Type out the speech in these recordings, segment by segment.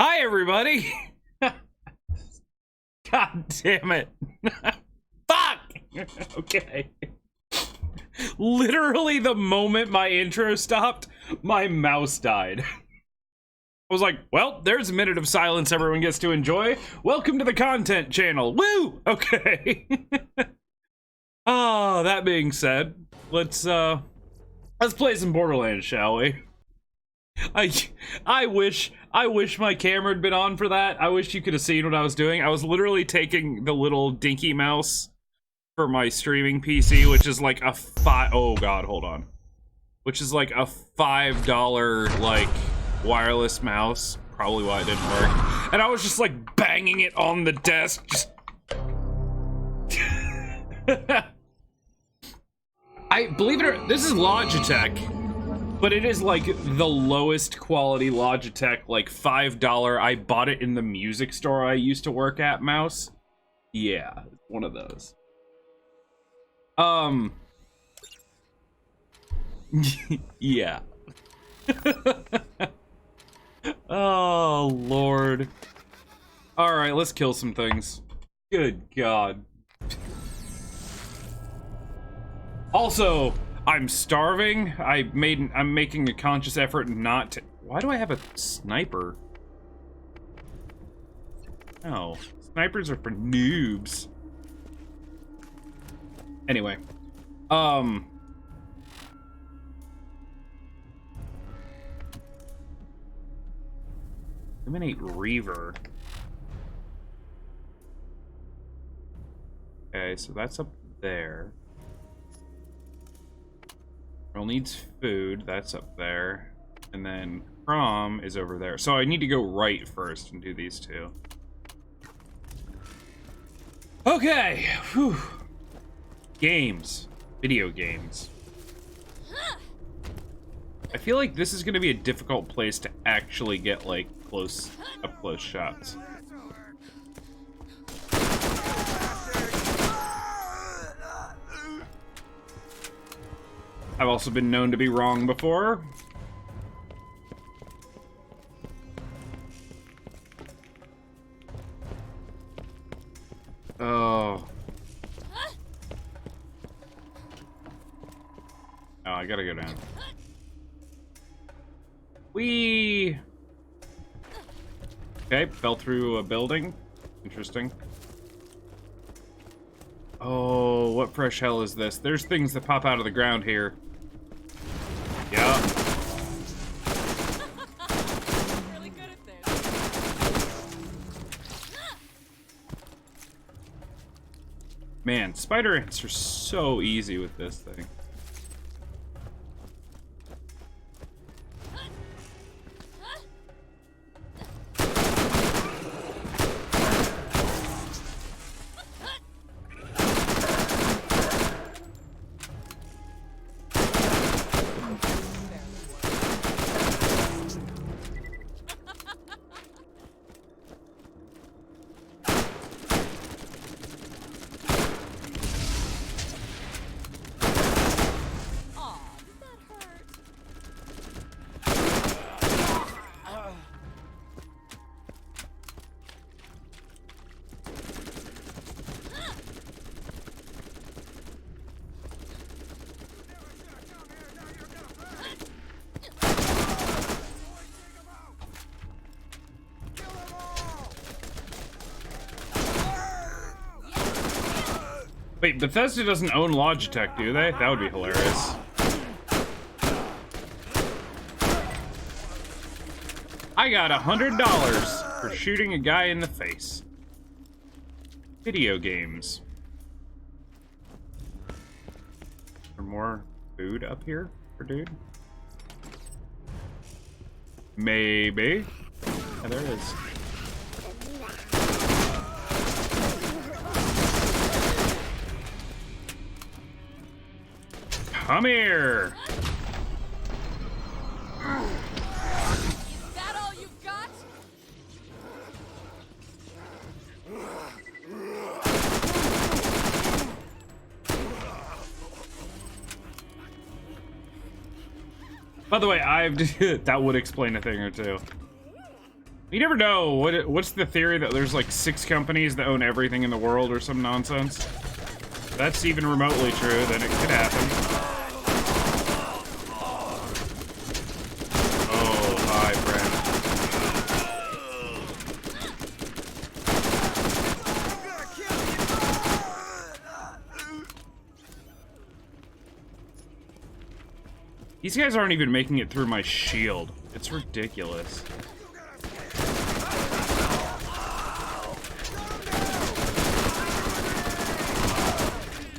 Hi, everybody! God damn it. Fuck! Okay. Literally, the moment my intro stopped, my mouse died. I was like, well, there's a minute of silence everyone gets to enjoy. Welcome to the content channel. Woo! Okay. Oh, that being said, let's play some Borderlands, shall we? I wish my camera had been on for that. I wish you could have seen what I was doing. I was literally taking the little dinky mouse for my streaming PC, which is like a oh god, hold on. Which is like a $5 like wireless mouse. Probably why it didn't work. And I was just like banging it on the desk, just I believe it or this is Logitech, but it is like the lowest quality Logitech, like $5. I bought it in the music store I used to work at mouse. Yeah, one of those. Yeah. Oh, Lord. Alright, let's kill some things. Good God. Also, I'm starving. I'm making a conscious effort not to. Why do I have a sniper? No, snipers are for noobs. Anyway, eliminate Reaver. Okay, so that's up there. Girl needs food, that's up there. And then Prom is over there. So I need to go right first and do these two. Okay. Whew. Games. Video games. I feel like this is gonna be a difficult place to actually get like up close shots. I've also been known to be wrong before. Oh. Oh, I gotta go down. Whee! Okay, fell through a building. Interesting. Oh, what fresh hell is this? There's things that pop out of the ground here. Yeah. Really good at this. Man, spider ants are so easy with this thing. Wait, Bethesda doesn't own Logitech, do they? That would be hilarious. I got $100 for shooting a guy in the face. Video games. Is there more food up here for dude? Maybe. Yeah, there is. Come here! Is that all you've got? By the way, that would explain a thing or two. You never know. What's the theory that there's like 6 companies that own everything in the world or some nonsense? If that's even remotely true, then it could happen. Oh, hi, friend. These guys aren't even making it through my shield. It's ridiculous.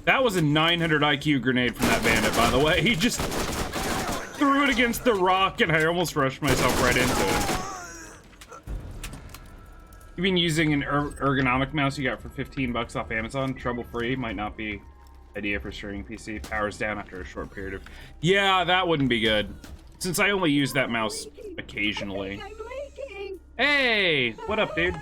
That was a 900 IQ grenade from that bandit, by the way. He just threw it against the rock and I almost rushed myself right into it. You've been using an ergonomic mouse you got for 15 bucks off Amazon, trouble-free, might not be idea for streaming PC. Powers down after a short period of... Yeah, that wouldn't be good. Since I only use that mouse occasionally. Hey! What up, dude?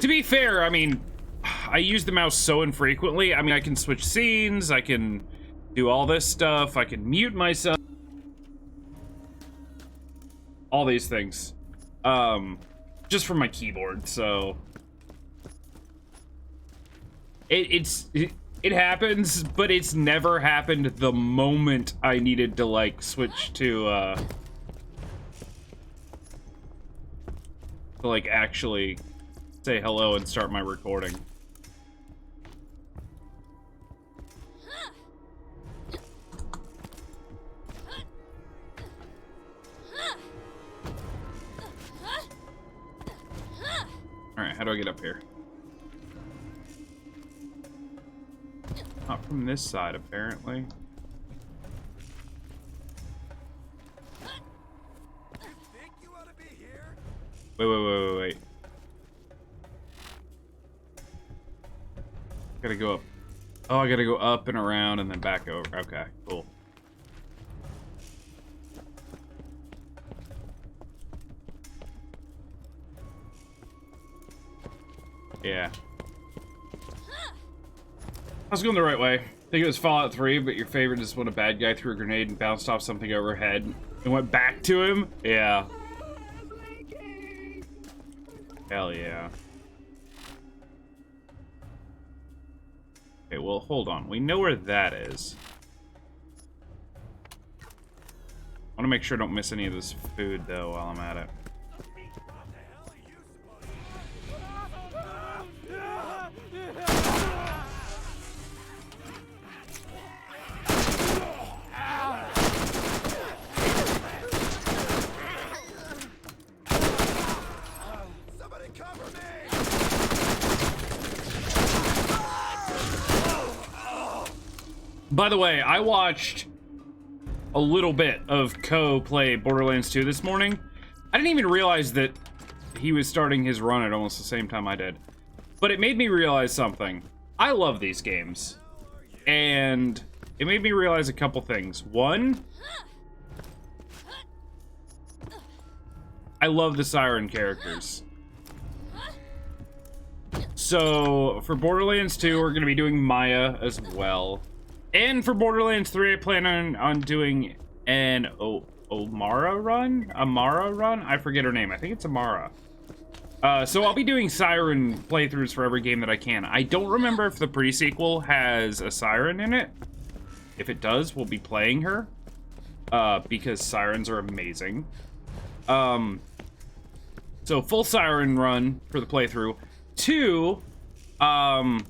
To be fair, I mean, I use the mouse so infrequently. I mean, I can switch scenes, I can do all this stuff, I can mute myself. All these things. Just from my keyboard, so... It happens, but it's never happened the moment I needed to, like, switch to like, actually say hello and start my recording. Alright, how do I get up here? Not from this side, apparently. Wait. Gotta go up. Oh, I gotta go up and around and then back over. Okay, cool. Yeah. I was going the right way. I think it was Fallout 3, but your favorite is when a bad guy threw a grenade and bounced off something overhead and went back to him? Yeah. Hell yeah. Okay, well, hold on. We know where that is. I want to make sure I don't miss any of this food, though, while I'm at it. By the way, I watched a little bit of Co play Borderlands 2 this morning. I didn't even realize that he was starting his run at almost the same time I did. But it made me realize something. I love these games. And it made me realize a couple things. One, I love the Siren characters. So, for Borderlands 2, we're going to be doing Maya as well. And for Borderlands 3, I plan on doing an Amara run? I forget her name. I think it's Amara. So I'll be doing Siren playthroughs for every game that I can. I don't remember if the pre-sequel has a Siren in it. If it does, we'll be playing her. Because Sirens are amazing. So full Siren run for the playthrough. 2, and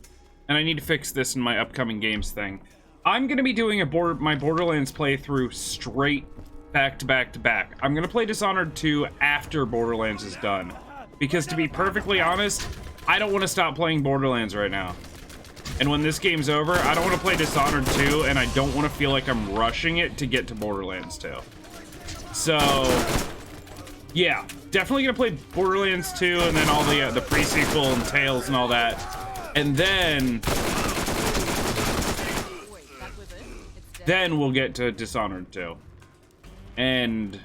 I need to fix this in my upcoming games thing. I'm gonna be doing my Borderlands playthrough straight back to back to back. I'm gonna play Dishonored 2 after Borderlands is done. Because to be perfectly honest, I don't want to stop playing Borderlands right now. And when this game's over, I don't want to play Dishonored 2, and I don't want to feel like I'm rushing it to get to Borderlands 2. So, yeah, definitely gonna play Borderlands 2, and then all the pre-sequel and Tales and all that. And then we'll get to Dishonored 2. And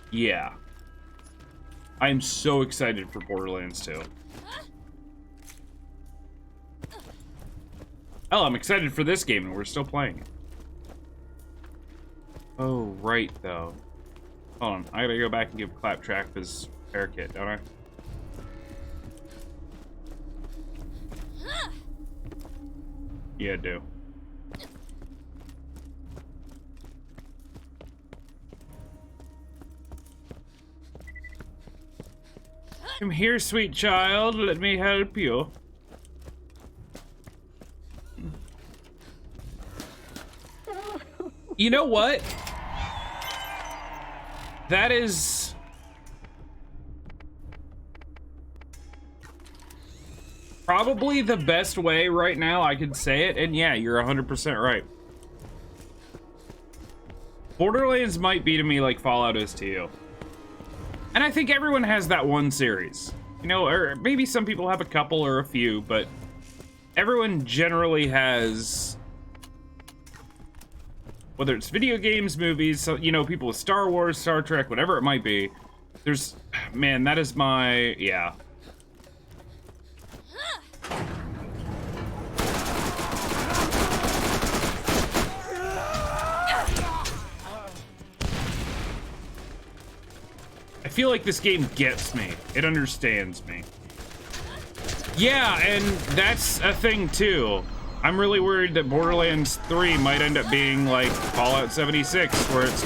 yeah. I'm so excited for Borderlands 2. Oh, I'm excited for this game, and we're still playing it. Oh, right, though. Hold on, I gotta go back and give Claptrap his haircut, don't I? Yeah, I do. Come here, sweet child. Let me help you. You know what? That is... probably the best way right now I could say it, and yeah, you're 100% right. Borderlands might be to me like Fallout is to you. And I think everyone has that one series. You know, or maybe some people have a couple or a few, but everyone generally has... whether it's video games, movies, you know, people with Star Wars, Star Trek, whatever it might be. There's... man, that is my... yeah. I feel like this game gets me. It understands me. Yeah, and that's a thing too. I'm really worried that Borderlands 3 might end up being like Fallout 76, where it's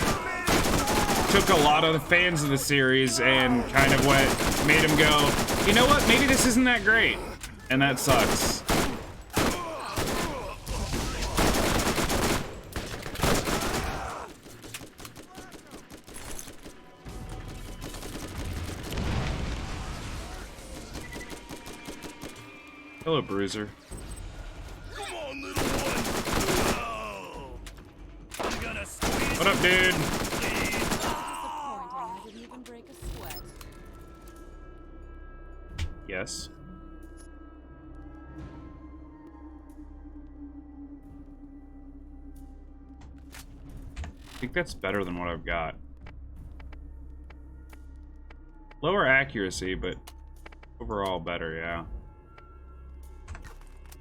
took a lot of the fans of the series and kind of made them go, you know what, maybe this isn't that great. And that sucks. Hello, Bruiser. Come on, little one. Oh. I'm gonna squeeze. What up, dude? Disappointing. I didn't even break a sweat. Yes. I think that's better than what I've got. Lower accuracy, but overall better, yeah.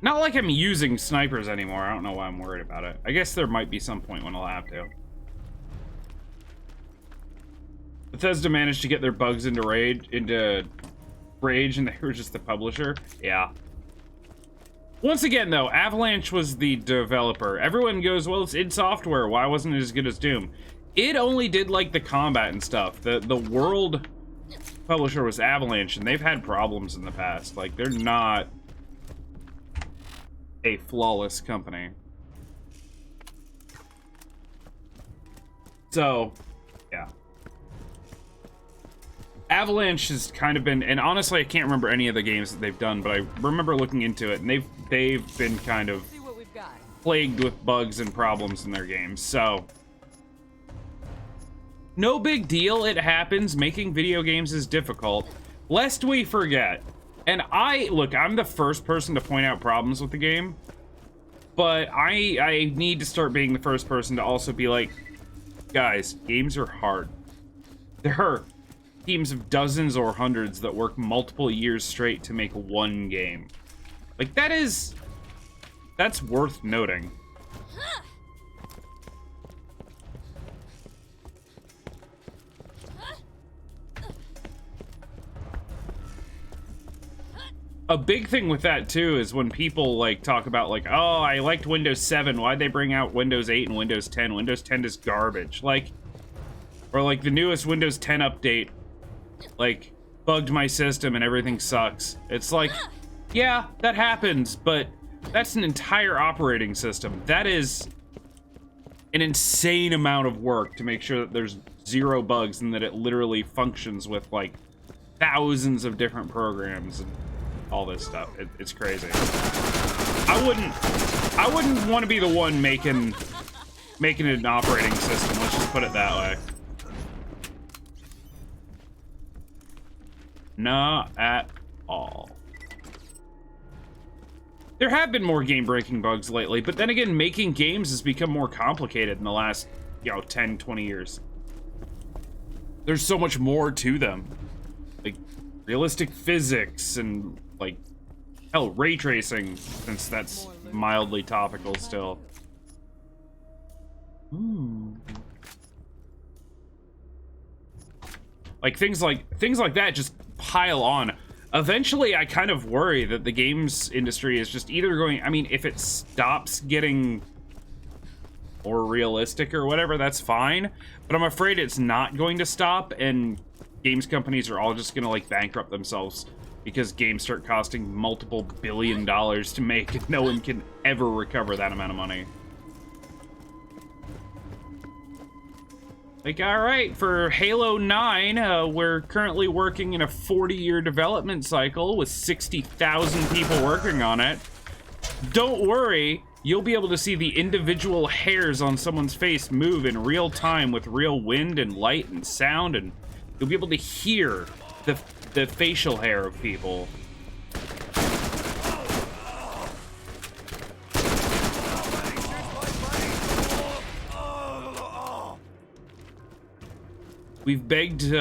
Not like I'm using snipers anymore. I don't know why I'm worried about it. I guess there might be some point when I'll have to. Bethesda managed to get their bugs into Rage, and they were just the publisher. Yeah. Once again, though, Avalanche was the developer. Everyone goes, well, it's id Software. Why wasn't it as good as Doom? It only did, like, the combat and stuff. The world publisher was Avalanche, and they've had problems in the past. Like, they're not a flawless company. So, yeah. Avalanche has kind of been, and honestly, I can't remember any of the games that they've done, but I remember looking into it, and they've been kind of See what we've got. plagued with bugs and problems in their games. So, no big deal. It happens. Making video games is difficult. Lest we forget. And look, I'm the first person to point out problems with the game, but I need to start being the first person to also be like, guys, games are hard. There are teams of dozens or hundreds that work multiple years straight to make one game. Like, that's worth noting. A big thing with that too is when people like talk about like, oh, I liked Windows 7, why'd they bring out Windows 8 and Windows 10? Windows 10 is garbage. Like, or like the newest Windows 10 update like bugged my system and everything sucks. It's like, yeah, that happens, but that's an entire operating system. That is an insane amount of work to make sure that there's zero bugs and that it literally functions with like thousands of different programs and all this stuff. It's crazy. I wouldn't want to be the one making an operating system. Let's just put it that way. Not at all. There have been more game-breaking bugs lately, but then again, making games has become more complicated in the last, 10, 20 years. There's so much more to them. Like, realistic physics and, like, Hell, ray tracing, since that's mildly topical still. Like things like that just pile on. Eventually, I kind of worry that the games industry is just either going, I mean, if it stops getting more realistic or whatever, that's fine. But I'm afraid it's not going to stop, and games companies are all just gonna like bankrupt themselves because games start costing multiple $billion to make, and no one can ever recover that amount of money. Like, all right, for Halo 9, we're currently working in a 40-year development cycle with 60,000 people working on it. Don't worry, you'll be able to see the individual hairs on someone's face move in real time with real wind and light and sound, and you'll be able to hear the facial hair of people. We've begged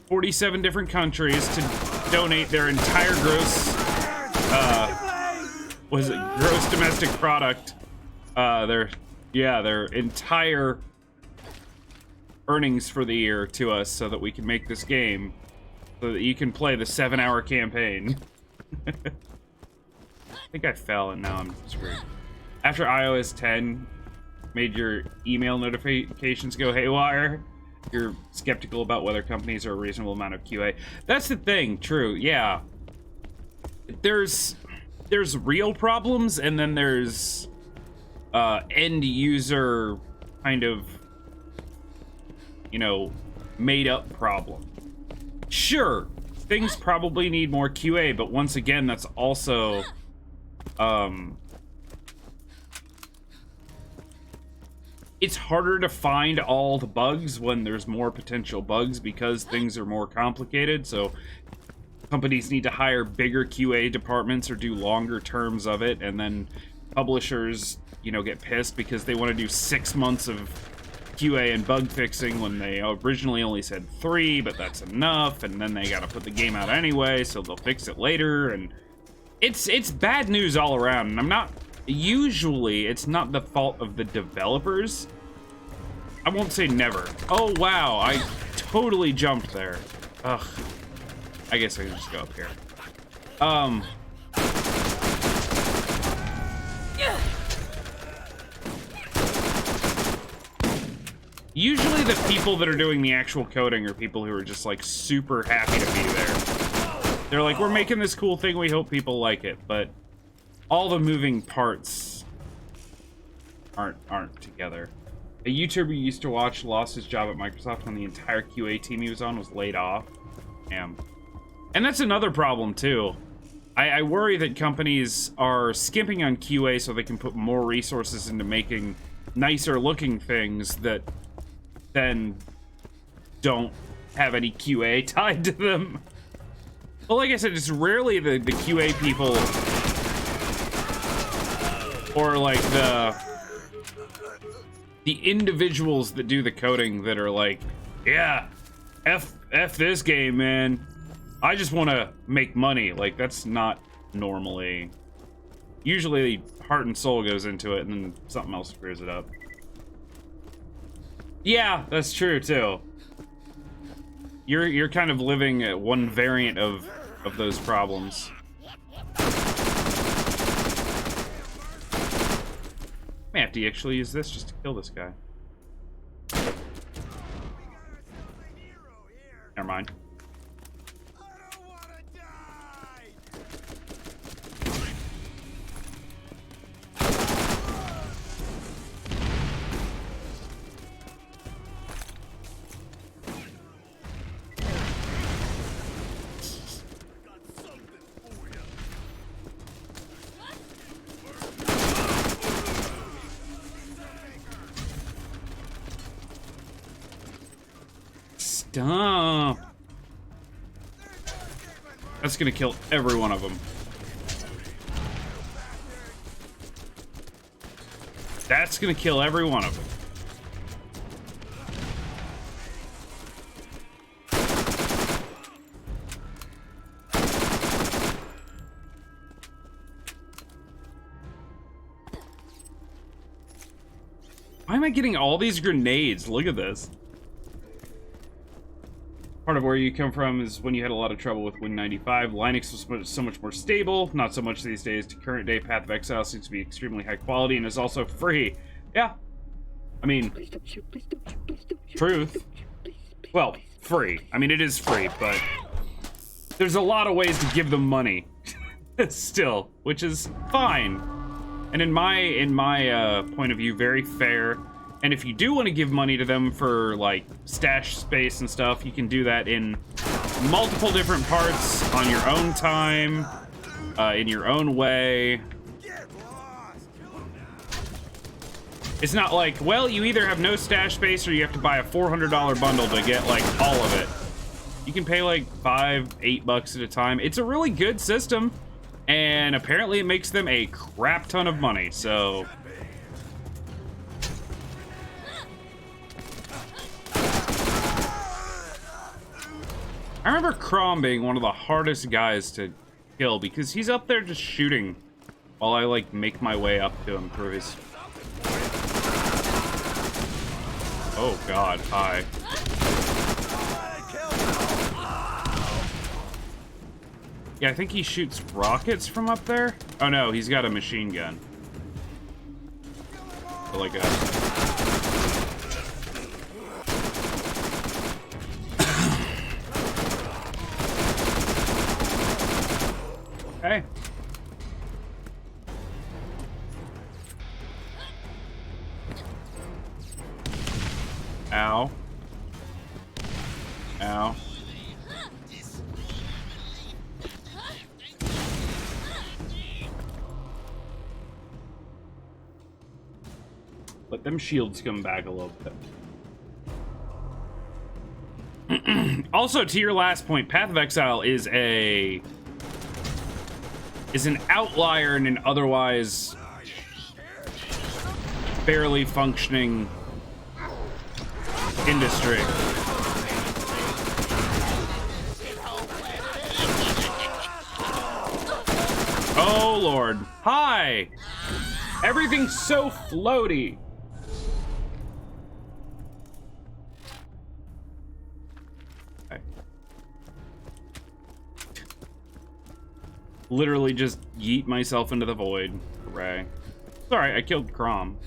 47 different countries to donate their entire gross gross domestic product, their entire earnings for the year to us so that we can make this game, so that you can play the 7-hour campaign. I think I fell and now I'm screwed. After iOS 10 made your email notifications go haywire, you're skeptical about whether companies are a reasonable amount of QA. That's the thing, true, yeah. There's real problems, and then there's end user kind of, you know, made up problem. Sure, things probably need more QA, but once again, that's also it's harder to find all the bugs when there's more potential bugs because things are more complicated, so companies need to hire bigger QA departments or do longer terms of it, and then publishers, you know, get pissed because they want to do 6 months of QA and bug fixing when they originally only said 3, but that's enough, and then they gotta put the game out anyway, so they'll fix it later, and it's bad news all around. And I'm not, usually it's not the fault of the developers. I won't say never. Oh wow, I totally jumped there. Ugh. I guess I can just go up here. Usually the people that are doing the actual coding are people who are just like super happy to be there. They're like, we're making this cool thing, we hope people like it, but all the moving parts aren't together. A YouTuber you used to watch lost his job at Microsoft when the entire QA team he was on was laid off. Damn. And that's another problem too. I worry that companies are skimping on QA so they can put more resources into making nicer looking things that then don't have any QA tied to them. Well, like I said, it's rarely the QA people or like the individuals that do the coding that are like, yeah, F this game, man. I just want to make money. Like, that's not normally. Usually, heart and soul goes into it, and then something else screws it up. Yeah, that's true too. You're kind of living one variant of those problems. May have to actually use this just to kill this guy. Never mind. Stop. That's gonna kill every one of them. That's gonna kill every one of them. Why am I getting all these grenades? Look at this. Part of where you come from is when you had a lot of trouble with Win95. Linux was so much more stable. Not so much these days. To current day, Path of Exile seems to be extremely high quality and is also free. Yeah. I mean, truth. Well, free. I mean, it is free, but there's a lot of ways to give them money. Still, which is fine. And in my point of view, very fair. And if you do want to give money to them for, like, stash space and stuff, you can do that in multiple different parts, on your own time, in your own way. It's not like, well, you either have no stash space or you have to buy a $400 bundle to get, like, all of it. You can pay, like, $5-8 at a time. It's a really good system, and apparently it makes them a crap ton of money, so... I remember Crom being one of the hardest guys to kill because he's up there just shooting while I, like, make my way up to him through his... Oh, God, hi. Yeah, I think he shoots rockets from up there. Oh, no, he's got a machine gun. So, like a... Hey. Ow. Ow. Let them shields come back a little bit. Also, to your last point, Path of Exile is an outlier in an otherwise barely functioning industry. Oh, Lord. Hi! Everything's so floaty. Literally just yeet myself into the void. Hooray. Sorry, I killed Crom.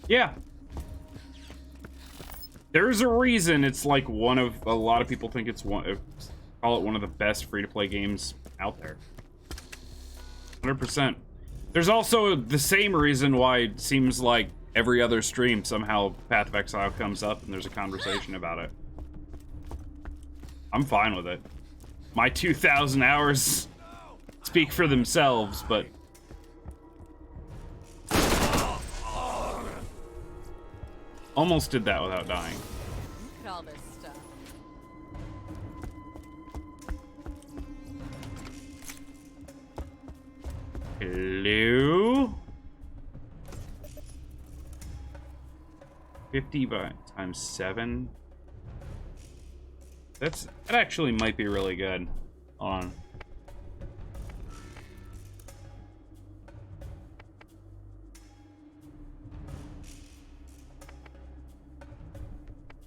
Yeah. There's a reason it's like one of, a lot of people think it's call it one of the best free-to-play games out there. 100%. There's also the same reason why it seems like every other stream somehow Path of Exile comes up and there's a conversation about it. I'm fine with it. My 2,000 hours speak for themselves, but... Almost did that without dying. Look at all this stuff. Hello? 50 times 7. That actually might be really good. Hold on.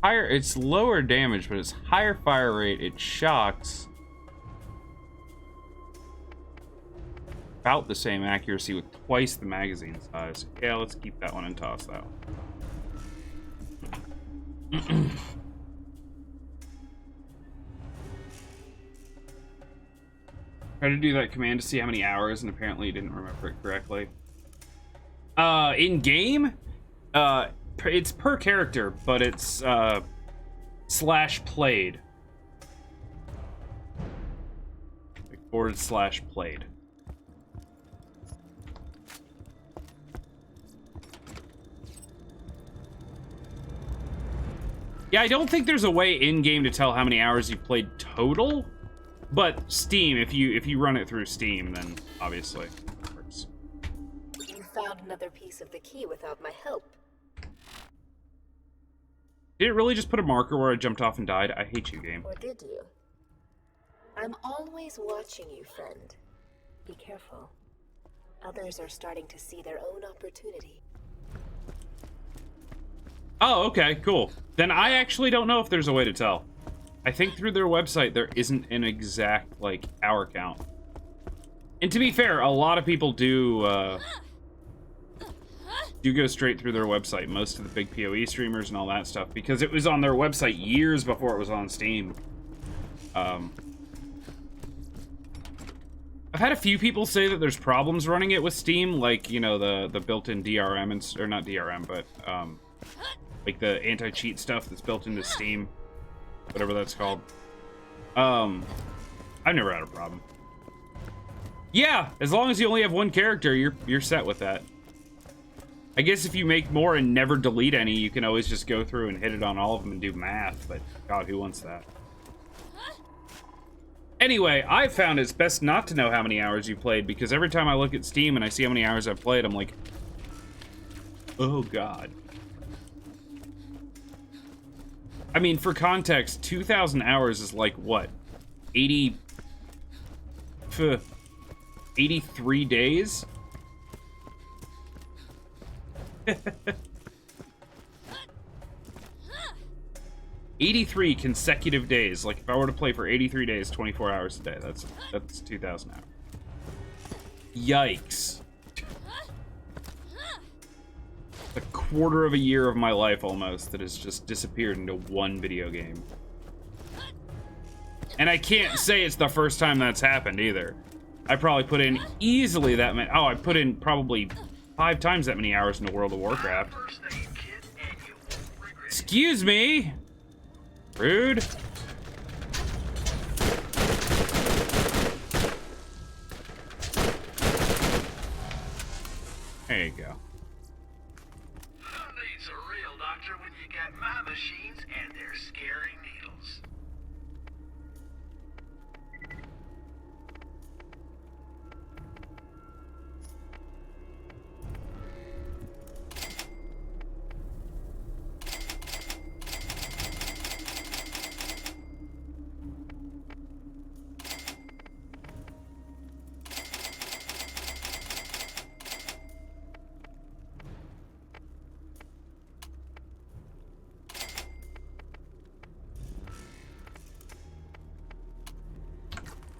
Higher, it's lower damage, but it's higher fire rate. It shocks. About the same accuracy with twice the magazine size. Yeah, let's keep that one and toss that one. Try to do that command to see how many hours, and apparently you didn't remember it correctly. In game, it's per character, but it's /played. Like /played. Yeah, I don't think there's a way in-game to tell how many hours you've played total, but Steam, if you run it through Steam, then obviously it works. You found another piece of the key without my help. Did it really just put a marker where I jumped off and died? I hate you, game. Or did you? I'm always watching you, friend. Be careful. Others are starting to see their own opportunity. Oh, okay, cool. Then I actually don't know if there's a way to tell. I think through their website there isn't an exact, like, hour count. And to be fair, a lot of people do go straight through their website. Most of the big PoE streamers and all that stuff, because it was on their website years before it was on Steam. I've had a few people say that there's problems running it with Steam, like, you know, the built-in DRM, or not DRM, but, like the anti-cheat stuff that's built into Steam. Whatever that's called. I've never had a problem. Yeah, as long as you only have one character, you're set with that. I guess if you make more and never delete any, you can always just go through and hit it on all of them and do math, but God, who wants that? Anyway, I've found it's best not to know how many hours you played, because every time I look at Steam and I see how many hours I've played, I'm like, oh God. I mean, for context, 2,000 hours is like, what? 83 days? 83 consecutive days. Like, if I were to play for 83 days, 24 hours a day, that's 2,000 hours. Yikes. A quarter of a year of my life, almost, that has just disappeared into one video game. And I can't say it's the first time that's happened, either. I probably put in easily that many... Oh, I put in probably 5 times that many hours into World of Warcraft. Excuse me! Rude. There you go. Who needs a real doctor when you got my machines and their scary needles?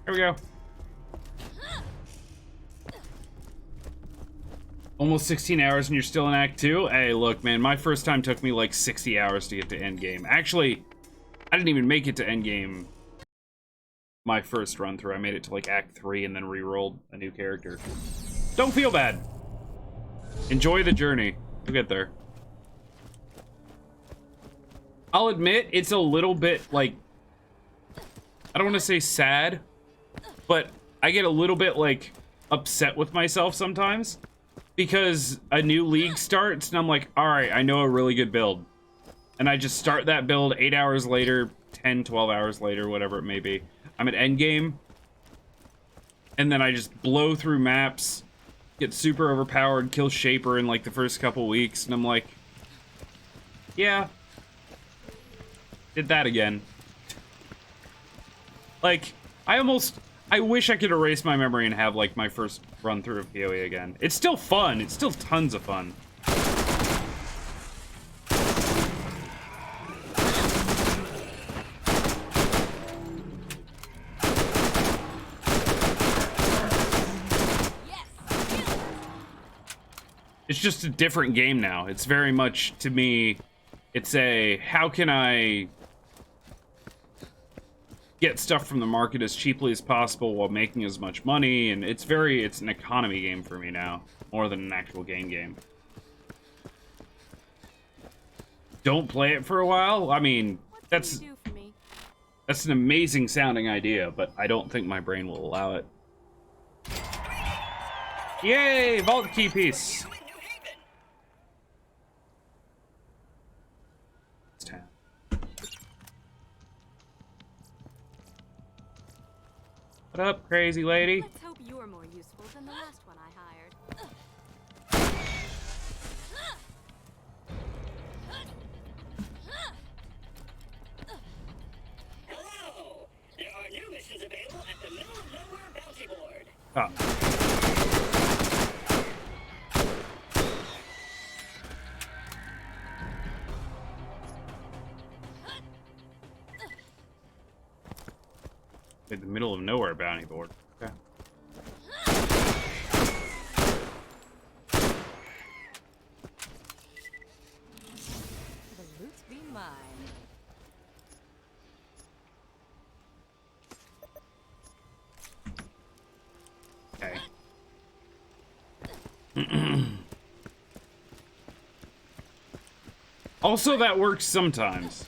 Here we go. Almost 16 hours and you're still in Act 2? Hey, look, man, my first time took me like 60 hours to get to endgame. Actually, I didn't even make it to endgame my first run through. I made it to like Act 3 and then re-rolled a new character. Don't feel bad. Enjoy the journey. You'll get there. I'll admit, it's a little bit, like, I don't want to say sad, but I get a little bit, like, upset with myself sometimes, because a new league starts, and I'm like, alright, I know a really good build. And I just start that build 8 hours later, 10, 12 hours later, whatever it may be. I'm at endgame, and then I just blow through maps, get super overpowered, kill Shaper in, like, the first couple weeks, and I'm like, yeah, did that again. Like, I wish I could erase my memory and have, like, my first run through of PoE again. It's still fun. It's still tons of fun. It's just a different game now. It's very much, to me, it's a, how can I get stuff from the market as cheaply as possible while making as much money, and it's an economy game for me now, more than an actual game. Don't play it for a while? I mean, that's an amazing sounding idea, but I don't think my brain will allow it. Yay! Vault key piece! It's 10. What up, crazy lady? Let's hope you're more useful than the last one I hired. Hello! There are new missions available at the Middle of Nowhere Bounty Board. Oh. In the middle of nowhere bounty board. Okay. The loot be mine. Okay. Also, that works sometimes.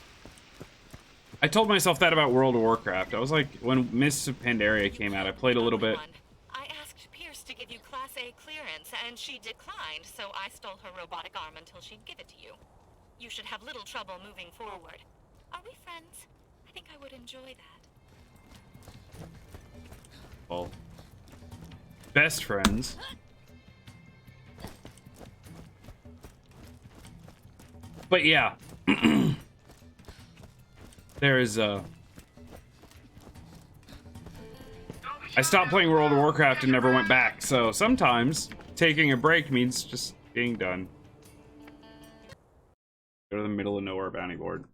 I told myself that about World of Warcraft. I was like, when Mists of Pandaria came out, I played a little bit. I asked Pierce to give you Class A clearance, and she declined, so I stole her robotic arm until she'd give it to you. You should have little trouble moving forward. Are we friends? I think I would enjoy that. Well, best friends. But yeah. There is I stopped playing World of Warcraft and never went back, so sometimes taking a break means just being done. Go to the middle of nowhere bounty board.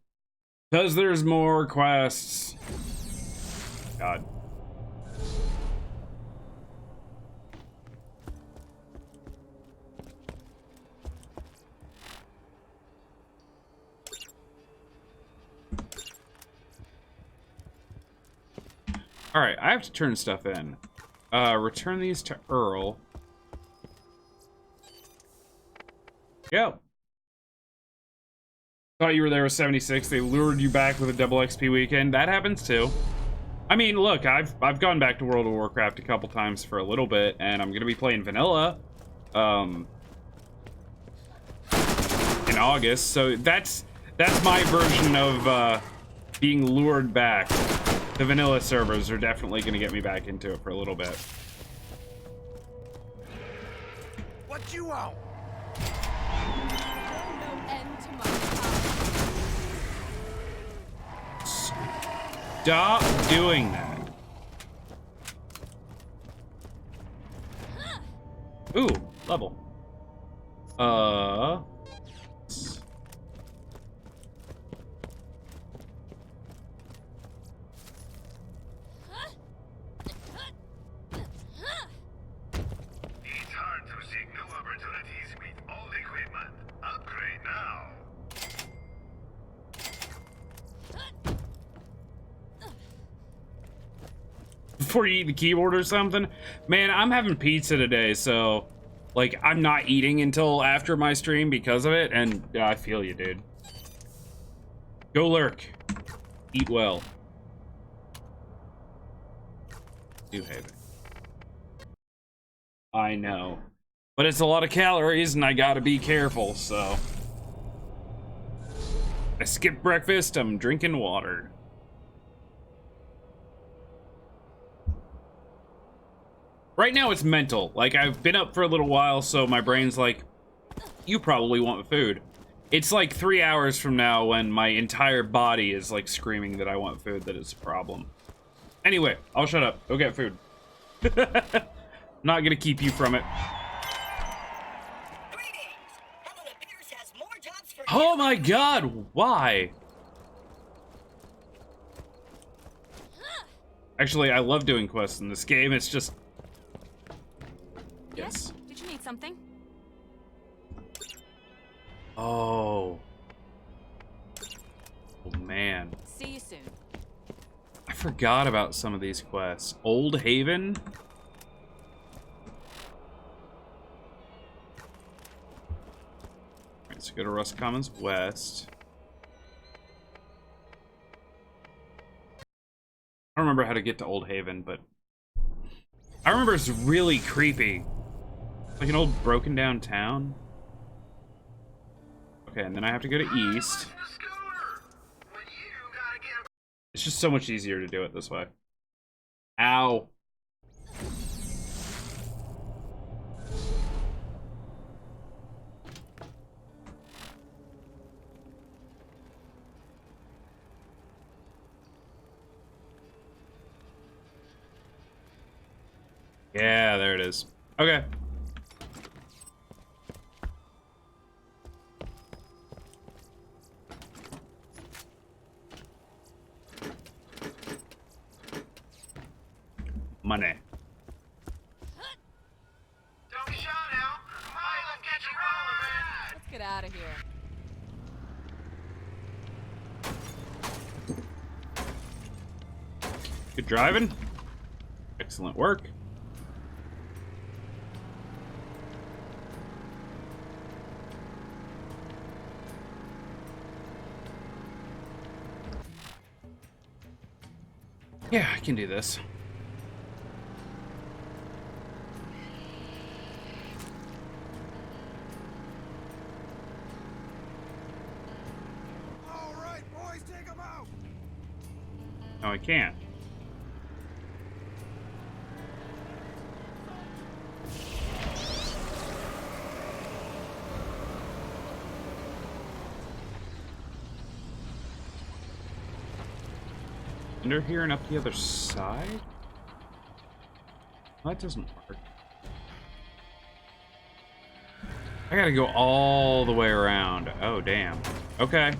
Because there's more quests. God. Alright, I have to turn stuff in. Return these to Earl. Go. Thought you were there with 76. They lured you back with a double XP weekend. That happens too. I mean, look, I've gone back to World of Warcraft a couple times for a little bit, and I'm gonna be playing vanilla in August. So that's my version of being lured back. The vanilla servers are definitely going to get me back into it for a little bit. What you want? No end to my power. Stop doing that. Ooh, level. It's hard to seek new opportunities with old equipment. Upgrade now. Before you eat the keyboard or something? Man, I'm having pizza today, so like I'm not eating until after my stream because of it, and I feel you, dude. Go lurk. Eat well. New Haven. I know. But it's a lot of calories and I gotta be careful, so. I skipped breakfast, I'm drinking water. Right now it's mental. Like, I've been up for a little while, so my brain's like, you probably want food. It's like 3 hours from now when my entire body is like screaming that I want food, that it's a problem. Anyway, I'll shut up. Go get food. Not gonna keep you from it. Oh my god, why? Actually, I love doing quests in this game. It's just... Yes. Did you need something? Oh. Oh man. See you soon. I forgot about some of these quests. Old Haven? Alright, so go to Rust Commons West. I don't remember how to get to Old Haven, but I remember it's really creepy. Like an old broken down town. Okay, and then I have to go to East. It's just so much easier to do it this way. Ow. Yeah, there it is. Okay. Money. Don't be shy now. Might let's get you rolling, man. Let's get out of here. Good driving. Excellent work. Yeah, I can do this. All right, boys, take them out. No, I can't. Under here and up the other side? Well, that doesn't work. I gotta go all the way around. Oh, damn. Okay.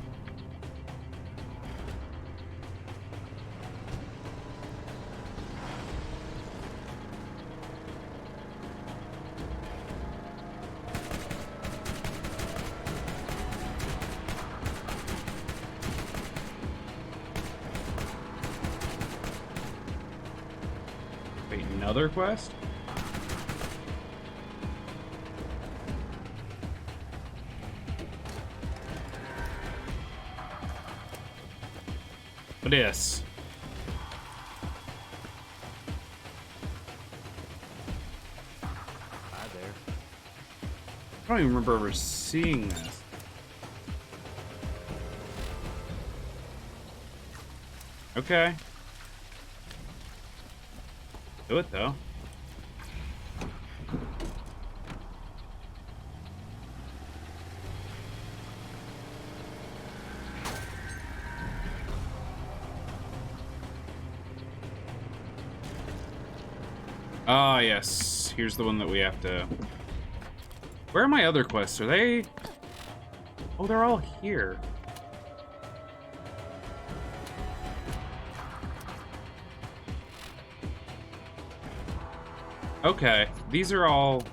Wait, another quest? What is? Hi there. I don't even remember ever seeing this. Okay. Do it though. Ah, yes. Here's the one that we have to... Where are my other quests? Are they... Oh, they're all here. Okay, these are all...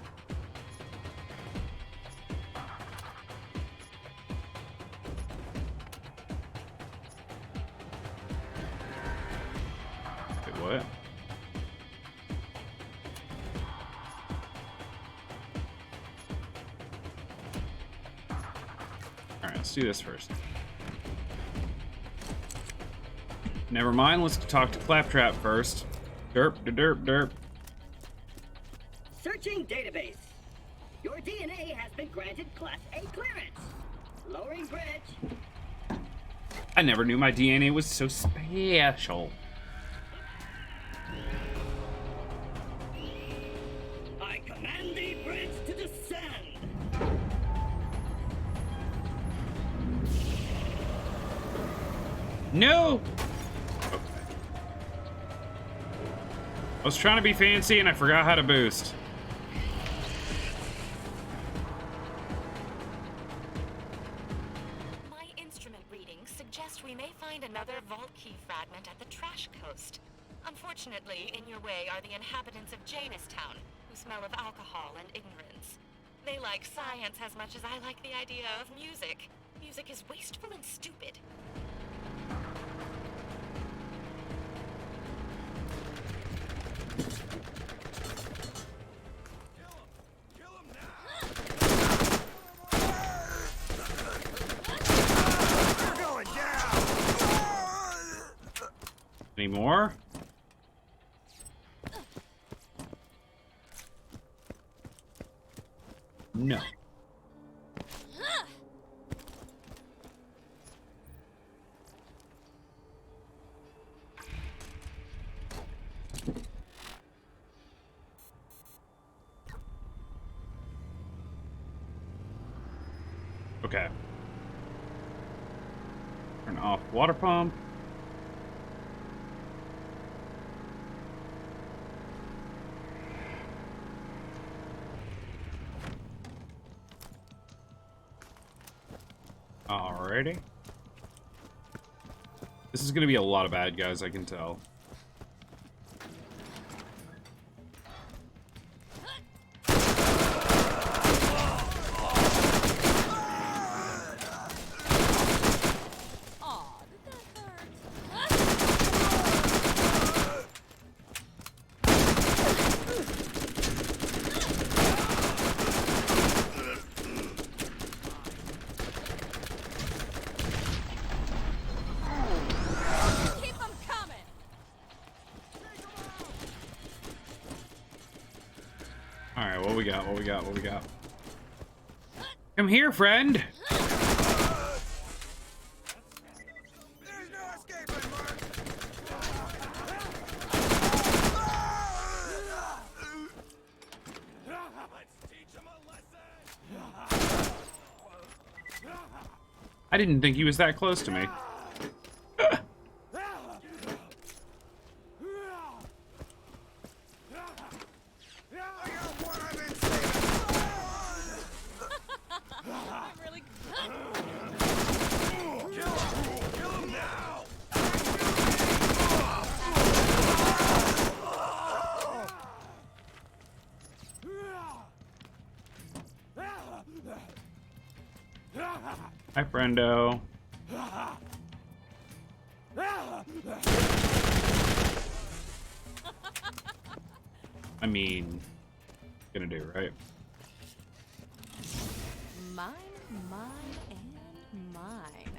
Wait, what? Alright, let's do this first. Never mind, let's talk to Claptrap first. Derp, derp, derp. Searching database. Your DNA has been granted Class A clearance. Lowering bridge. I never knew my DNA was so special. I command the bridge to descend. No! Okay. I was trying to be fancy and I forgot how to boost. My instrument readings suggest we may find another vault key fragment at the trash coast. Unfortunately, in your way are the inhabitants of Jamestown, who smell of alcohol and ignorance. They like science as much as I like the idea of music. Music is wasteful and stupid. Any more? No. Okay. Turn off water pump. Alrighty. This is gonna be a lot of bad guys, I can tell. Alright, what we got? What we got? What we got? Come here, friend! I didn't think he was that close to me. Hi, friendo. I mean, gonna do, right? Mine, mine, and mine.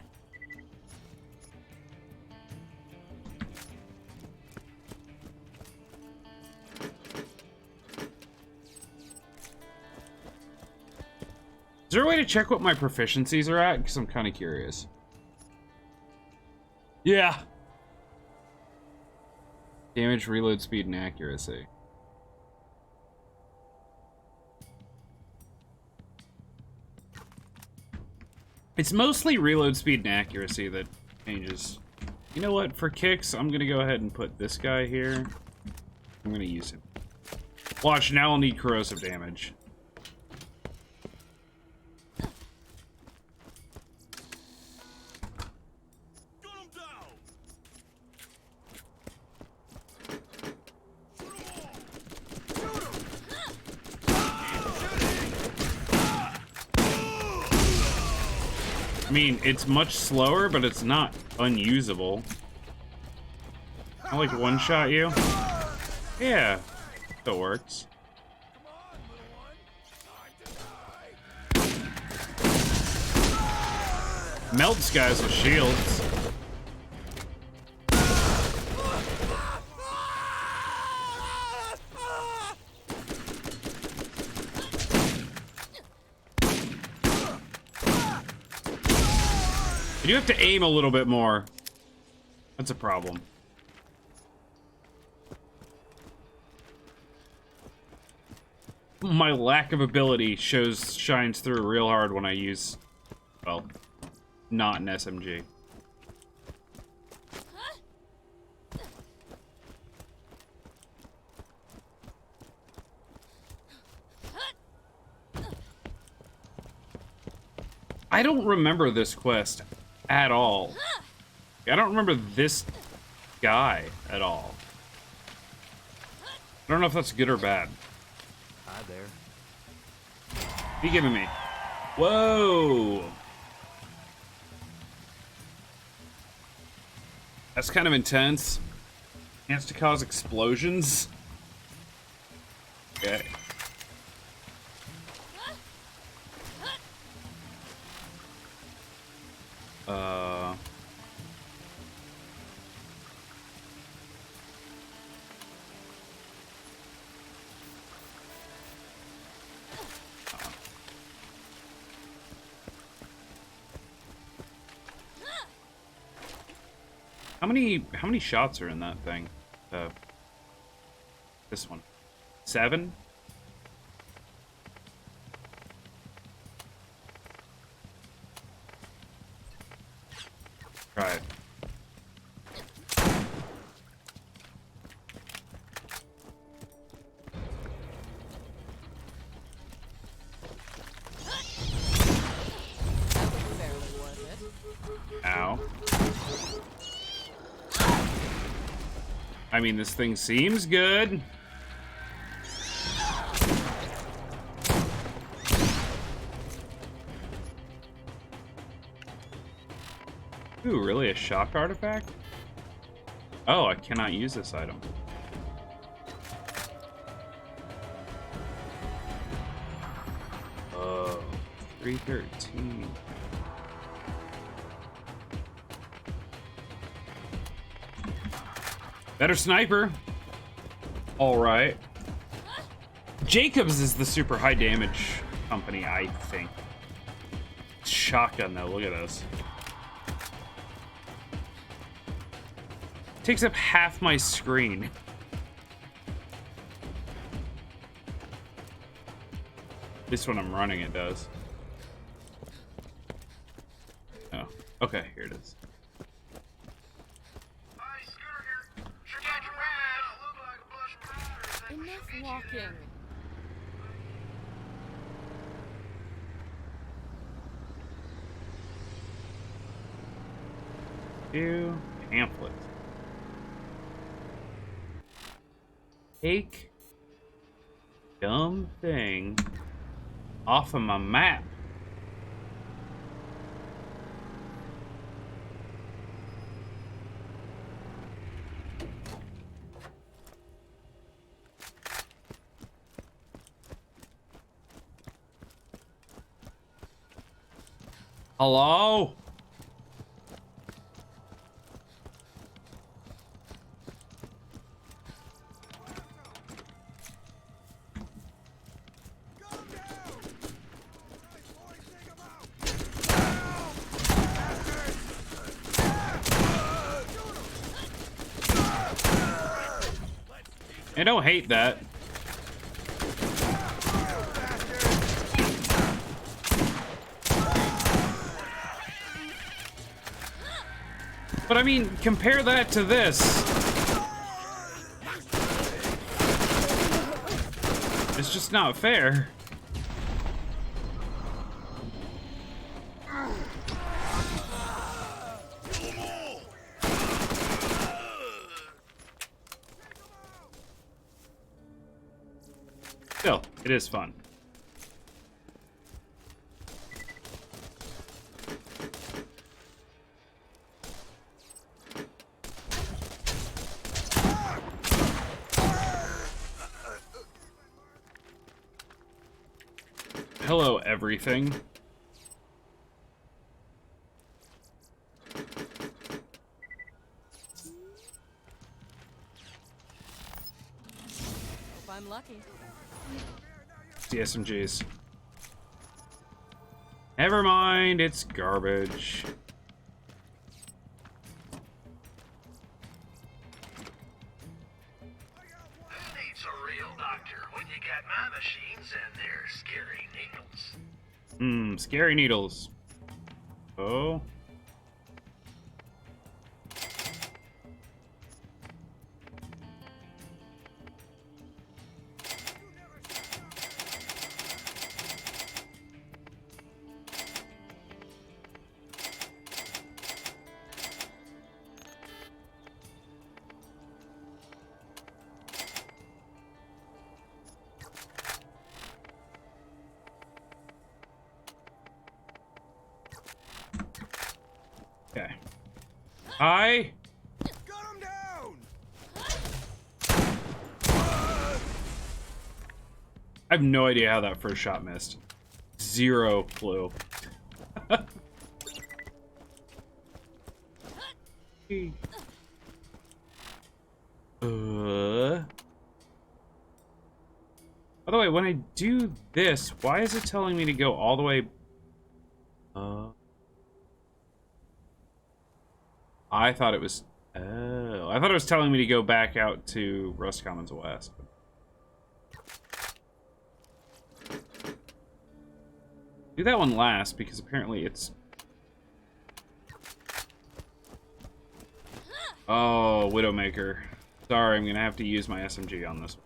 Is there a way to check what my proficiencies are at? Because I'm kind of curious. Yeah. Damage, reload speed, and accuracy. It's mostly reload speed and accuracy that changes. You know what? For kicks, I'm gonna go ahead and put this guy here. I'm gonna use him. Watch, now I'll need corrosive damage. I mean, it's much slower, but it's not unusable. I like one-shot you. Yeah, that works. Melts guys with shields. You have to aim a little bit more. That's a problem. My lack of ability shines through real hard when I use, well, not an SMG. I don't remember this quest at all. I don't remember this guy at all. I don't know if that's good or bad. Hi there. What are you giving me? Whoa! That's kind of intense. Chance to cause explosions. Okay. How many shots are in that thing? This one. 7? Try it. Ow. I mean, this thing seems good. Ooh, really? A shock artifact? Oh, I cannot use this item. Oh, 313. Better sniper. All right. Jacobs is the super high damage company, I think. Shotgun though, look at this. Takes up half my screen. At least when I'm running it does. Oh, okay, here it is. Hi, Scooter here. Sure got your ride. Look like a blush powder. Then Enough she'll get you walking. Two pamphlets. Take dumb thing off of my map. Hello? I don't hate that. But I mean, compare that to this. It's just not fair. Still, it is fun. Hello, everything. Hope I'm lucky. It's the SMGs. Never mind, it's garbage. Who needs a real doctor when you got my machines and their scary needles? Scary needles. Oh. Okay. I have no idea how that first shot missed. Zero clue. By the way, when I do this, why is it telling me to go all the way? I thought it was. Oh, I thought it was telling me to go back out to Rust Commons West. Do that one last because apparently it's. Oh, Widowmaker. Sorry, I'm gonna have to use my SMG on this one.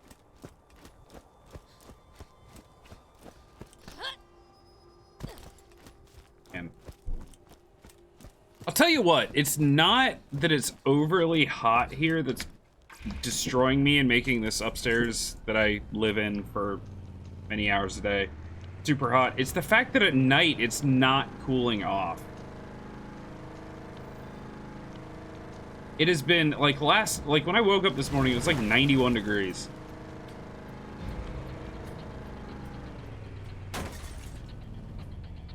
And I'll tell you what, it's not that it's overly hot here that's destroying me and making this upstairs that I live in for many hours a day super hot. It's the fact that at night it's not cooling off. It has been like when I woke up this morning, it was like 91 degrees.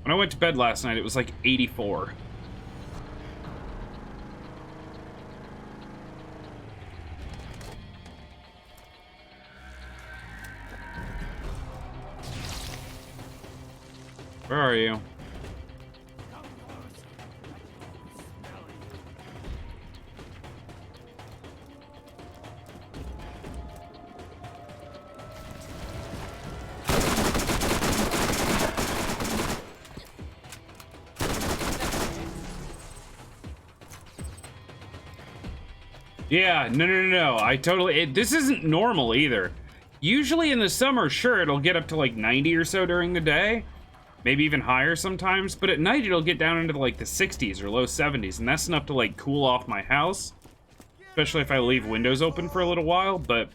When I went to bed last night, it was like 84. Where are you? Yeah, no. I totally... this isn't normal either. Usually in the summer, sure, it'll get up to like 90 or so during the day. Maybe even higher sometimes. But at night, it'll get down into like the 60s or low 70s. And that's enough to like cool off my house. Especially if I leave windows open for a little while. But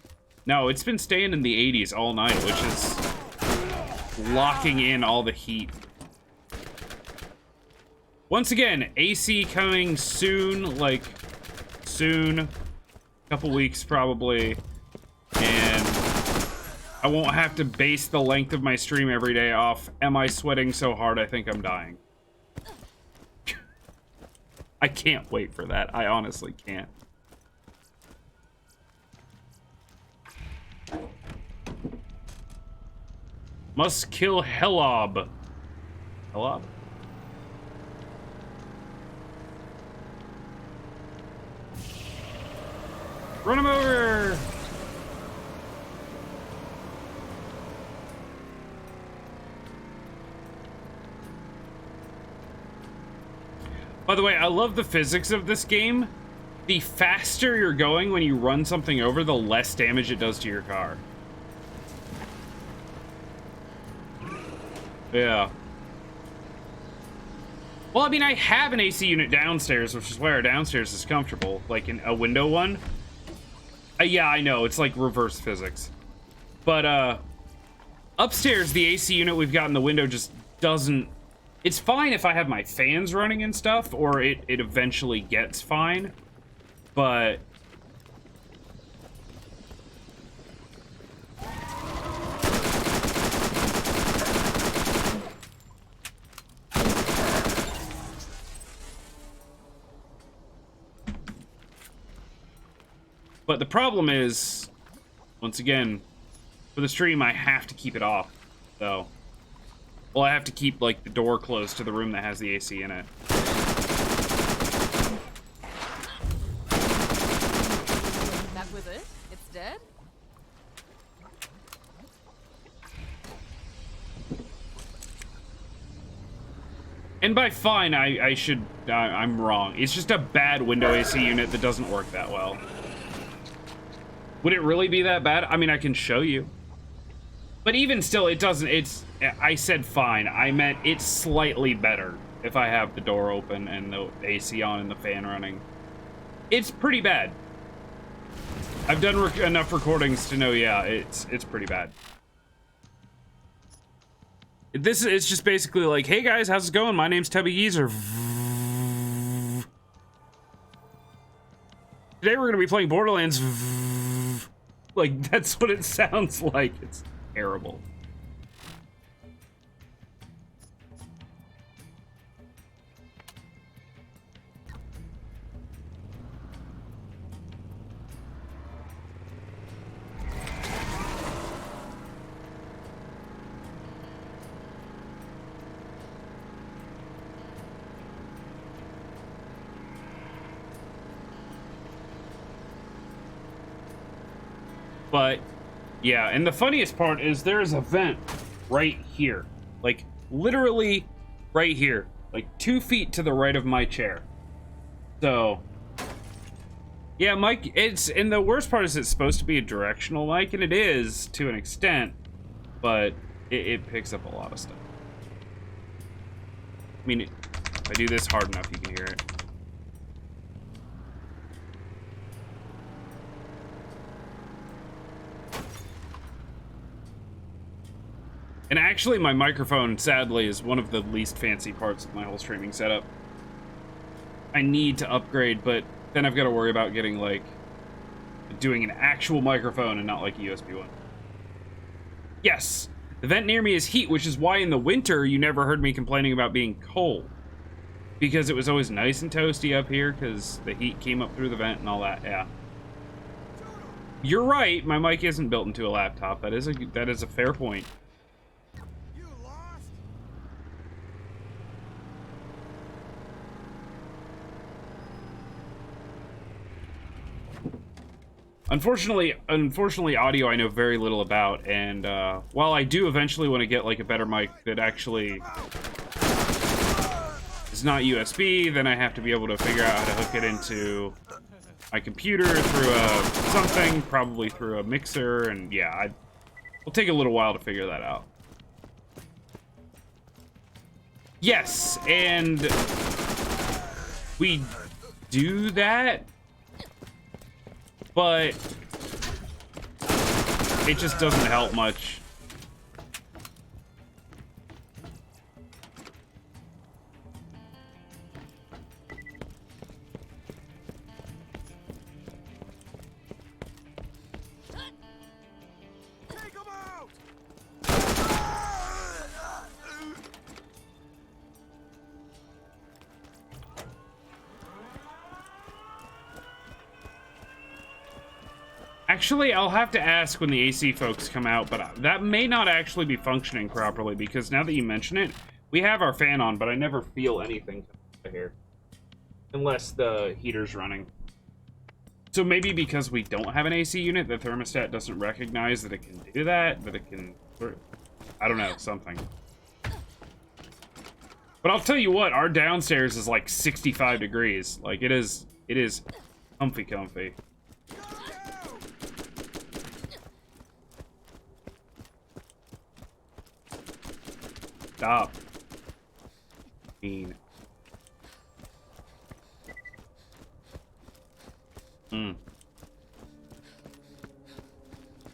no, it's been staying in the 80s all night, which is locking in all the heat. Once again, AC coming soon, like soon. Couple weeks probably, and I won't have to base the length of my stream every day off am I sweating so hard I think I'm dying. I can't wait for that. I honestly can't. Must kill Helob. Helob? Run him over! By the way, I love the physics of this game. The faster you're going when you run something over, the less damage it does to your car. Yeah. Well, I mean, I have an AC unit downstairs, which is why our downstairs is comfortable. Like in a window one. Yeah, I know, it's like reverse physics. But, upstairs, the AC unit we've got in the window just doesn't... It's fine if I have my fans running and stuff, or it eventually gets fine. But... But the problem is, once again, for the stream, I have to keep it off, so. Well, I have to keep, like, the door closed to the room that has the AC in it. That was it? It's dead? And by fine, I'm wrong. It's just a bad window AC unit that doesn't work that well. Would it really be that bad? I mean, I can show you. But even still, it doesn't, I said fine. I meant it's slightly better if I have the door open and the AC on and the fan running. It's pretty bad. I've done enough recordings to know, yeah, it's pretty bad. It's just basically like, hey guys, how's it going? My name's TubbyGeezer. Today we're gonna be playing Borderlands. Like, that's what it sounds like. It's terrible. But yeah, and the funniest part is there's a vent right here, like literally right here, like 2 feet to the right of my chair. So yeah, Mike, and the worst part is it's supposed to be a directional mic, and it is to an extent, but it picks up a lot of stuff. I mean, if I do this hard enough, you can hear it. And actually, my microphone, sadly, is one of the least fancy parts of my whole streaming setup. I need to upgrade, but then I've got to worry about getting, like, doing an actual microphone and not, like, a USB one. Yes! The vent near me is heat, which is why in the winter you never heard me complaining about being cold. Because it was always nice and toasty up here, because the heat came up through the vent and all that, yeah. You're right, my mic isn't built into a laptop. That is a fair point. Unfortunately, audio I know very little about, and while I do eventually want to get like a better mic that actually is not USB, then I have to be able to figure out how to hook it into my computer through something, probably through a mixer, and yeah, it'll take a little while to figure that out. Yes, and we do that, but it just doesn't help much. Actually, I'll have to ask when the AC folks come out, but that may not actually be functioning properly, because now that you mention it, we have our fan on, but I never feel anything here. Unless the heater's running. So maybe because we don't have an AC unit, the thermostat doesn't recognize that it can do that, that it can... I don't know, something. But I'll tell you what, our downstairs is like 65 degrees. Like, it is comfy. Stop. Mean.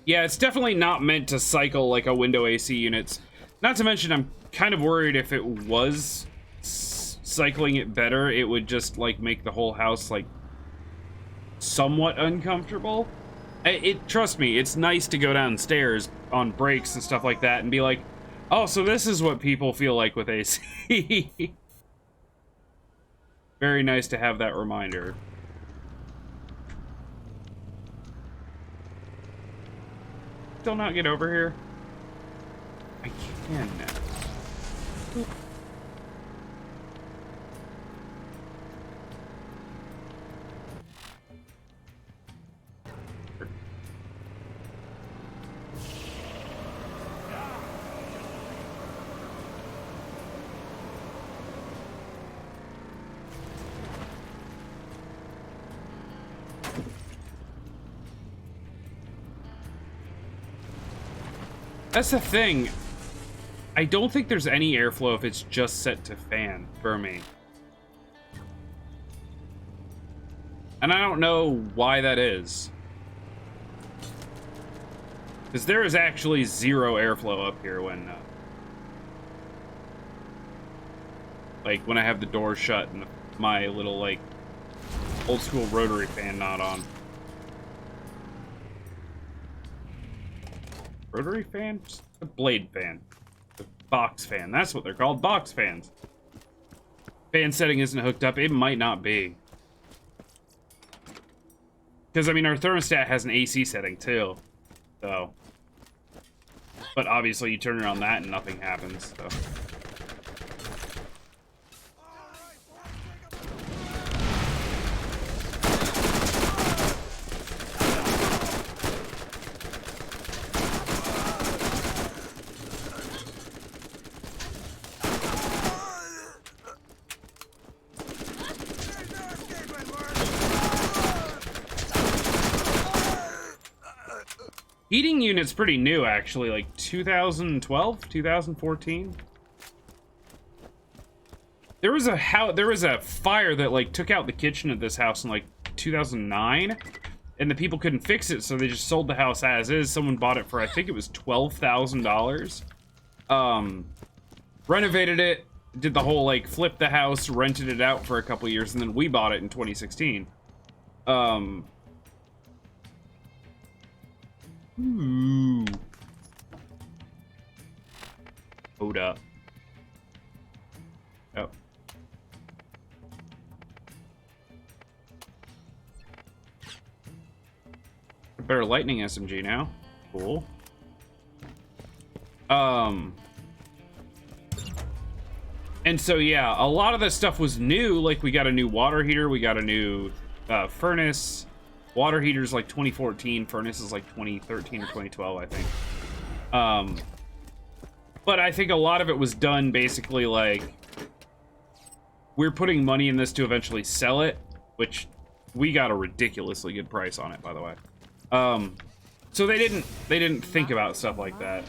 Yeah, it's definitely not meant to cycle like a window AC units. Not to mention, I'm kind of worried if it was cycling it better, it would just like make the whole house like somewhat uncomfortable. Trust me, it's nice to go downstairs on breaks and stuff like that and be like, oh, so this is what people feel like with AC. Very nice to have that reminder. Still not get over here? I can. That's the thing. I don't think there's any airflow if it's just set to fan for me. And I don't know why that is. Because there is actually zero airflow up here when... like, when I have the door shut and my little, like, old-school rotary fan not on. Rotary fan? Just a blade fan. The box fan. That's what they're called. Box fans. Fan setting isn't hooked up. It might not be. Because, I mean, our thermostat has an AC setting, too. So. But obviously, you turn it on that and nothing happens, so. Heating unit's pretty new, actually, like 2012, 2014. There was a fire that like took out the kitchen of this house in like 2009, and the people couldn't fix it, so they just sold the house as is. Someone bought it for, I think it was $12,000. Renovated it, did the whole like flip the house, rented it out for a couple years, and then we bought it in 2016. Ooh. Hold up. Oh. A better lightning SMG now. Cool. And so yeah, a lot of this stuff was new. Like we got a new water heater, we got a new furnace. Water heater's like 2014, furnace is like 2013 or 2012, I think. But I think a lot of it was done basically like we're putting money in this to eventually sell it, which we got a ridiculously good price on it, by the way. So they didn't think about stuff like that.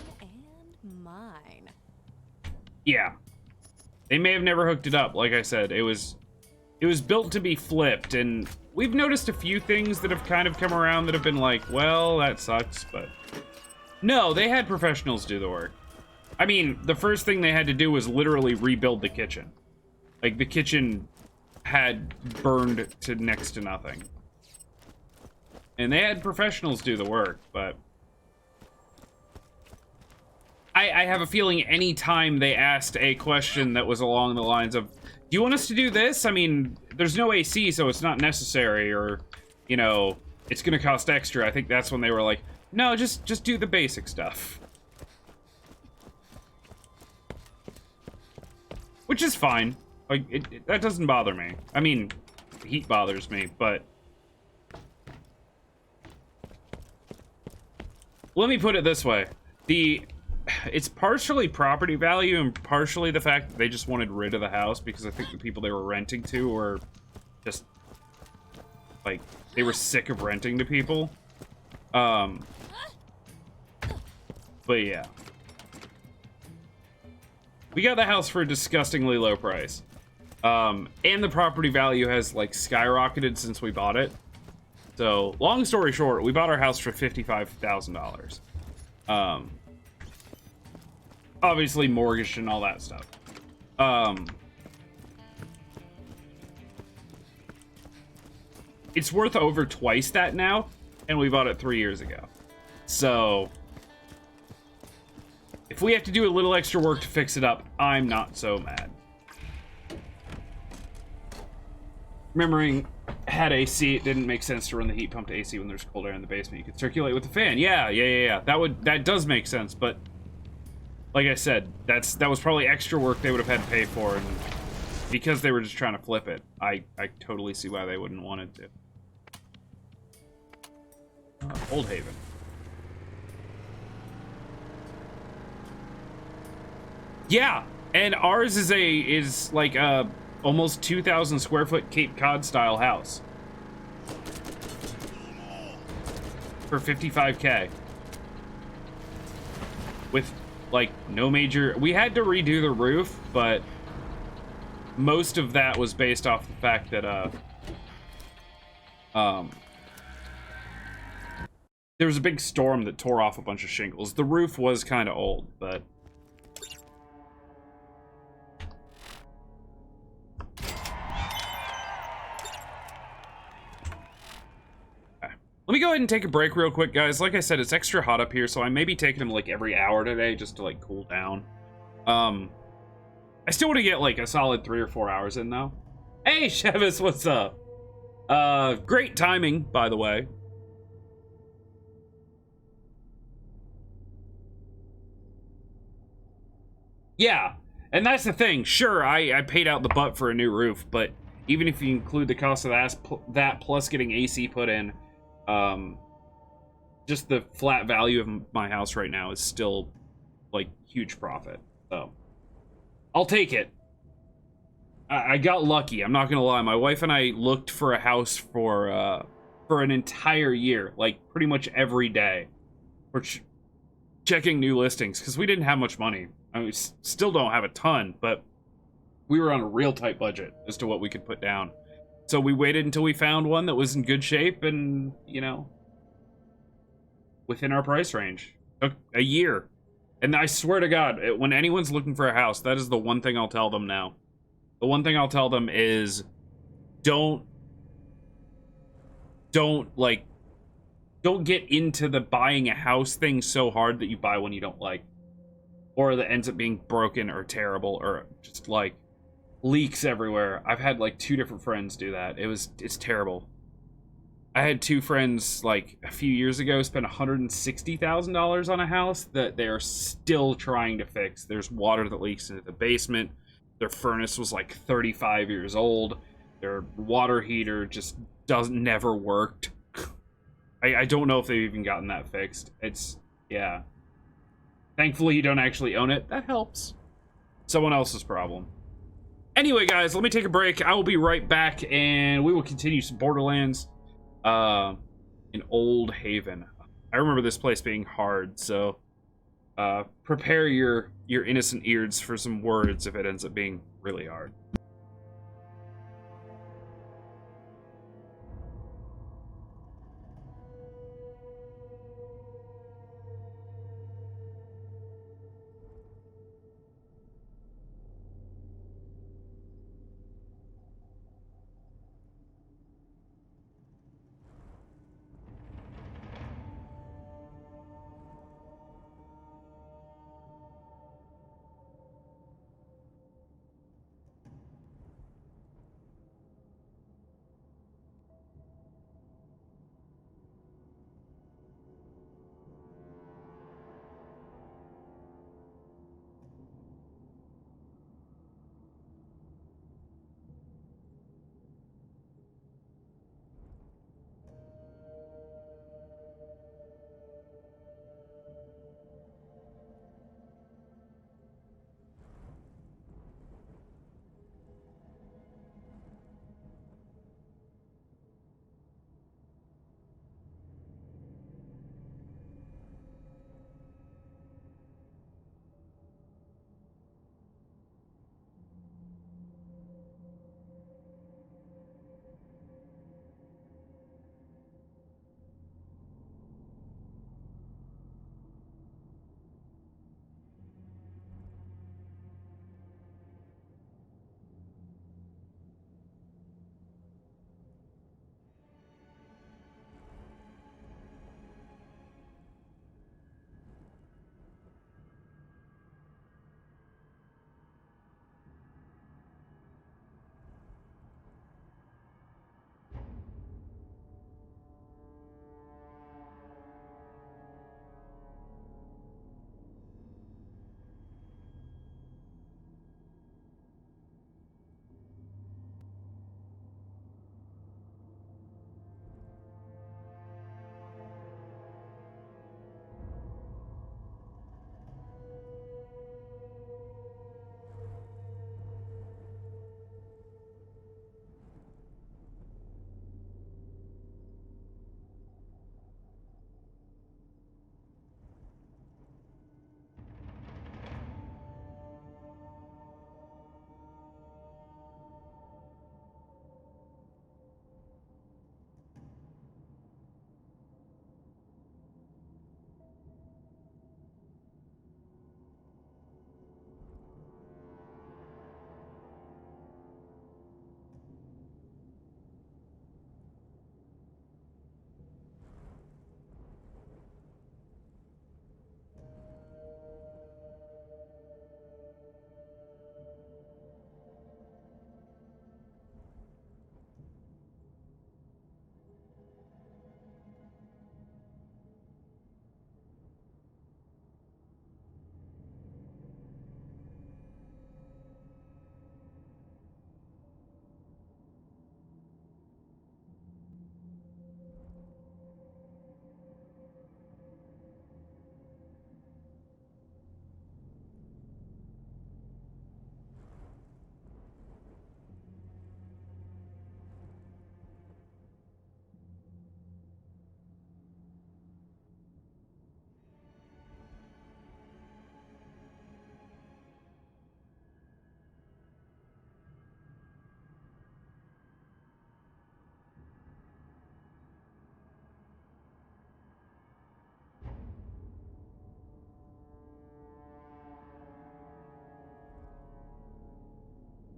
And mine. Yeah. They may have never hooked it up, like I said. It was built to be flipped, and we've noticed a few things that have kind of come around that have been like, well, that sucks, but no, they had professionals do the work. I mean, the first thing they had to do was literally rebuild the kitchen. Like, the kitchen had burned to next to nothing. And they had professionals do the work, but I have a feeling any time they asked a question that was along the lines of, do you want us to do this? I mean, there's no AC, so it's not necessary, or, you know, it's gonna cost extra. I think that's when they were like, no, just do the basic stuff. Which is fine. Like, that doesn't bother me. I mean, heat bothers me, but let me put it this way. It's partially property value and partially the fact that they just wanted rid of the house, because I think the people they were renting to were just, like, they were sick of renting to people. But yeah. We got the house for a disgustingly low price. And the property value has, like, skyrocketed since we bought it. So, long story short, we bought our house for $55,000. Obviously mortgaged and all that stuff. It's worth over twice that now, and we bought it 3 years ago. So, if we have to do a little extra work to fix it up, I'm not so mad. Remembering, had AC, it didn't make sense to run the heat pump to AC when there's cold air in the basement. You could circulate with the fan. Yeah. That does make sense, but like I said, that was probably extra work they would have had to pay for, and because they were just trying to flip it, I totally see why they wouldn't want it to. Old Haven. Yeah, and ours is like a almost 2,000 square foot Cape Cod style house for $55K with like no major. We had to redo the roof, but most of that was based off the fact that there was a big storm that tore off a bunch of shingles. The roof was kind of old, but let me go ahead and take a break real quick, guys. Like I said, it's extra hot up here, so I may be taking them like every hour today just to like cool down. I still want to get like a solid 3 or 4 hours in though. Hey, Chevis, what's up? Great timing, by the way. Yeah, and that's the thing. Sure, I paid out the butt for a new roof, but even if you include the cost of that plus getting AC put in, just the flat value of my house right now is still like huge profit. So I'll take it. I got lucky. I'm not gonna lie. My wife and I looked for a house for an entire year, like pretty much every day. We're checking new listings because we didn't have much money. I mean, we still don't have a ton, but we were on a real tight budget as to what we could put down. So we waited until we found one that was in good shape and, you know, within our price range. Took a year. And I swear to God, when anyone's looking for a house, that is the one thing I'll tell them now. The one thing I'll tell them is don't get into the buying a house thing so hard that you buy one you don't like. Or that ends up being broken or terrible or just like leaks everywhere. I've had like 2 different friends do that. It's terrible. I had 2 friends like a few years ago spend $160,000 on a house that they're still trying to fix. There's water that leaks into the basement. Their furnace was like 35 years old. Their water heater just never worked. I don't know if they've even gotten that fixed. It's, yeah. Thankfully, you don't actually own it. That helps. Someone else's problem. Anyway, guys, let me take a break. I will be right back, and we will continue some Borderlands in Old Haven. I remember this place being hard, so prepare your innocent ears for some words if it ends up being really hard.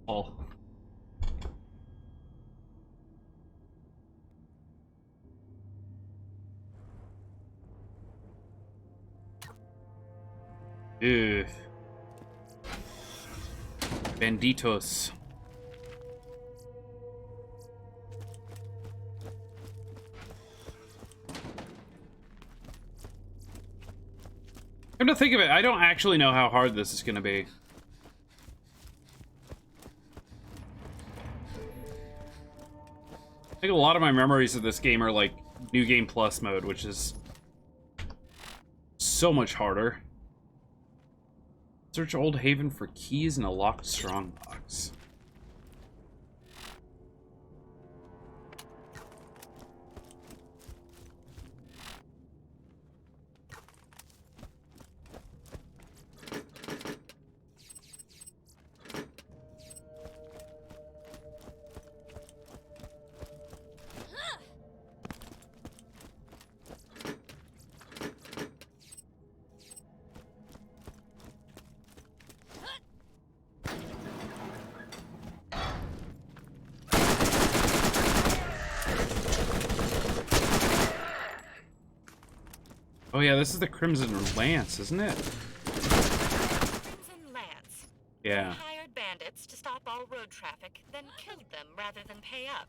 Oh. Ugh. Banditos. Come to think of it, I don't actually know how hard this is gonna be. I think a lot of my memories of this game are like New Game Plus mode, which is so much harder. Search Old Haven for keys in a locked strongbox. Oh yeah, this is the Crimson Lance, isn't it? Crimson Lance. Yeah. They hired bandits to stop all road traffic, then killed them rather than pay up.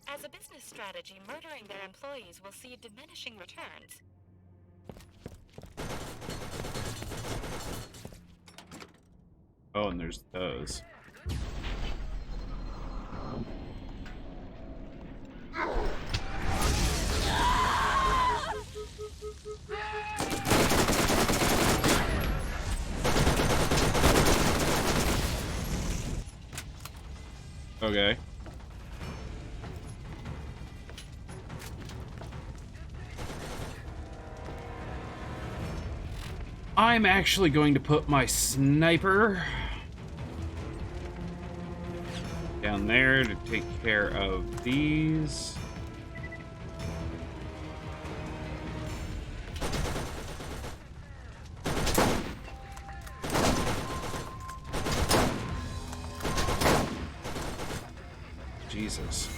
As a business strategy, murdering their employees will see diminishing returns. Oh, and there's those. Okay. I'm actually going to put my sniper down there to take care of these. Jesus.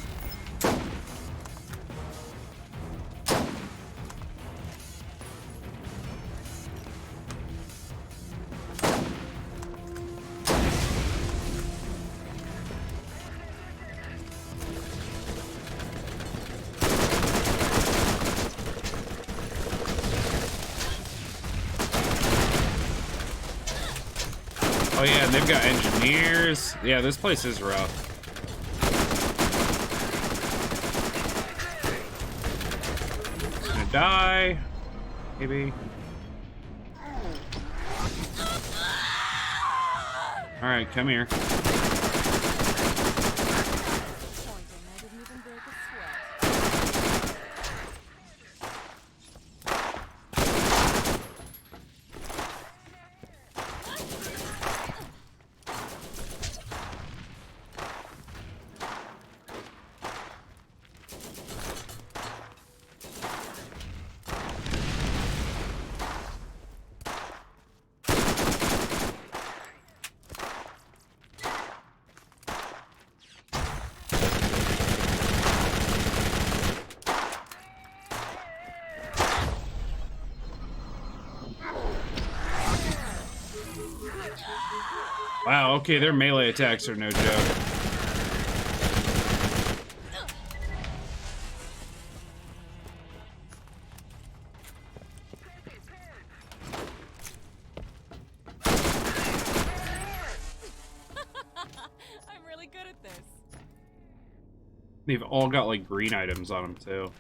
Oh yeah, and they've got engineers. Yeah, this place is rough. Gonna die. Maybe. Alright, come here. Disappointing, I didn't even break a sweat. Wow, okay, their melee attacks are no joke. I'm really good at this. They've all got like green items on them too.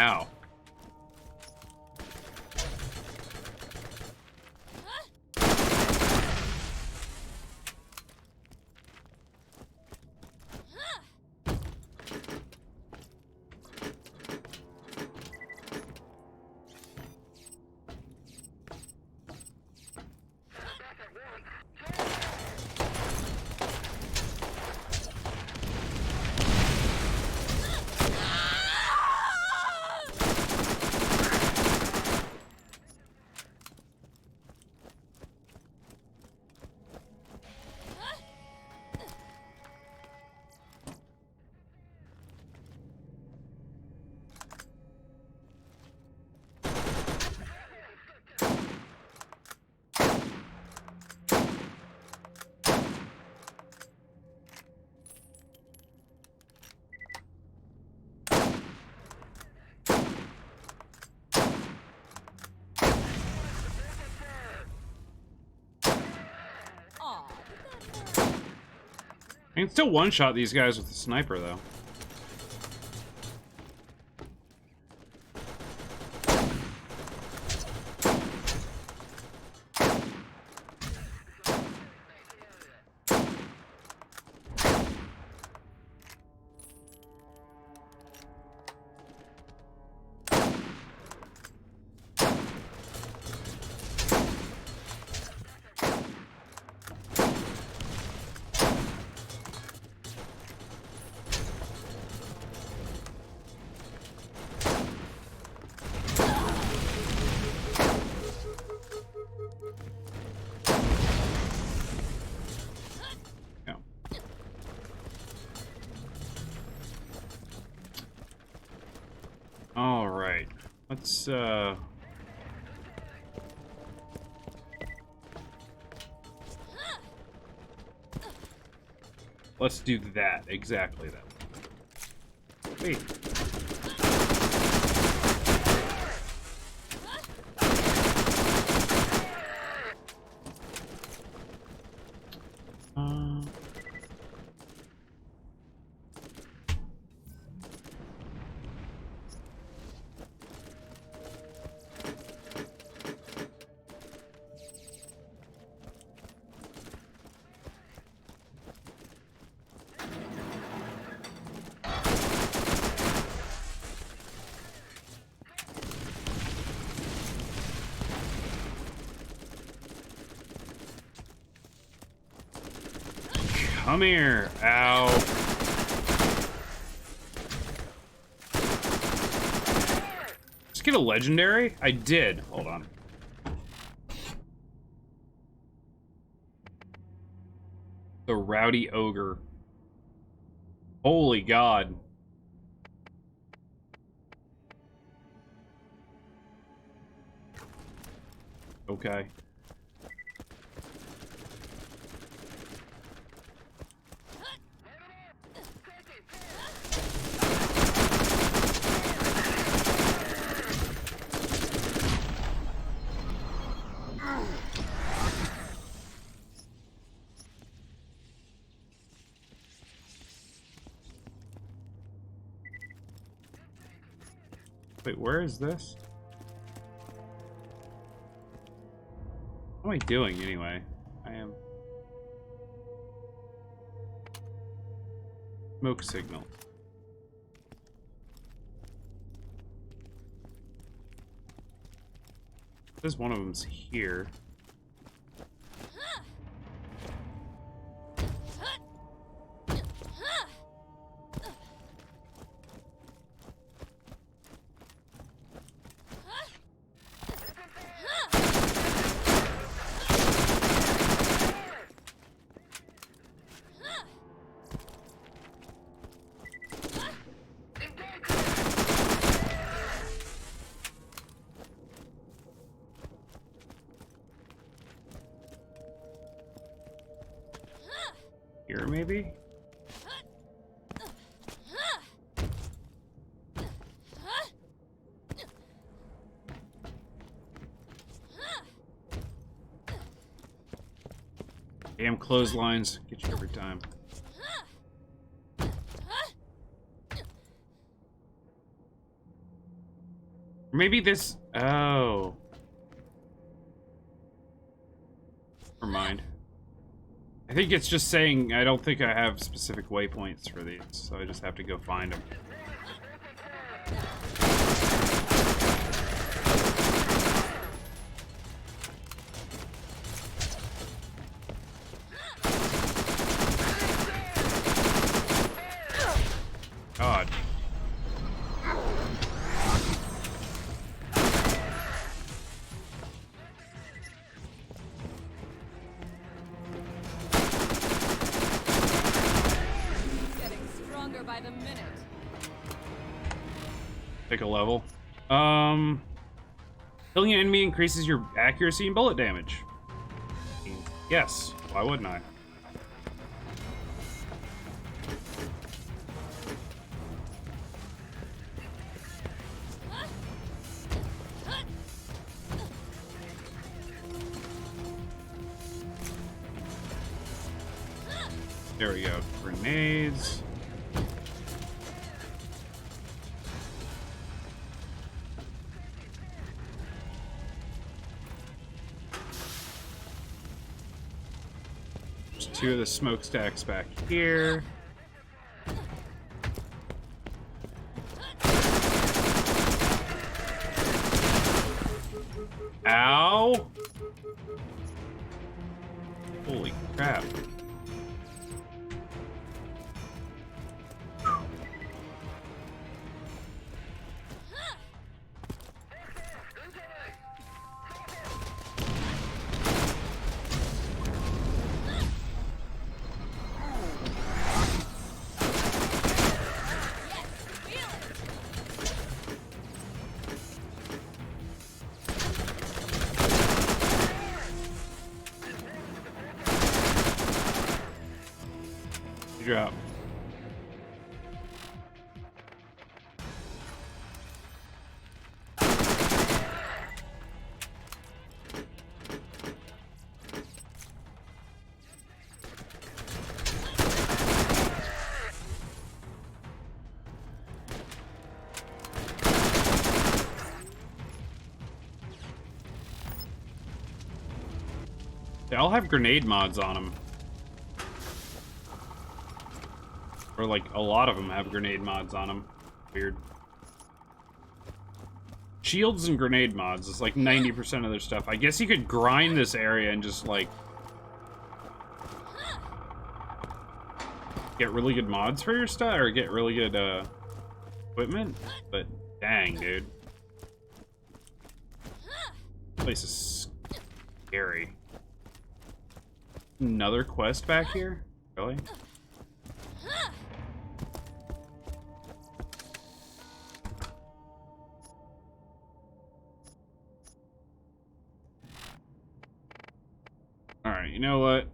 Ow. I can still one-shot these guys with the sniper, though. All right, let's do that, exactly that. Wait. Come here. Ow. Just get a legendary? I did. Hold on. The Rowdy Ogre. Holy God. Okay. Wait, where is this? What am I doing anyway? I am... Smoke signal. There's one of them's here. Here, maybe? Damn clotheslines. Get you every time. Maybe this... Oh. Never mind. I think it's just saying I don't think I have specific waypoints for these, so I just have to go find them. God. By the minute. Pick a level. Killing an enemy increases your accuracy and bullet damage. Yes, why wouldn't I? There we go. Grenades. There's 2 of the smokestacks back here. Ow! Holy crap. Drop. They all have grenade mods on them. Or like a lot of them have grenade mods on them. Weird. Shields and grenade mods is like 90% of their stuff. I guess you could grind this area and just like get really good mods for your stuff or get really good equipment. But dang, dude. This place is scary. Another quest back here? Really? Alright, you know what?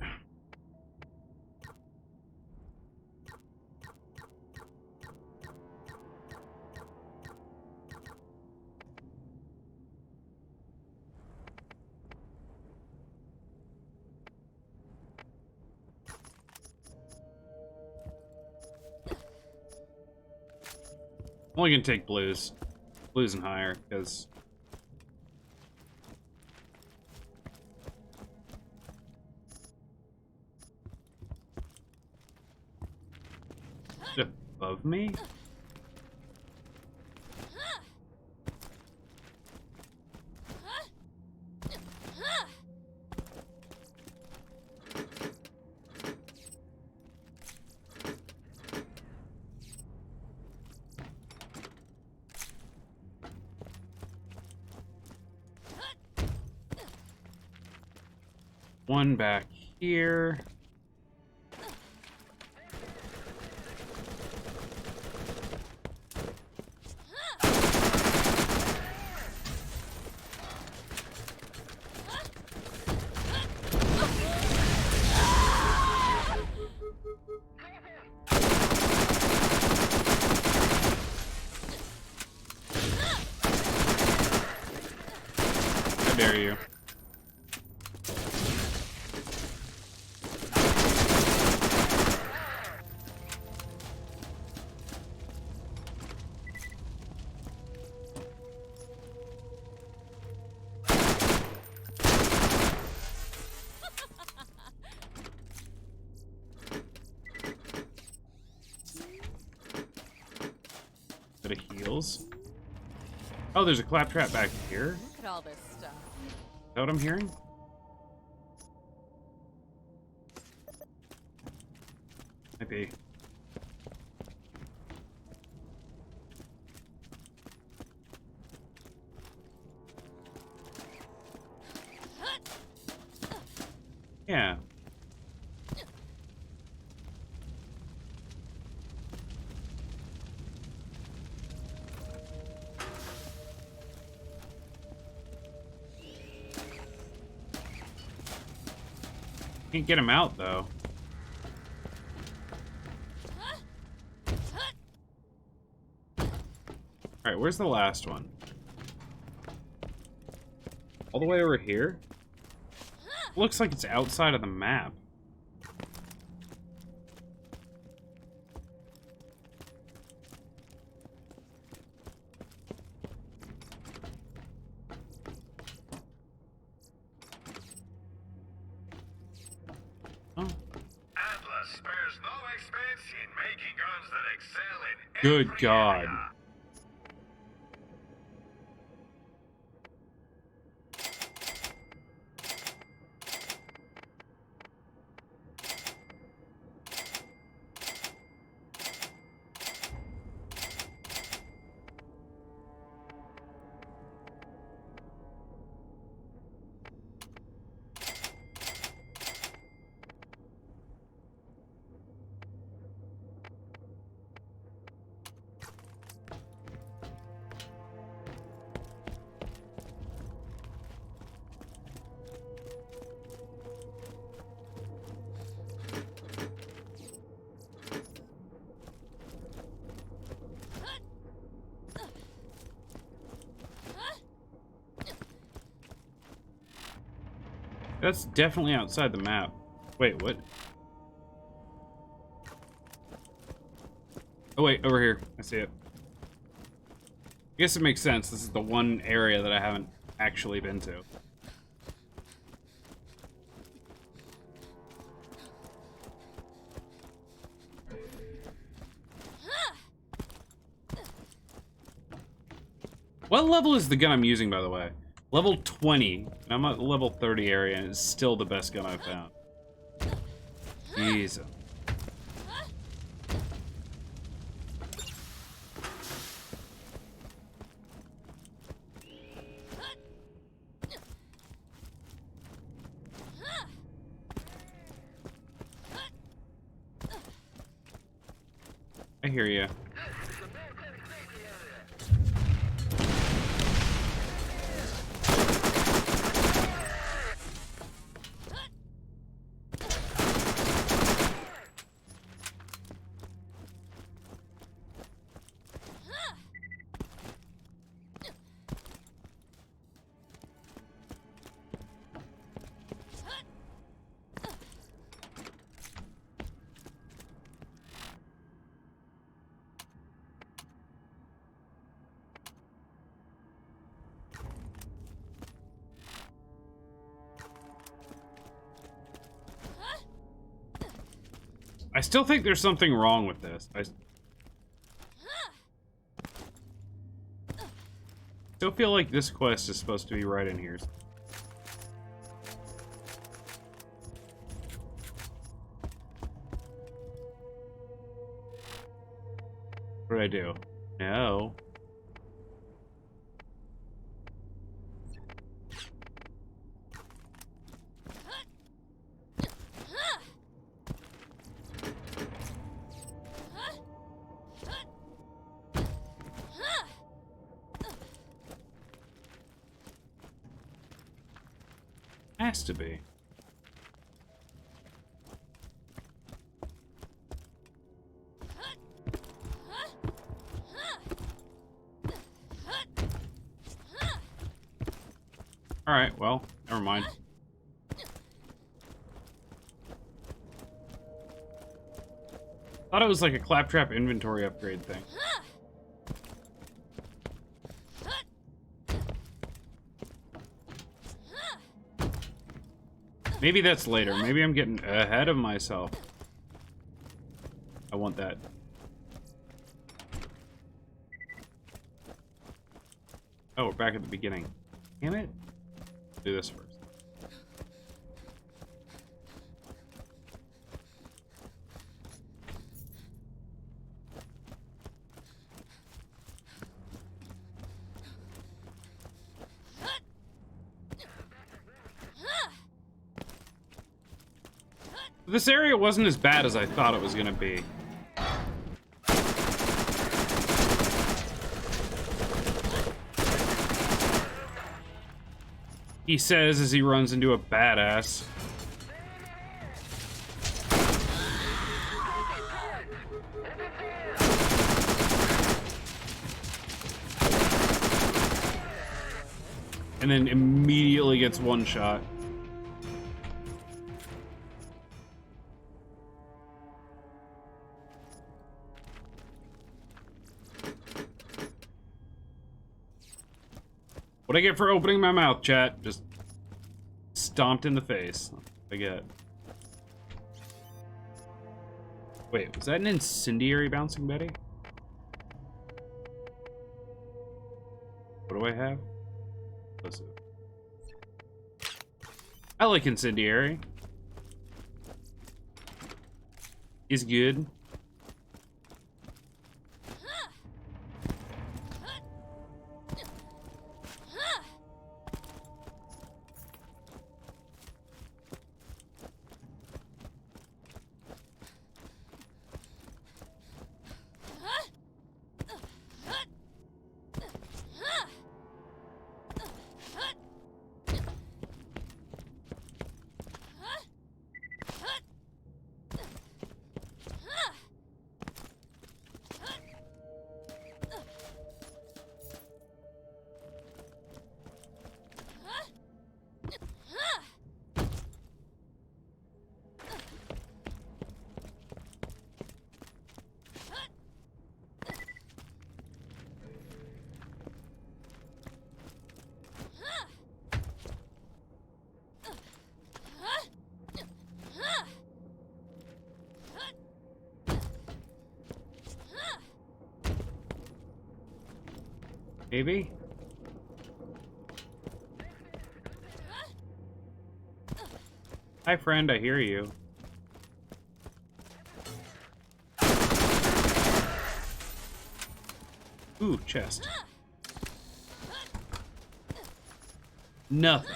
I'm only gonna take blues. Blues and higher, because above me? One back here. How dare you? Bit of heals. Oh, there's a claptrap back here. Look at all this stuff. Is that what I'm hearing? Might be. Yeah. Can't get him out though. Alright, where's the last one? All the way over here? Looks like it's outside of the map. that excel in Good every God. area. That's definitely outside the map. Wait, what? Oh wait, over here. I see it. I guess it makes sense. This is the one area that I haven't actually been to. What level is the gun I'm using, by the way? Level 20. I'm at level 30 area, and it's still the best gun I've found. Jesus. I hear you. I still think there's something wrong with this. I still feel like this quest is supposed to be right in here. What did I do? No. Has to be. Alright, well, never mind. Thought it was like a claptrap inventory upgrade thing. Maybe that's later. Maybe I'm getting ahead of myself. I want that. Oh, we're back at the beginning. Damn it. Do this first. This area wasn't as bad as I thought it was gonna be. He says as he runs into a badass. And then immediately gets one shot. What I get for opening my mouth, chat? Just stomped in the face. I get. Wait, was that an incendiary bouncing Betty? What do I have? What's it? I like incendiary. Is good. Maybe? Hi, friend, I hear you. Ooh, chest. Nothing.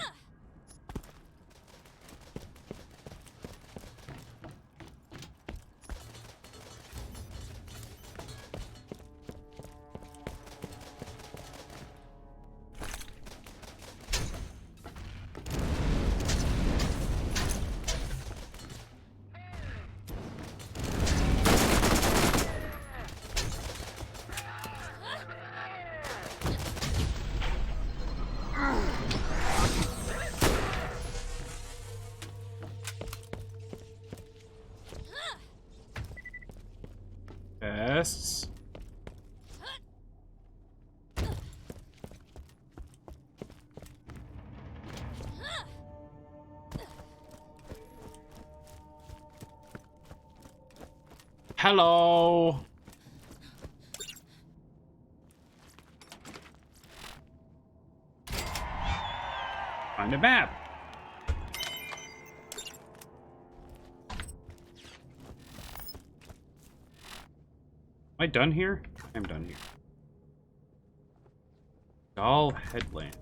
Chests. Hello. Find a map. Am I done here? I'm done here. Doll Headland.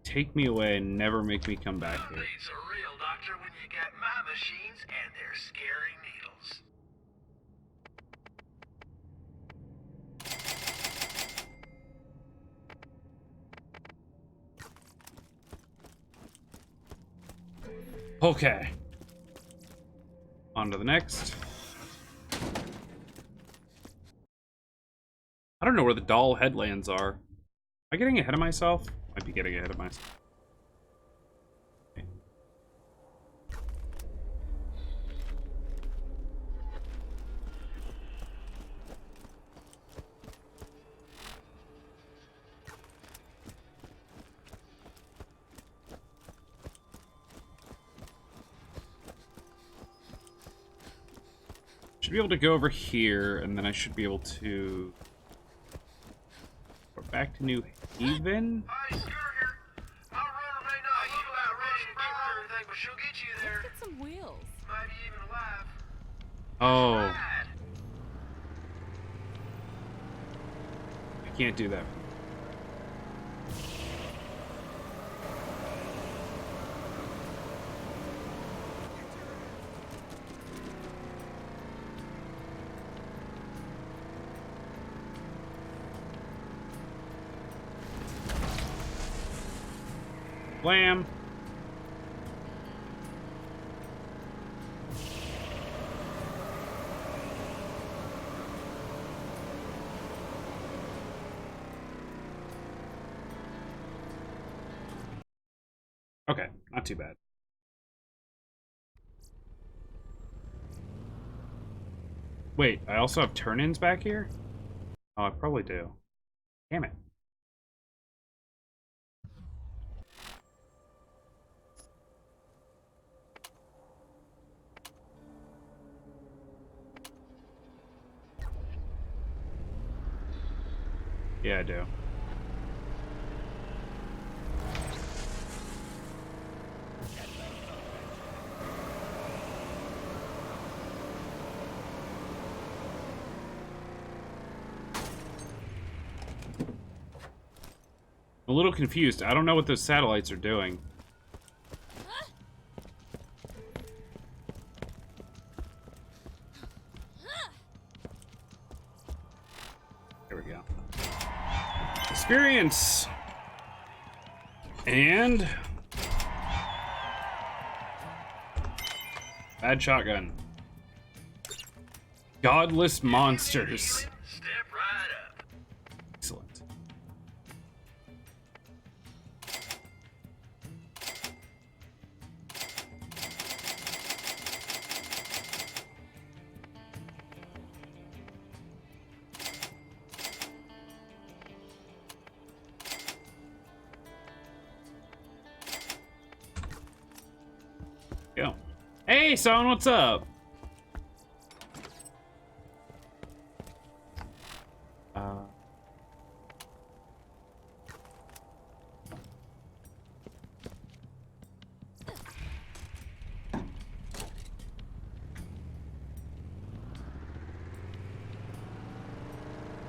Take me away and never make me come back here. It's a real doctor when you get my machines and their scary needles. Okay. On to the next. I don't know where the doll headlands are. Am I getting ahead of myself? Might be getting ahead of myself. Okay. Should be able to go over here, and then I should be able to go back to New Haven. Hi, Skirt here. Our runner may not look about ready to give her everything, but she'll get you there. Get some wheels. Maybe even alive. Oh, Ride. I can't do that. Blam. Okay, not too bad. Wait, I also have turn-ins back here? Oh, I probably do. Damn it. Yeah, I do. I'm a little confused. I don't know what those satellites are doing. There we go. Experience! And... bad shotgun. Godless monsters. Step right up. Excellent. Go. Hey, son, what's up?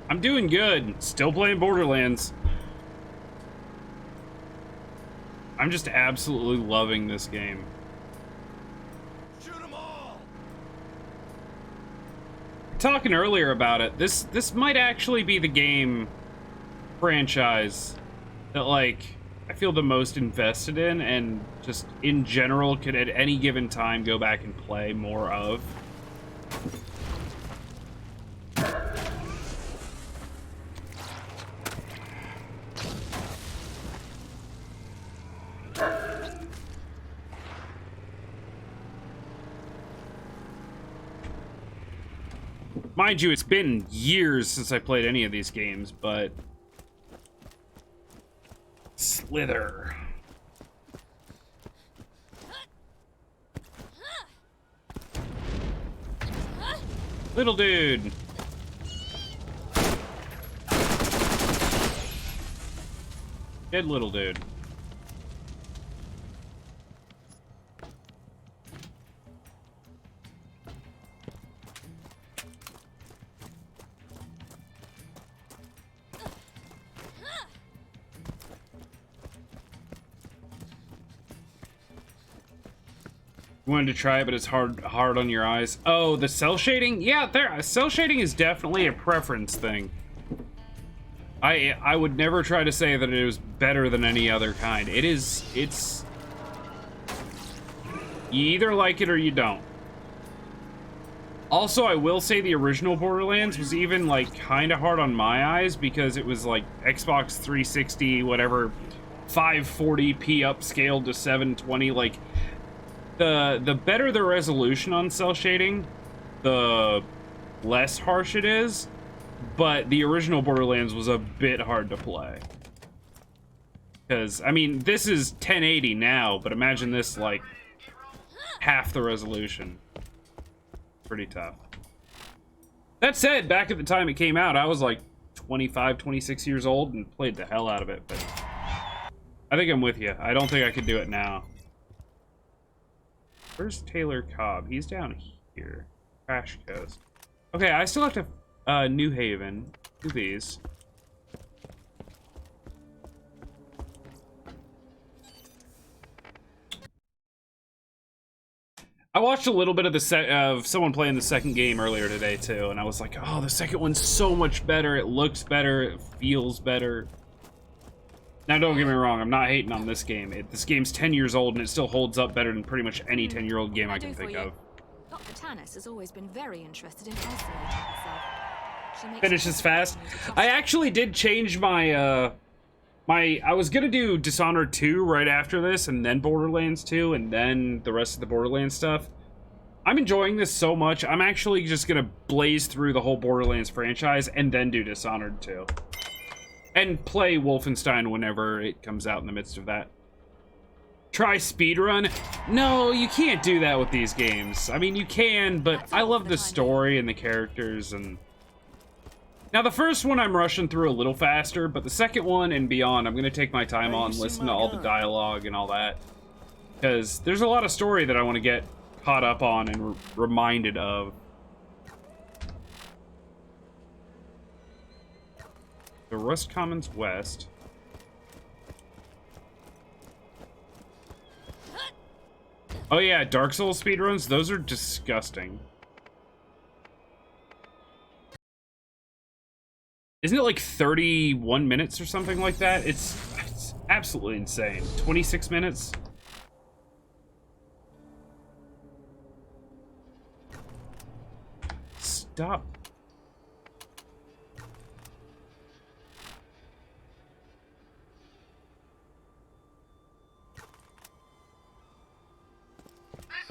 I'm doing good. Still playing Borderlands. I'm just absolutely loving this game. Talking earlier about it, this might actually be the game franchise that, like, I feel the most invested in, and just in general could at any given time go back and play more of. Mind you, it's been years since I played any of these games, but... Slither. Little dude. Dead little dude. Wanted to try it, but it's hard on your eyes. Oh, the cell shading? Yeah, cell shading is definitely a preference thing. I would never try to say that it was better than any other kind. It's you either like it or you don't. Also, I will say the original Borderlands was even like kind of hard on my eyes because it was like Xbox 360, whatever, 540p upscaled to 720, like the better the resolution on cell shading, the less harsh it is, but the original Borderlands was a bit hard to play. Because, I mean, this is 1080 now, but imagine this, like, half the resolution. Pretty tough. That said, back at the time it came out, I was like 25, 26 years old and played the hell out of it, but I think I'm with you. I don't think I could do it now. Where's Taylor Cobb? He's down here. Crash Coast. Okay, I still have to New Haven. Do these. I watched a little bit of of someone playing the second game earlier today too, and I was like, oh, the second one's so much better. It looks better. It feels better. Now, don't get me wrong, I'm not hating on this game. This game's 10 years old, and it still holds up better than pretty much any 10-year-old game I can think of. Dr. Tannis has always been very interested in isolating herself. She makes Finishes fast. I actually did change my, I was gonna do Dishonored 2 right after this, and then Borderlands 2, and then the rest of the Borderlands stuff. I'm enjoying this so much, I'm actually just gonna blaze through the whole Borderlands franchise, and then do Dishonored 2. And play Wolfenstein whenever it comes out in the midst of that. Try speedrun? No, you can't do that with these games. I mean, you can, but I love the story and the characters, and Now, the first one I'm rushing through a little faster, but the second one and beyond, I'm going to take my time on, listen to all the dialogue and all that. Because there's a lot of story that I want to get caught up on and reminded of. The Rust Commons West. Oh yeah, Dark Souls speedruns, those are disgusting. Isn't it like 31 minutes or something like that? It's absolutely insane. 26 minutes? Stop.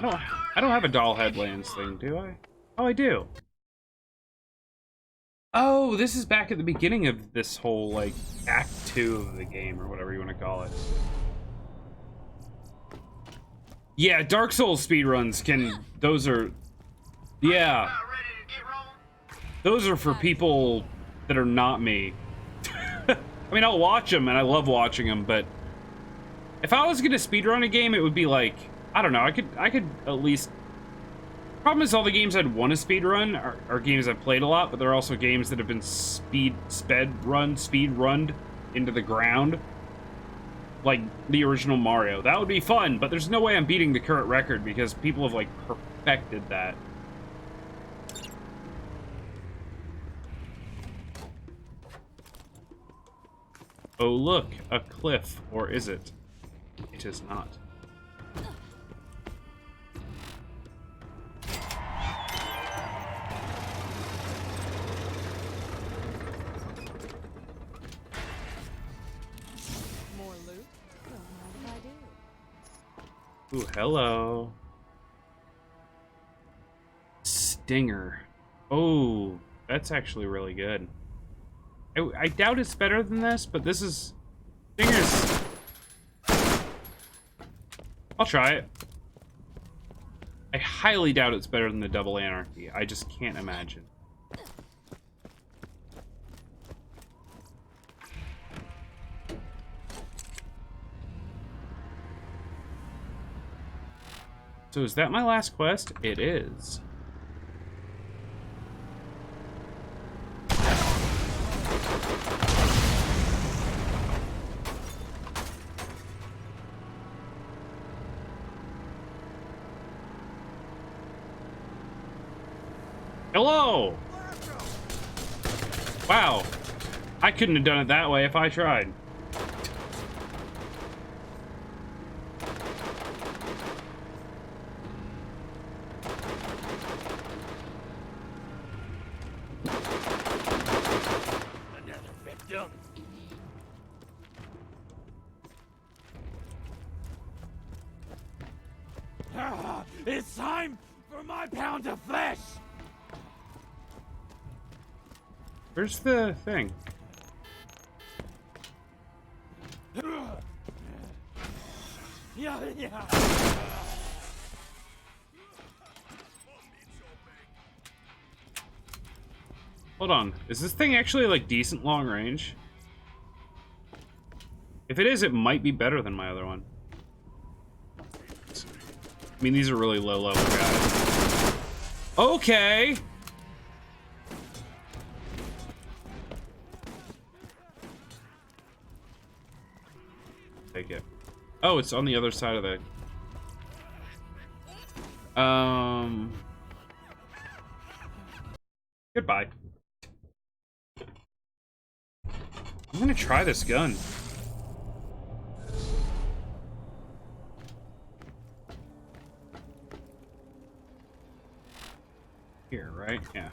I don't have a Doll Headlands thing, do I? Oh, I do. Oh, this is back at the beginning of this whole, like, Act 2 of the game, or whatever you want to call it. Yeah, Dark Souls speedruns can... Those are... Yeah. Those are for people that are not me. I mean, I'll watch them, and I love watching them, but... If I was gonna speedrun a game, it would be like... I don't know, I could at least... Problem is, all the games I'd want to speedrun are games I've played a lot, but they're also games that have been speed-runned into the ground. Like the original Mario. That would be fun, but there's no way I'm beating the current record because people have, like, perfected that. Oh, look, a cliff. Or is it? It is not. More loot? Don't mind if I do. Ooh, hello. Stinger. Oh, that's actually really good. I doubt it's better than this, but this is... Stinger's... I'll try it. I highly doubt it's better than the Double Anarchy. I just can't imagine. So is that my last quest? It is. Hello! Wow. I couldn't have done it that way if I tried. Another victim. It's time for my pound of flesh. Where's the thing? Yeah. Hold on. Is this thing actually, like, decent long range? If it is, it might be better than my other one. I mean, these are really low-level guys. Okay! Take it. Oh, it's on the other side of the... Goodbye. I'm gonna try this gun. Here, right? Yeah.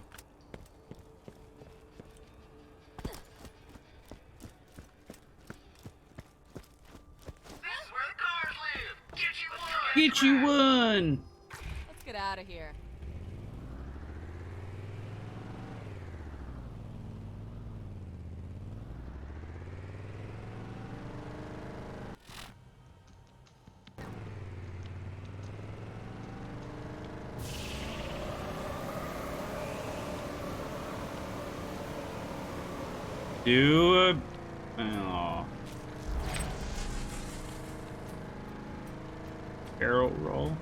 Get you one! Let's get out of here. Do a... Oh. Barrel roll.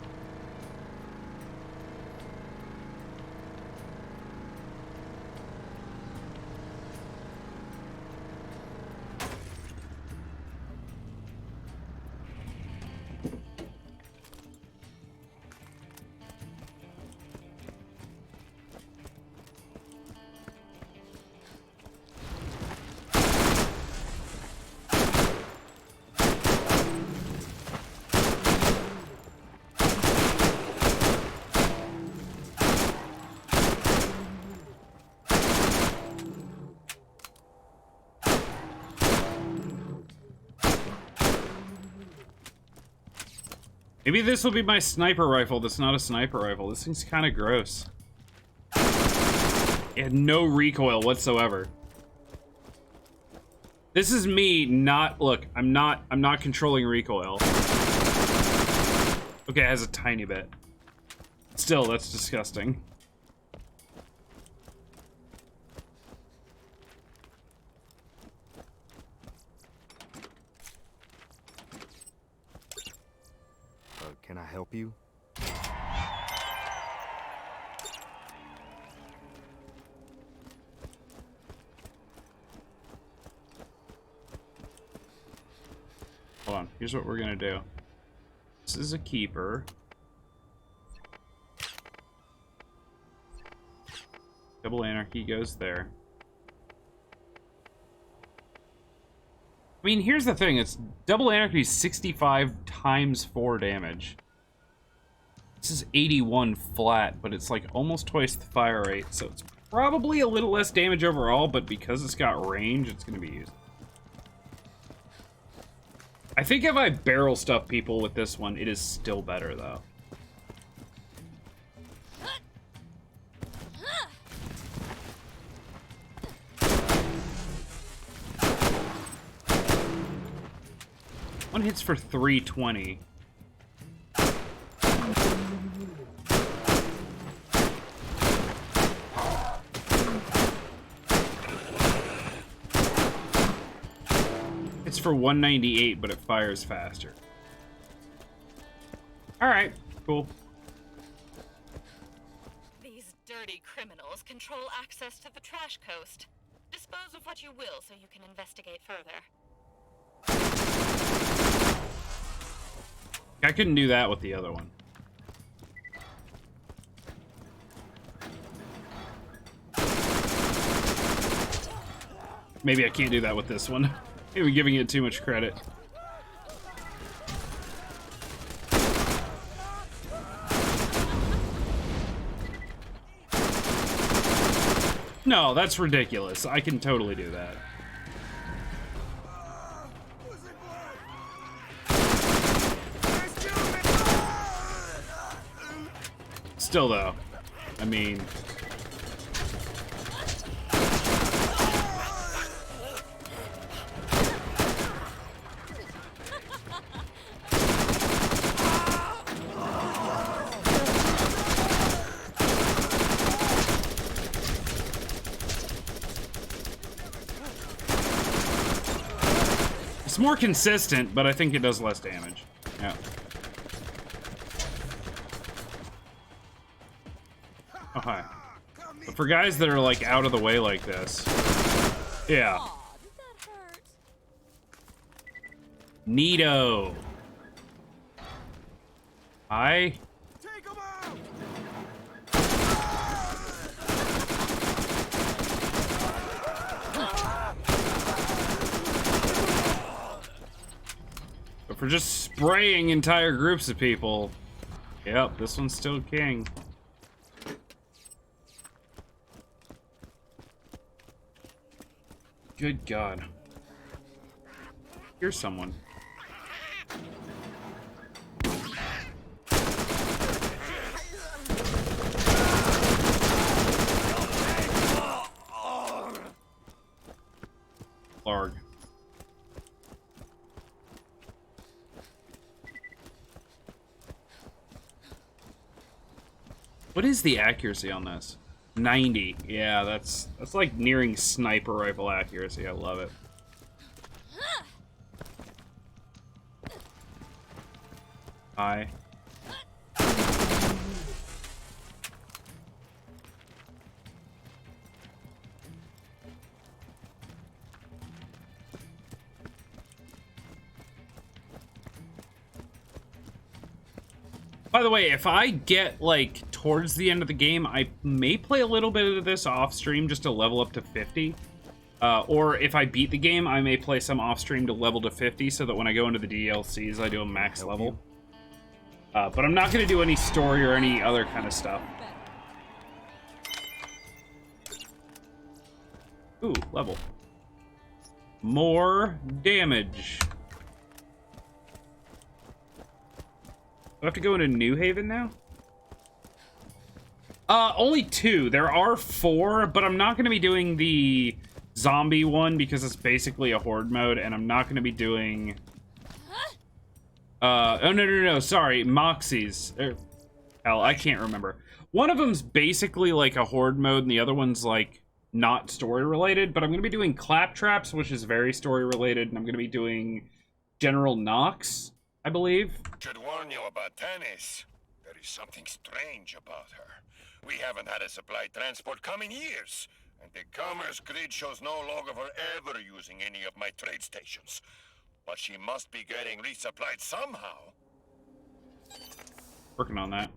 Maybe this will be my sniper rifle that's not a sniper rifle. This thing's kind of gross. It had no recoil whatsoever. This is me not... Look, I'm not controlling recoil. Okay, it has a tiny bit. Still, that's disgusting. Can I help you? Hold on, here's what we're gonna do. This is a keeper. Double Anarchy goes there. I mean, here's the thing, it's Double Anarchy is 65 times 4 damage. This is 81 flat, but it's like almost twice the fire rate, so it's probably a little less damage overall, but because it's got range, it's gonna be used. I think if I barrel stuff people with this one, it is still better though. One hits for 320. It's for 198, but it fires faster. Alright, cool. These dirty criminals control access to the trash coast. Dispose of what you will so you can investigate further. I couldn't do that with the other one. Maybe I can't do that with this one. Maybe giving it too much credit. No, that's ridiculous. I can totally do that. Still though, I mean... It's more consistent, but I think it does less damage. Yeah. Oh, hi. But for guys that are, like, out of the way like this... Yeah. Aw, did that hurt? Neato. Hi. Take 'em out! But for just spraying entire groups of people... Yep, this one's still king. Good God. Here's someone. Larg. What is the accuracy on this? 90. Yeah, that's like nearing sniper rifle accuracy. I love it. Hi. By the way, if I get, like, towards the end of the game, I may play a little bit of this off-stream just to level up to 50. Or if I beat the game, I may play some off-stream to level to 50 so that when I go into the DLCs, I do a max level. But I'm not going to do any story or any other kind of stuff. Ooh, level. More damage. Do I have to go into New Haven now? Only 2. There are 4, but I'm not going to be doing the zombie one because it's basically a horde mode, and I'm not going to be doing... oh, no, sorry, Moxies. Hell, I can't remember. One of them's basically like a horde mode, and the other one's like not story related, but I'm going to be doing Claptraps, which is very story related, and I'm going to be doing General Knox, I believe. Should warn you about Tannis. There is something strange about her. We haven't had a supply transport come in years, and the commerce grid shows no log of her ever using any of my trade stations. But she must be getting resupplied somehow. Working on that.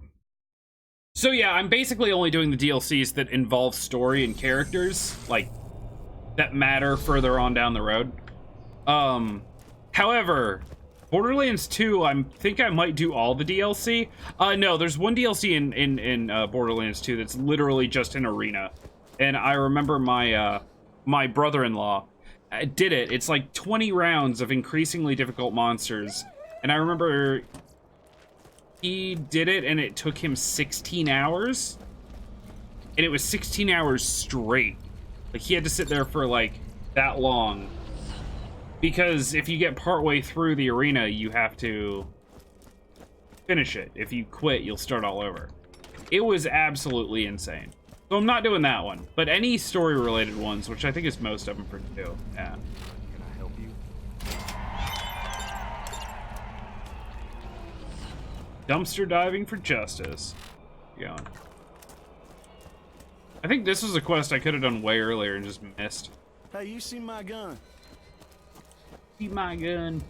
So yeah, I'm basically only doing the DLCs that involve story and characters, like, that matter further on down the road. However, Borderlands 2, I think I might do all the DLC. No, there's one DLC in Borderlands 2 that's literally just an arena. And I remember my, my brother-in-law did it. It's like 20 rounds of increasingly difficult monsters. And I remember he did it and it took him 16 hours. And it was 16 hours straight. Like, he had to sit there for, like, that long. Because if you get partway through the arena, you have to finish it. If you quit, you'll start all over. It was absolutely insane. So I'm not doing that one. But any story-related ones, which I think is most of them for 2. Yeah. Can I help you? Dumpster diving for justice. Going. I think this was a quest I could have done way earlier and just missed. Hey, you see my gun? See my gun.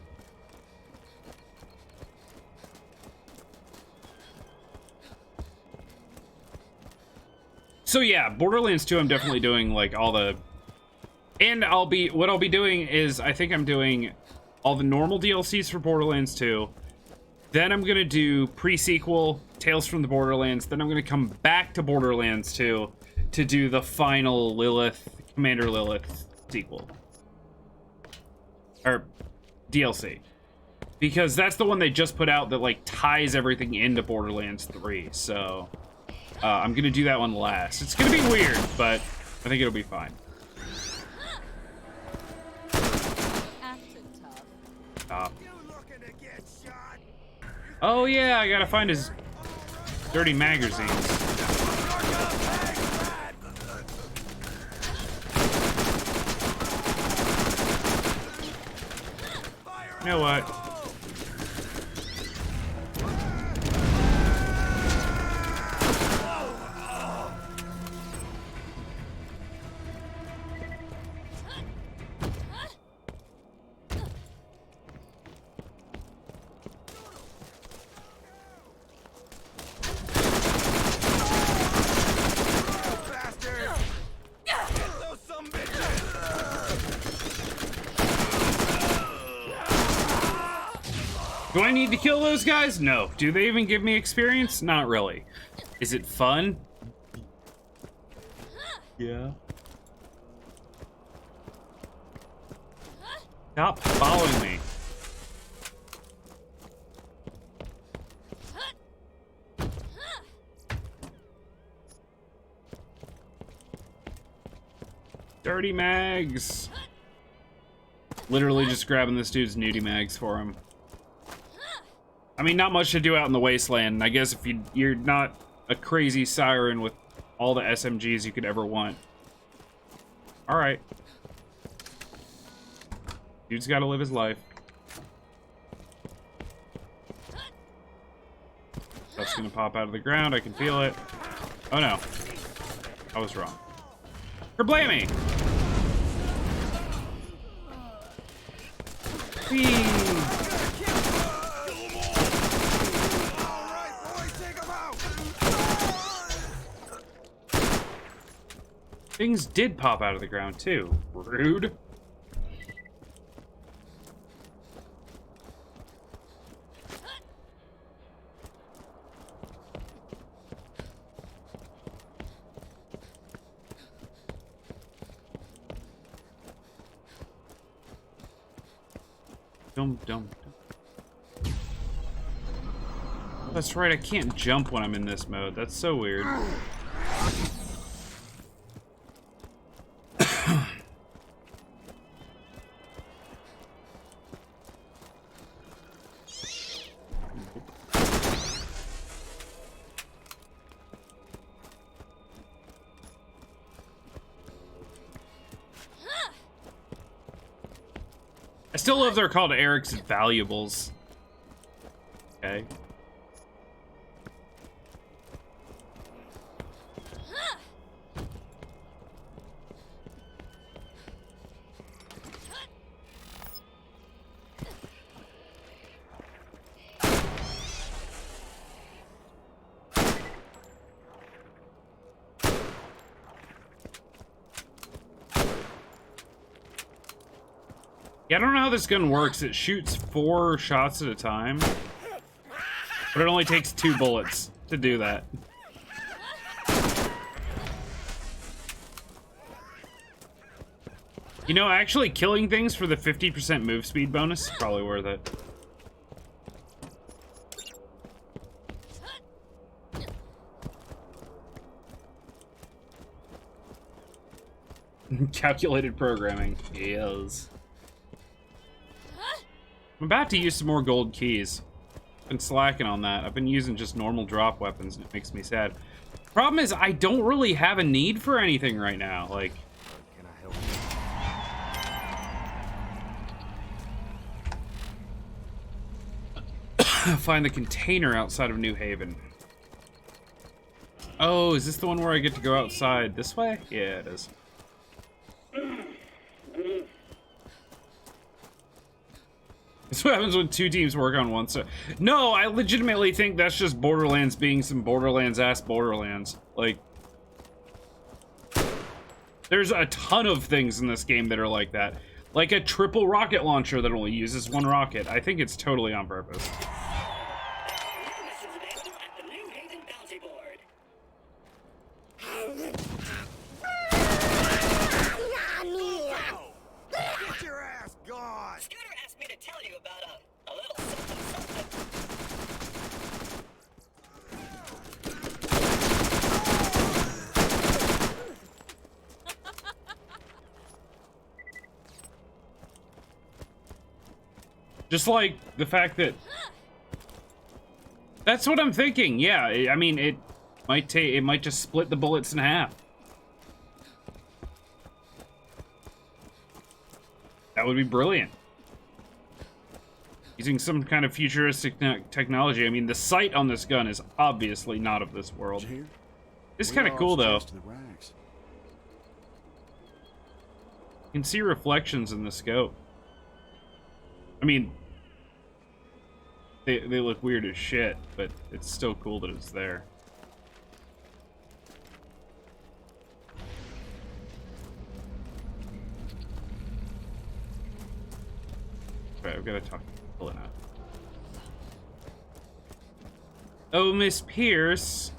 So yeah, Borderlands 2 I'm definitely doing like all the... And what I'll be doing is, I think I'm doing all the normal DLCs for Borderlands 2. Then I'm gonna do pre-sequel, Tales from the Borderlands. Then I'm gonna come back to Borderlands 2 to do the final Lilith, Commander Lilith sequel. Or DLC. Because that's the one they just put out that like ties everything into Borderlands 3. So I'm gonna do that one last. It's gonna be weird, but I think it'll be fine. Oh yeah, I gotta find his dirty magazines. You know what? Do I need to kill those guys? No. Do they even give me experience? Not really. Is it fun? Yeah. Stop following me. Dirty mags. Literally just grabbing this dude's nudie mags for him. I mean, not much to do out in the wasteland. I guess if you're not a crazy siren with all the SMGs you could ever want. All right. Dude's got to live his life. That's gonna pop out of the ground. I can feel it. Oh no. I was wrong. Kerblame! Things did pop out of the ground too. Rude. Dum. That's right, I can't jump when I'm in this mode. That's so weird. I still love they're called Eric's Valuables. Okay. Yeah, I don't know how this gun works. It shoots 4 shots at a time, but it only takes 2 bullets to do that. You know, actually killing things for the 50% move speed bonus is probably worth it. Calculated programming. Yes. I'm about to use some more gold keys. Been slacking on that. I've been using just normal drop weapons and it makes me sad. Problem is, I don't really have a need for anything right now. Like, Can I help you? find the container outside of New Haven. Oh, is this the one where I get to go outside this way? Yeah, it is. That's what happens when 2 teams work on one side. No, I legitimately think that's just Borderlands being some Borderlands-ass Borderlands. Like, there's a ton of things in this game that are like that. Like a triple rocket launcher that only uses 1 rocket. I think it's totally on purpose. This is available at the New Haven bounty board. Get your ass gone! Scooter asked me to tell you about a little something. Just like the fact that... That's what I'm thinking, yeah. I mean, it might just split the bullets in half. That would be brilliant. Using some kind of futuristic technology. I mean, the sight on this gun is obviously not of this world. Did you hear? It's We kind of lost cool, though. just to the rags. You can see reflections in the scope. I mean, they look weird as shit, but it's still cool that it's there. Right, I've got to talk to people now. Oh, Miss Pierce.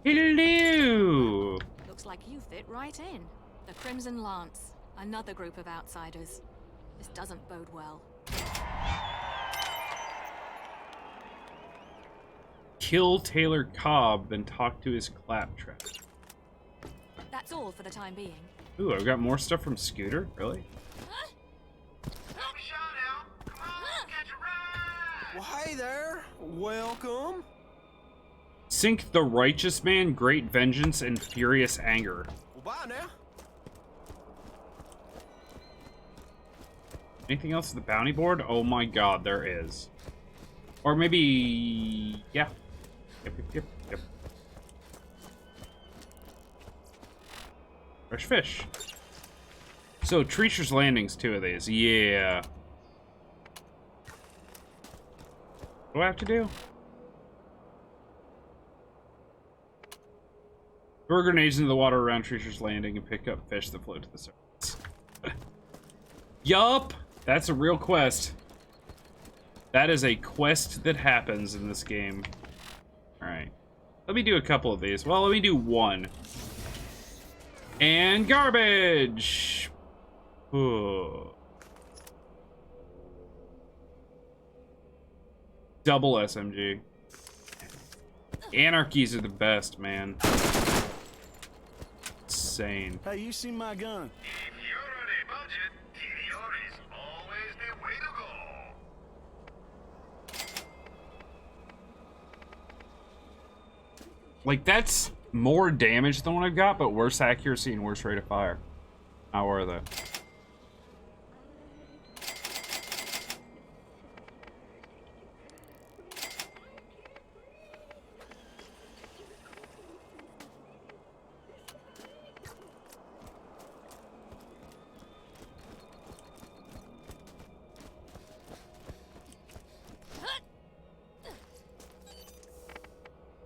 Hello. Looks like you fit right in. The Crimson Lance, another group of outsiders. This doesn't bode well. Kill Taylor Cobb, then talk to his claptrap. That's all for the time being. Ooh, I've got more stuff from Scooter? Really? Shot Well, hey there. Welcome. Sink the righteous man, great vengeance, and furious anger. Well, bye now. Anything else at the bounty board? Oh my god, there is. Or maybe... yeah. Yep. Fresh fish. So, Treacher's Landing's 2 of these. Yeah. What do I have to do? Throw grenades into the water around Treacher's Landing and pick up fish that float to the surface. Yup! That's a real quest. That is a quest that happens in this game. Alright. Let me do a couple of these. Well, let me do one. And garbage! Ooh. Double SMG. Anarchies are the best, man. Insane. Hey, you see my gun? If you're on a budget, TDR is always the way to go. Like, that's more damage than what I've got, but worse accuracy and worse rate of fire. How are they?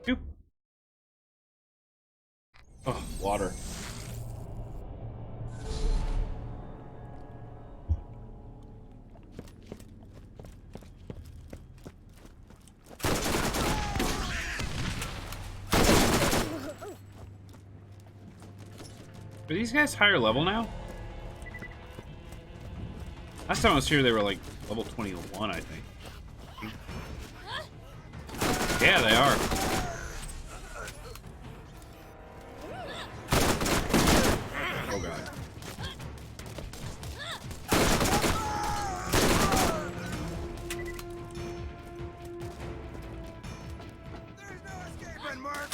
Doop. Oh, water. Are these guys higher level now? Last time I was here, they were like level 21, I think. Yeah, they are. Oh god. There's no escaping, Mark.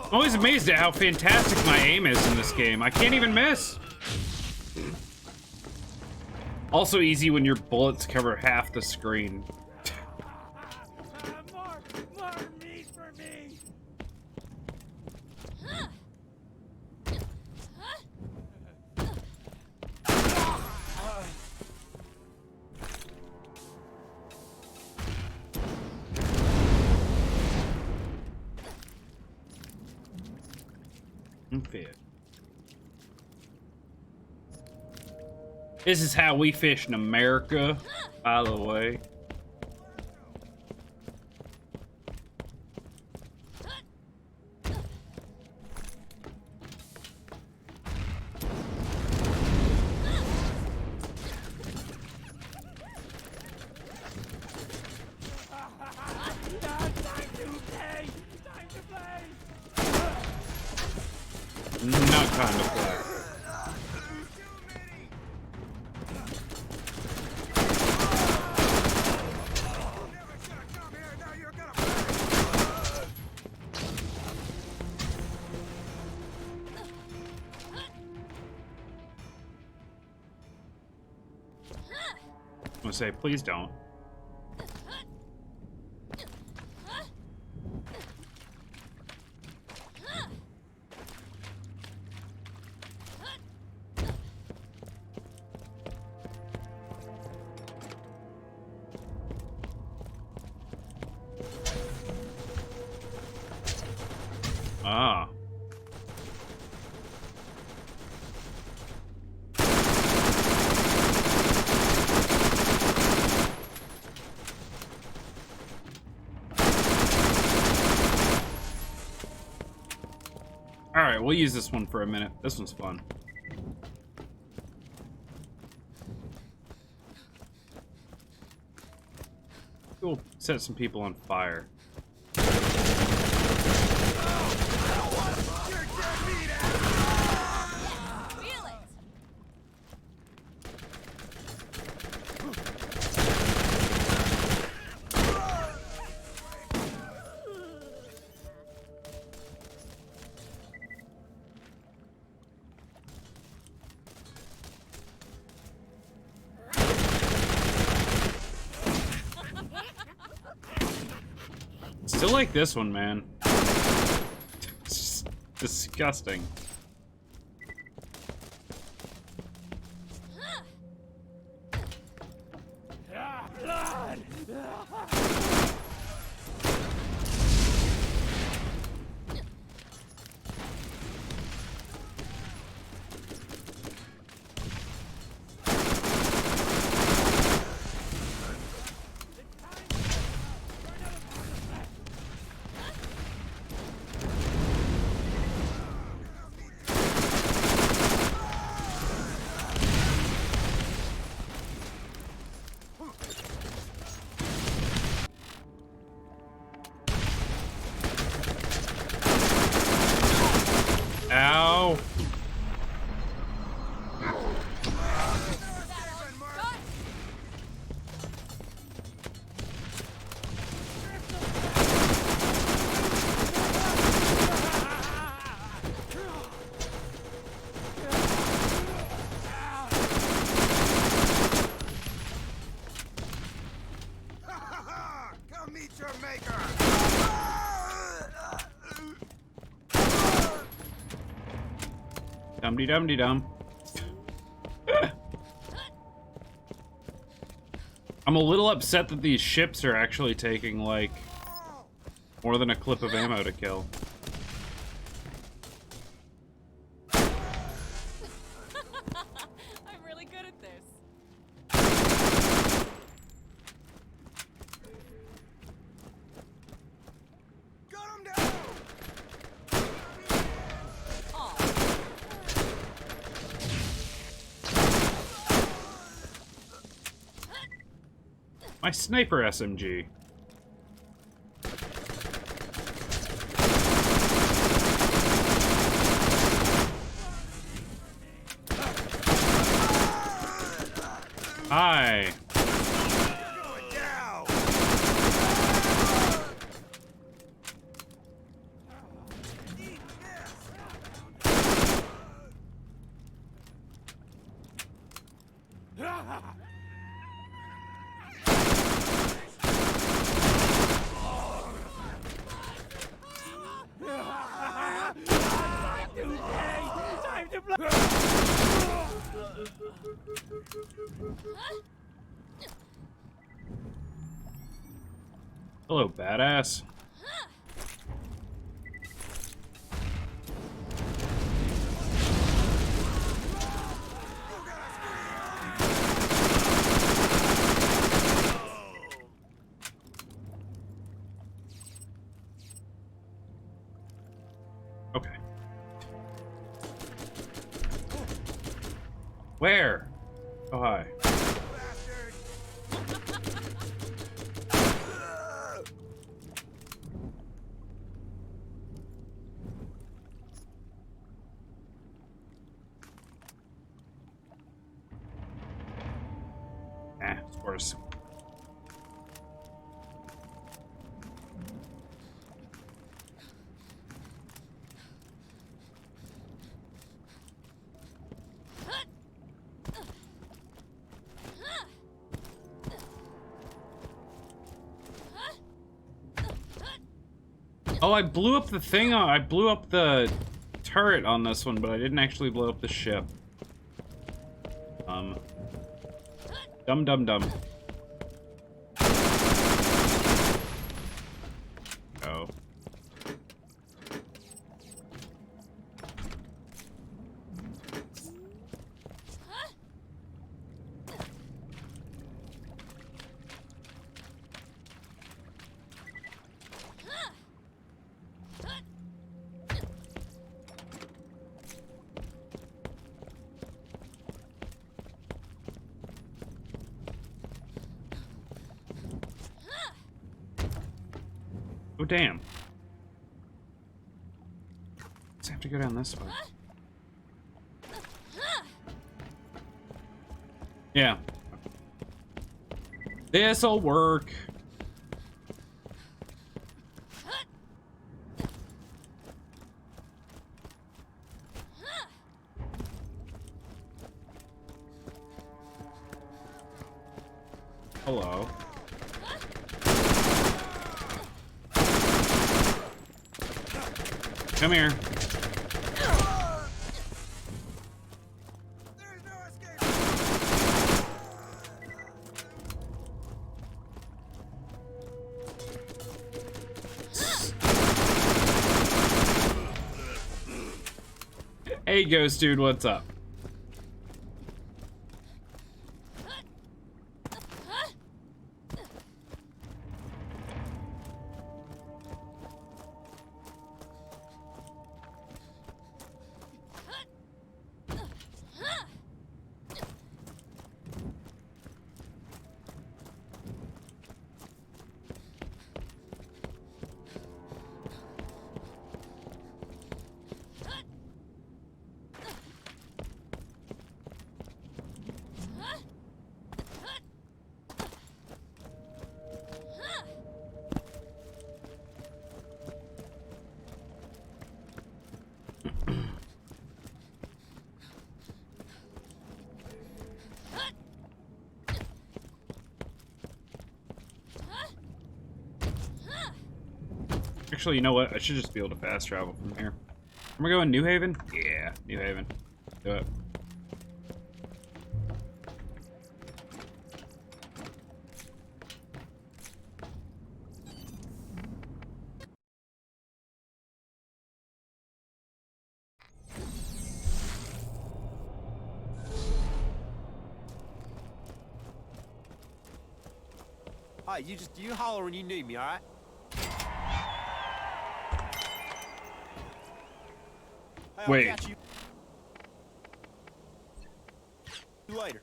I'm always amazed at how fantastic my aim is in this game. I can't even miss. Also easy when your bullets cover half the screen. Mark, me for me. Fit. This is how we fish in America, by the way. Not time to play. I'm gonna say, please don't. Ah. Alright, we'll use this one for a minute. This one's fun. We'll set some people on fire. Still like this one, man. It's just disgusting. Ow. Come meet your maker! Dum-de-dum-de-dum. I'm a little upset that these ships are actually taking, like, more than a clip of ammo to kill. I'm really good at this. Got him down! My sniper SMG. Hi. Going down! Eat this! Time to blow. Hello, badass. Okay. Where? Oh, hi. Bastard! Of course. Oh, I blew up the thing on. I blew up the turret on this one, but I didn't actually blow up the ship. Dum dum dum. Oh. Oh, damn. Let's have to go down this way. Yeah. This'll work. Hello. Come here. There's no escape. Hey, Ghost Dude, what's up? Actually, you know what? I should just be able to fast travel from here. Am I going New Haven? Yeah, New Haven. Do it. Hi, you holler when you need me, all right? Hey, Wait. I'll catch you later.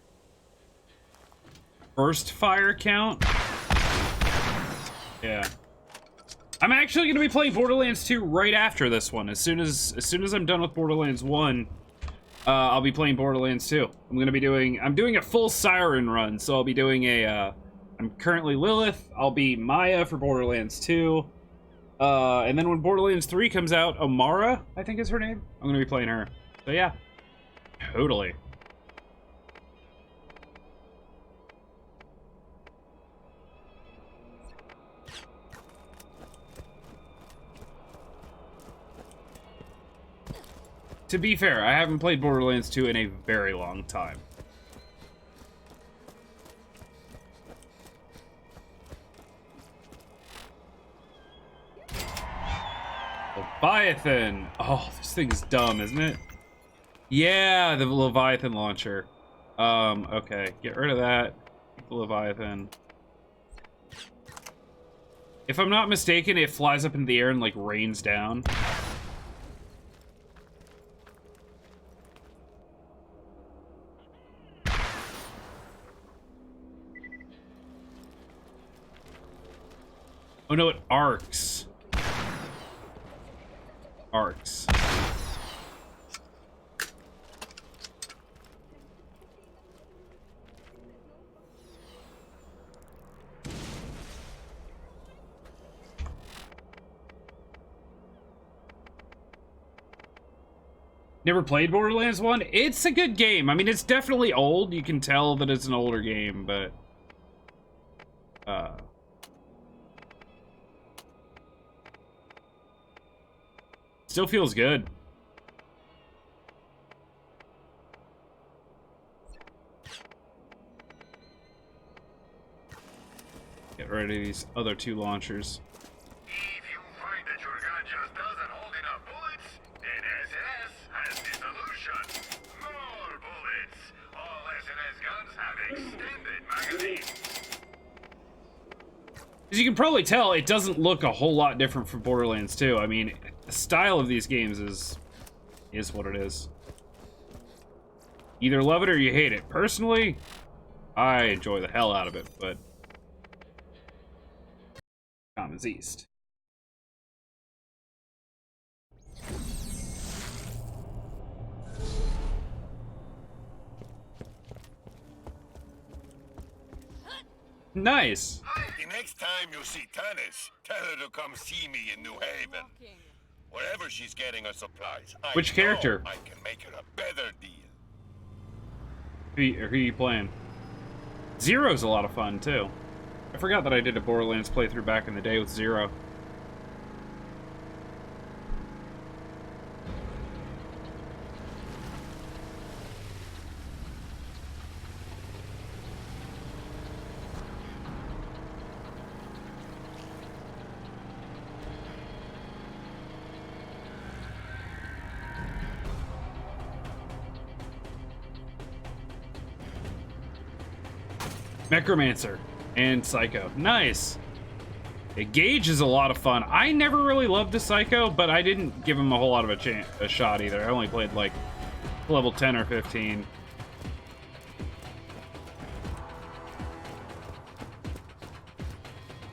Burst fire count? Yeah. I'm actually going to be playing Borderlands 2 right after this one. As soon as I'm done with Borderlands 1, I'll be playing Borderlands 2. I'm doing a full Siren run, so I'll be doing I'm currently Lilith. I'll be Maya for Borderlands 2. And then when Borderlands 3 comes out, Amara, I think is her name. I'm going to be playing her. So yeah, totally. To be fair, I haven't played Borderlands 2 in a very long time. Leviathan! Oh, this thing's dumb, isn't it? Yeah, the Leviathan launcher. Okay, get rid of that. Keep the Leviathan. If I'm not mistaken, it flies up into the air and, like, rains down. Oh no, it arcs. Arcs. Never played Borderlands 1? It's a good game. I mean, it's definitely old. You can tell that it's an older game, but... still feels good. Get rid of these other two launchers. If you find that your gun just doesn't hold enough bullets, then SNS has the solution. More bullets. All SNS guns have extended magazines. As you can probably tell, it doesn't look a whole lot different from Borderlands 2. I mean, the style of these games is what it is. Either love it or you hate it. Personally, I enjoy the hell out of it, but... Commons East. Nice. The next time you see Tannis, tell her to come see me in New Haven. Wherever she's getting her supplies, Which character? I can make her a better deal. Who are you playing? Zero's a lot of fun, too. I forgot that I did a Borderlands playthrough back in the day with Zero. Necromancer and Psycho. Nice. Yeah, Gage is a lot of fun. I never really loved the Psycho, but I didn't give him a whole lot of a shot either. I only played like level 10 or 15.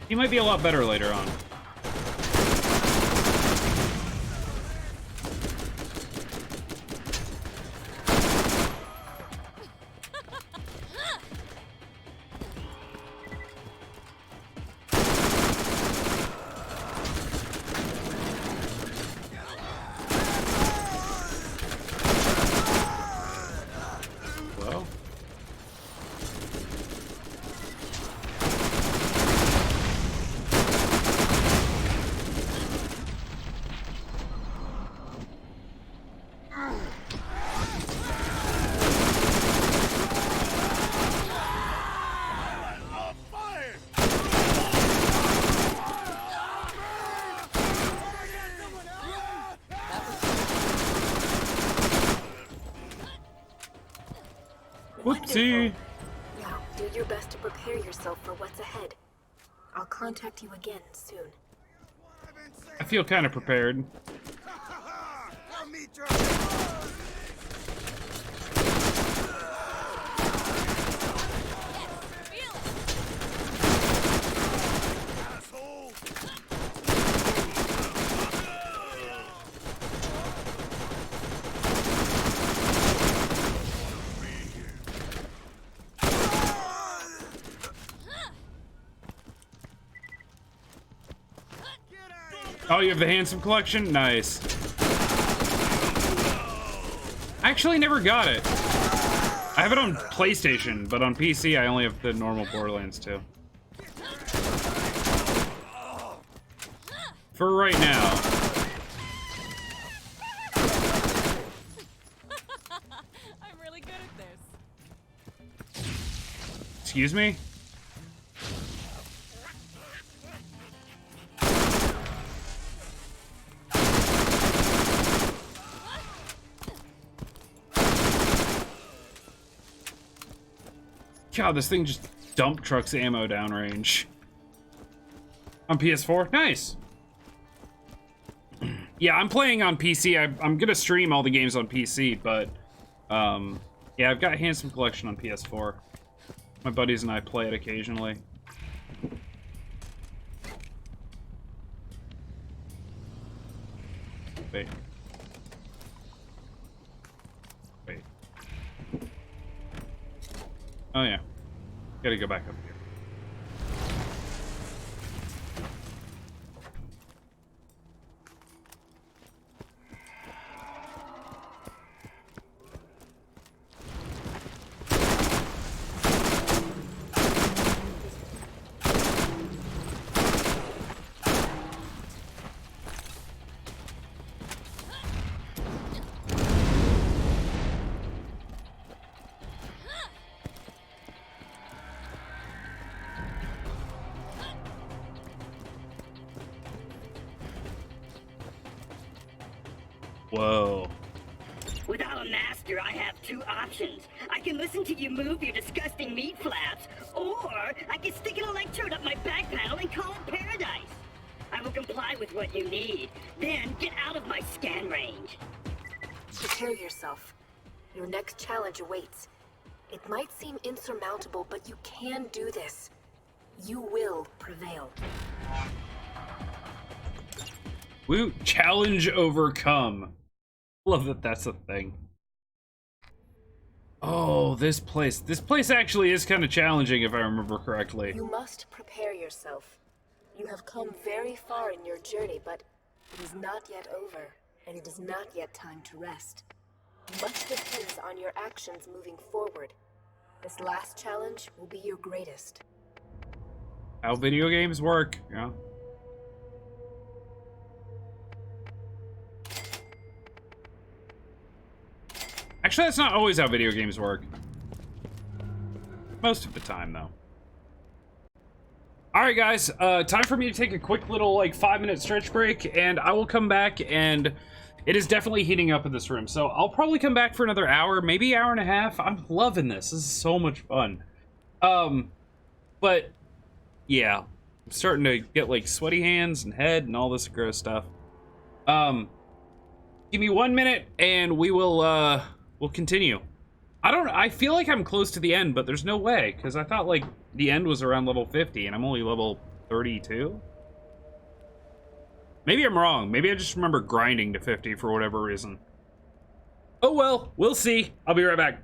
He might be a lot better later on. Whoopsie. Now, do your best to prepare yourself for what's ahead. I'll contact you again soon. I feel kind of prepared. I'll meet your asshole. Oh, you have the Handsome Collection? Nice. I actually never got it. I have it on PlayStation, but on PC I only have the normal Borderlands 2. For right now. I'm really good at this. Excuse me? God, this thing just dump trucks ammo downrange. On PS4? Nice. Yeah, I'm playing on PC. I'm gonna stream all the games on PC, but yeah, I've got Handsome Collection on PS4. My buddies and I play it occasionally. Wait. Wait. Oh yeah. Gotta go back up here. Whoa. Without a master, I have two options. I can listen to you move your disgusting meat flaps, or I can stick an electrode up my back panel and call it paradise. I will comply with what you need, then get out of my scan range. Prepare yourself. Your next challenge awaits. It might seem insurmountable, but you can do this. You will prevail. Woo! Challenge overcome. Love that that's a thing. Oh, this place. This place actually is kind of challenging if I remember correctly. You must prepare yourself. You have come very far in your journey, but it is not yet over, and it is not yet time to rest. Much depends on your actions moving forward. This last challenge will be your greatest. How video games work, yeah. Actually, that's not always how video games work. Most of the time, though. Alright, guys. Time for me to take a quick little, like, 5-minute stretch break, and I will come back, and it is definitely heating up in this room. So I'll probably come back for another hour, maybe hour and a half. I'm loving this. This is so much fun. But, yeah. I'm starting to get, like, sweaty hands and head and all this gross stuff. Give me 1 minute, and we will, we'll continue. I feel like I'm close to the end, but there's no way, because I thought, like, the end was around level 50, and I'm only level 32? Maybe I'm wrong. Maybe I just remember grinding to 50 for whatever reason. Oh well, we'll see. I'll be right back.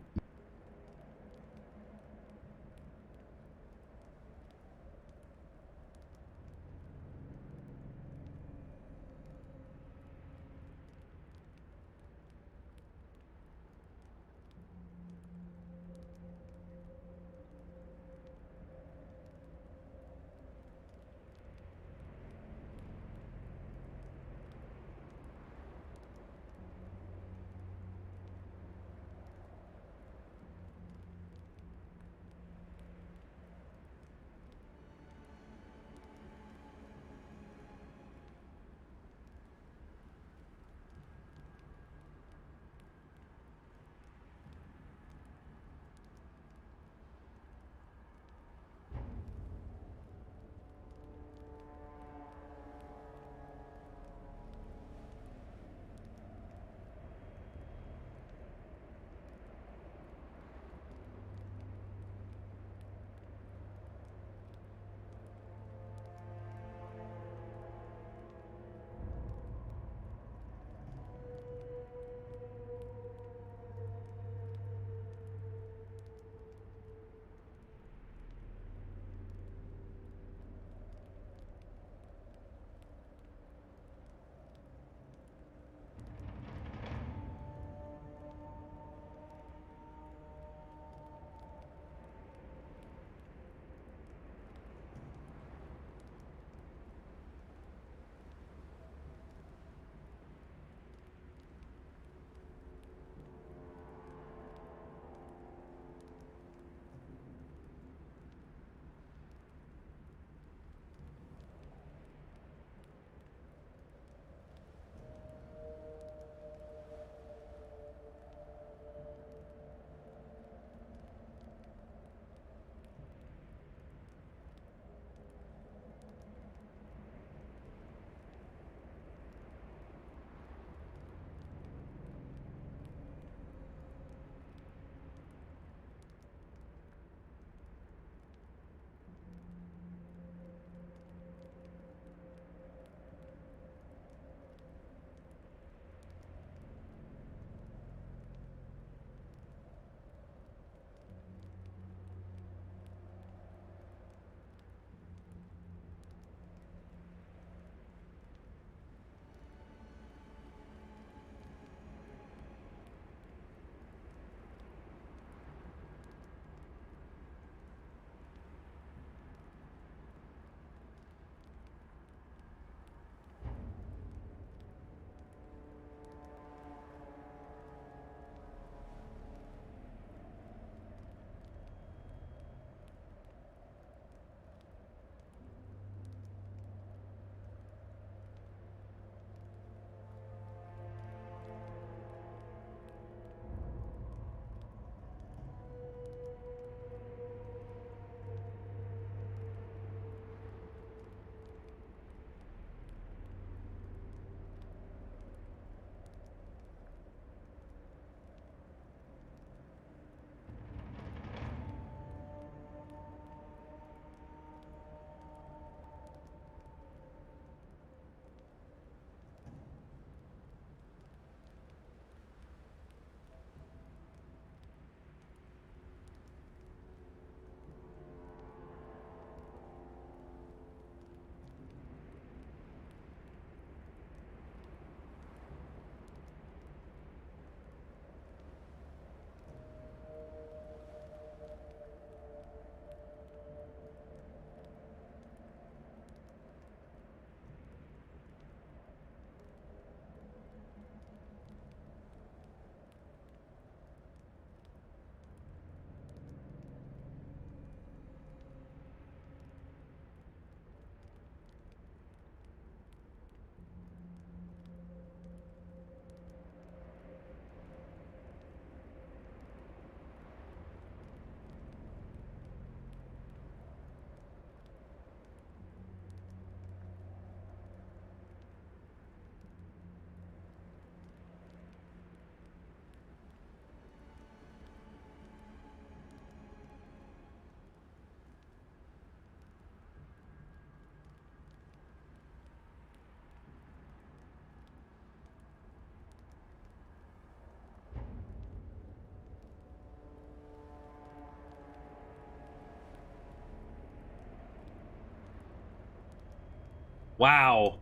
Wow.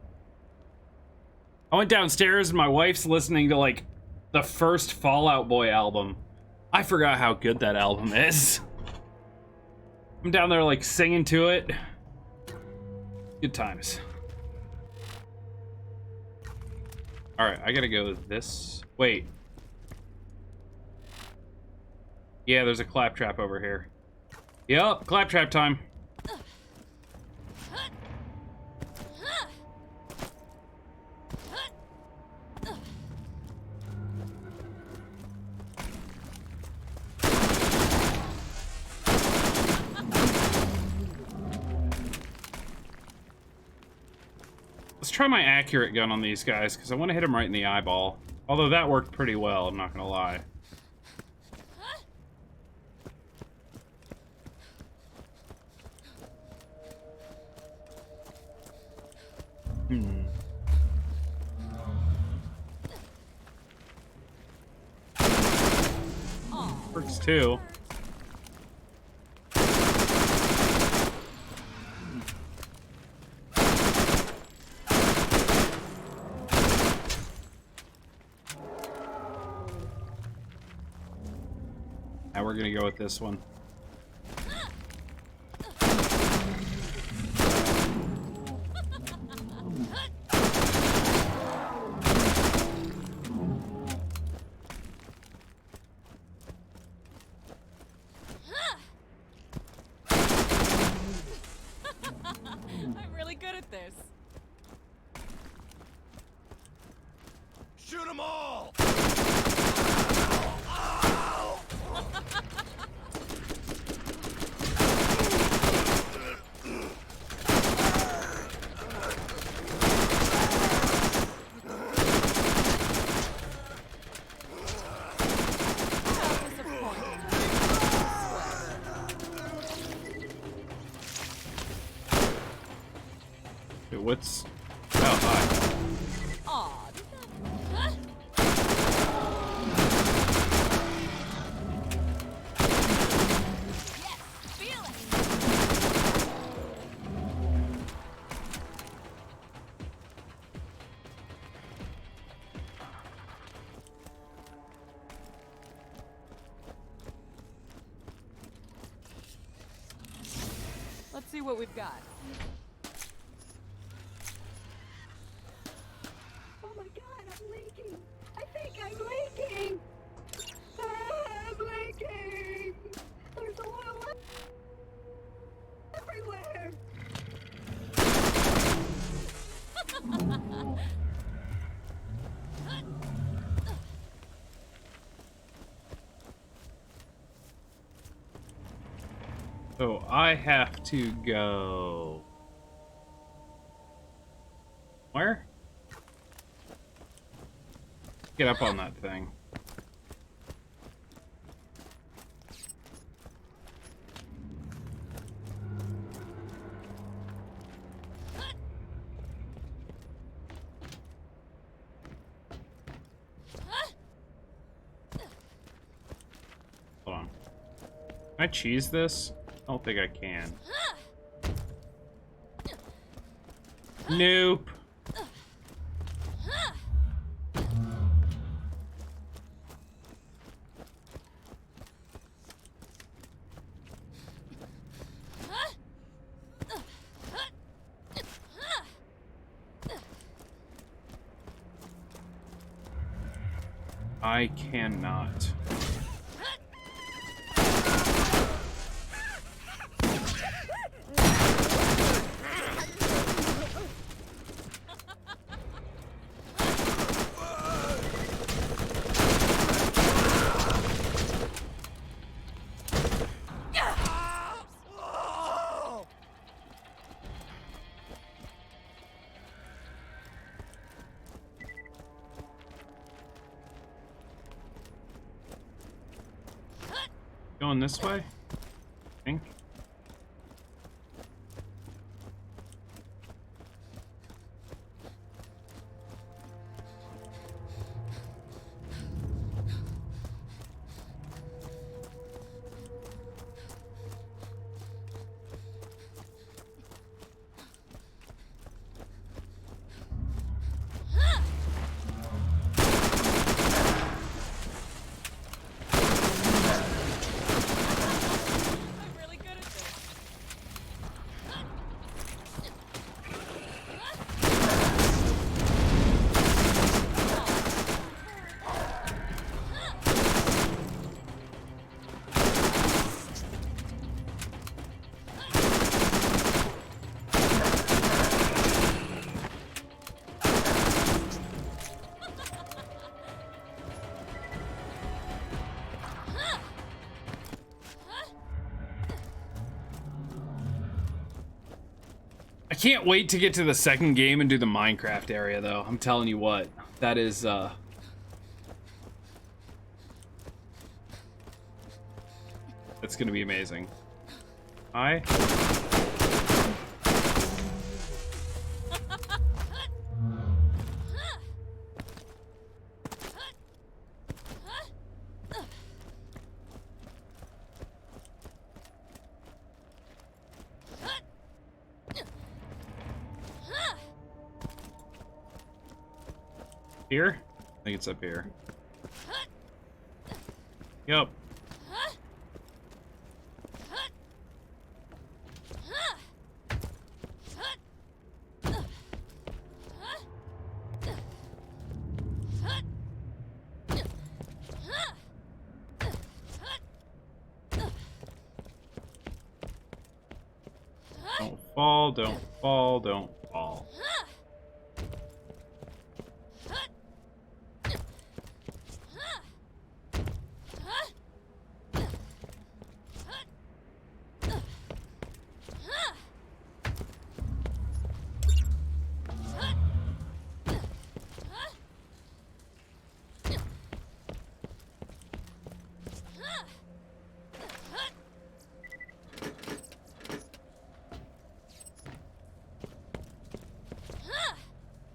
I went downstairs and my wife's listening to like the first Fallout Boy album. I forgot how good that album is. I'm down there like singing to it. Good times. Alright, I gotta go this. Wait. Yeah, there's a claptrap over here. Yep, claptrap time. Let's try my accurate gun on these guys, because I want to hit them right in the eyeball. Although that worked pretty well, I'm not gonna lie. Works too. Now we're gonna go with this one. I'm really good at this. Shoot them all! Dude, what's... Oh, hi. Aw, yes, feel it. Let's see what we've got. Oh my god, I'm leaking! I think I'm leaking! I'm leaking! There's oil everywhere! So I have to go... Where? Get up on that thing. Hold on. Can I cheese this? I don't think I can. Nope. I cannot. Going this way? I think. can't wait to get to the second game and do the Minecraft area, though. I'm telling you what, that is, that's gonna be amazing. Hi. Here? I think it's up here. Yep. Don't fall, don't fall, don't fall.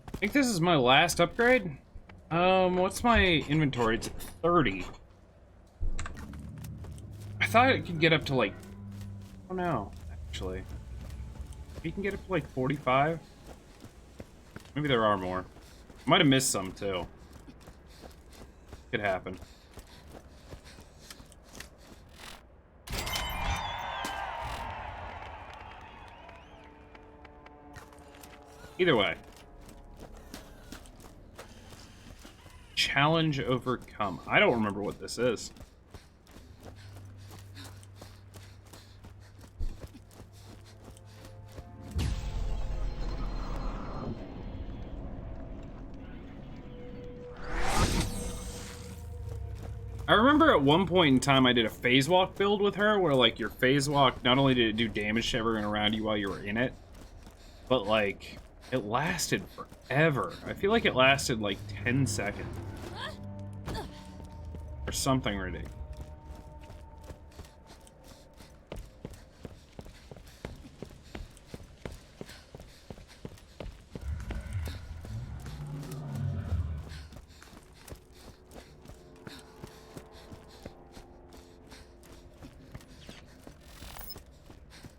I think this is my last upgrade. What's my inventory? It's at 30. I thought it could get up to like, I don't know, actually. You can get up to like 45. Maybe there are more. I might have missed some too. Could happen. Either way. Challenge overcome. I don't remember what this is. I remember at one point in time I did a phase walk build with her where like your phase walk, not only did it do damage to everyone around you while you were in it, but like it lasted forever. I feel like it lasted like 10 seconds. Or something ridiculous.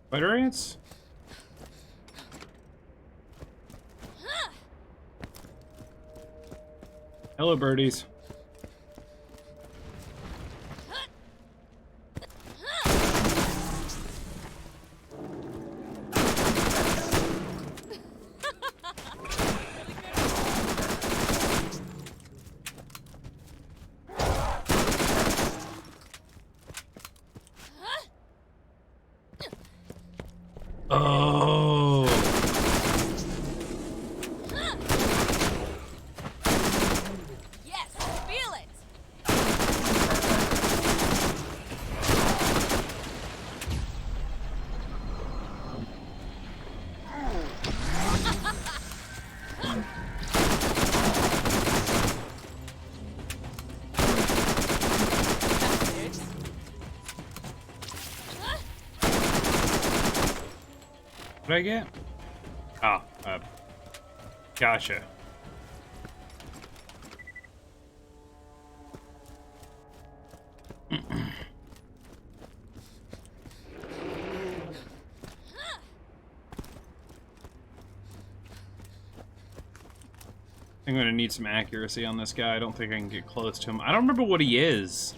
Spider ants? Hello, birdies. Oh. Yes, feel it. What did I get? Ah, gotcha. I'm gonna need some accuracy on this guy. I don't think I can get close to him. I don't remember what he is.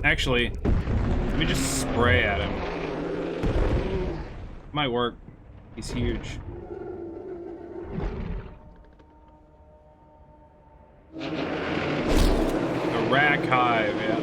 Actually, let me just spray at him. Might work. He's huge. The rack hive, yeah.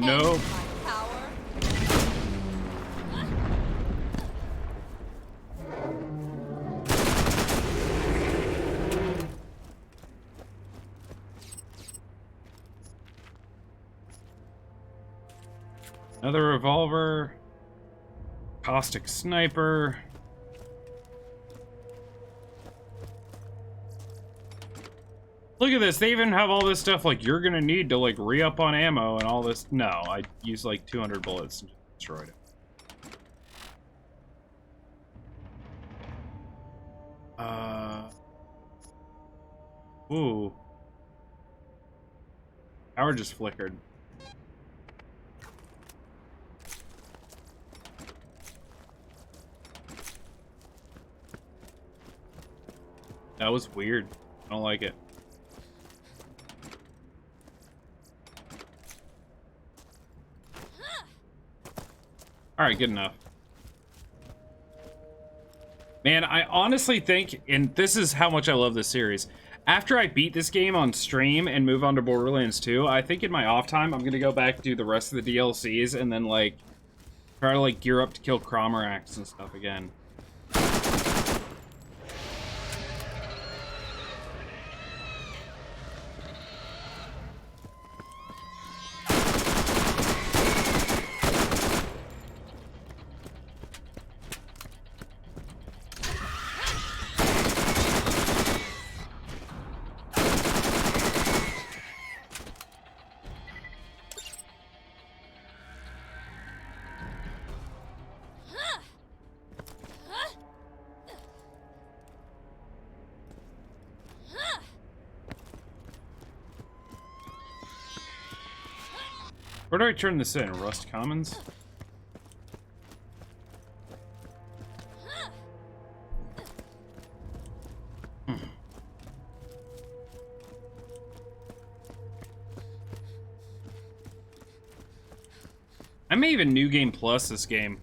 Nope. Another revolver. Caustic sniper. Look at this. They even have all this stuff like you're gonna need to like re-up on ammo and all this. No, I used like 200 bullets and destroyed it. Ooh. Power just flickered. That was weird. I don't like it. Alright, good enough. Man, I honestly think, and this is how much I love this series, after I beat this game on stream and move on to Borderlands 2, I think in my off time, I'm gonna go back and do the rest of the DLCs and then, like, try to, like, gear up to kill Cromerax and stuff again. Where do I turn this in? Rust Commons? I may even New Game Plus this game.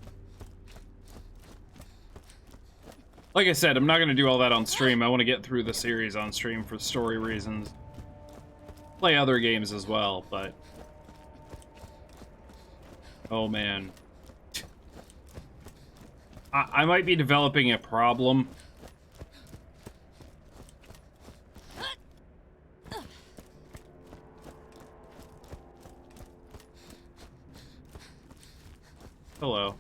Like I said, I'm not going to do all that on stream. I want to get through the series on stream for story reasons. Play other games as well, but... Oh, man. I might be developing a problem. Hello.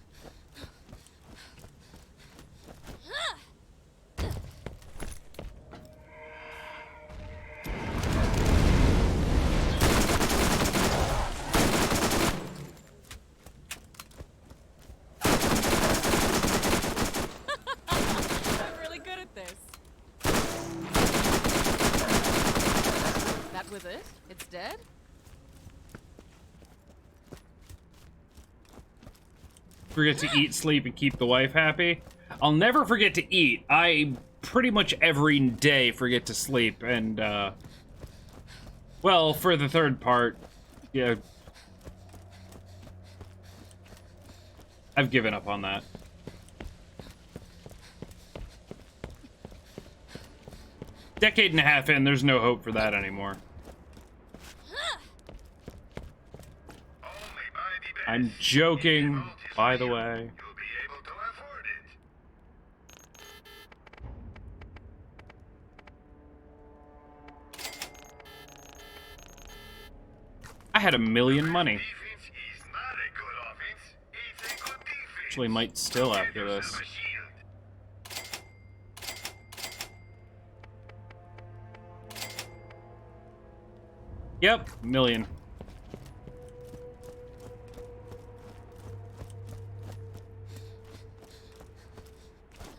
Was it? It's dead? Forget to eat, sleep, and keep the wife happy. I'll never forget to eat. I pretty much every day forget to sleep, and, well, for the third part, yeah. I've given up on that. Decade and a half in, there's no hope for that anymore. I'm joking, by the way. I had $1 million money. Actually, might still after this. Yep, $1 million.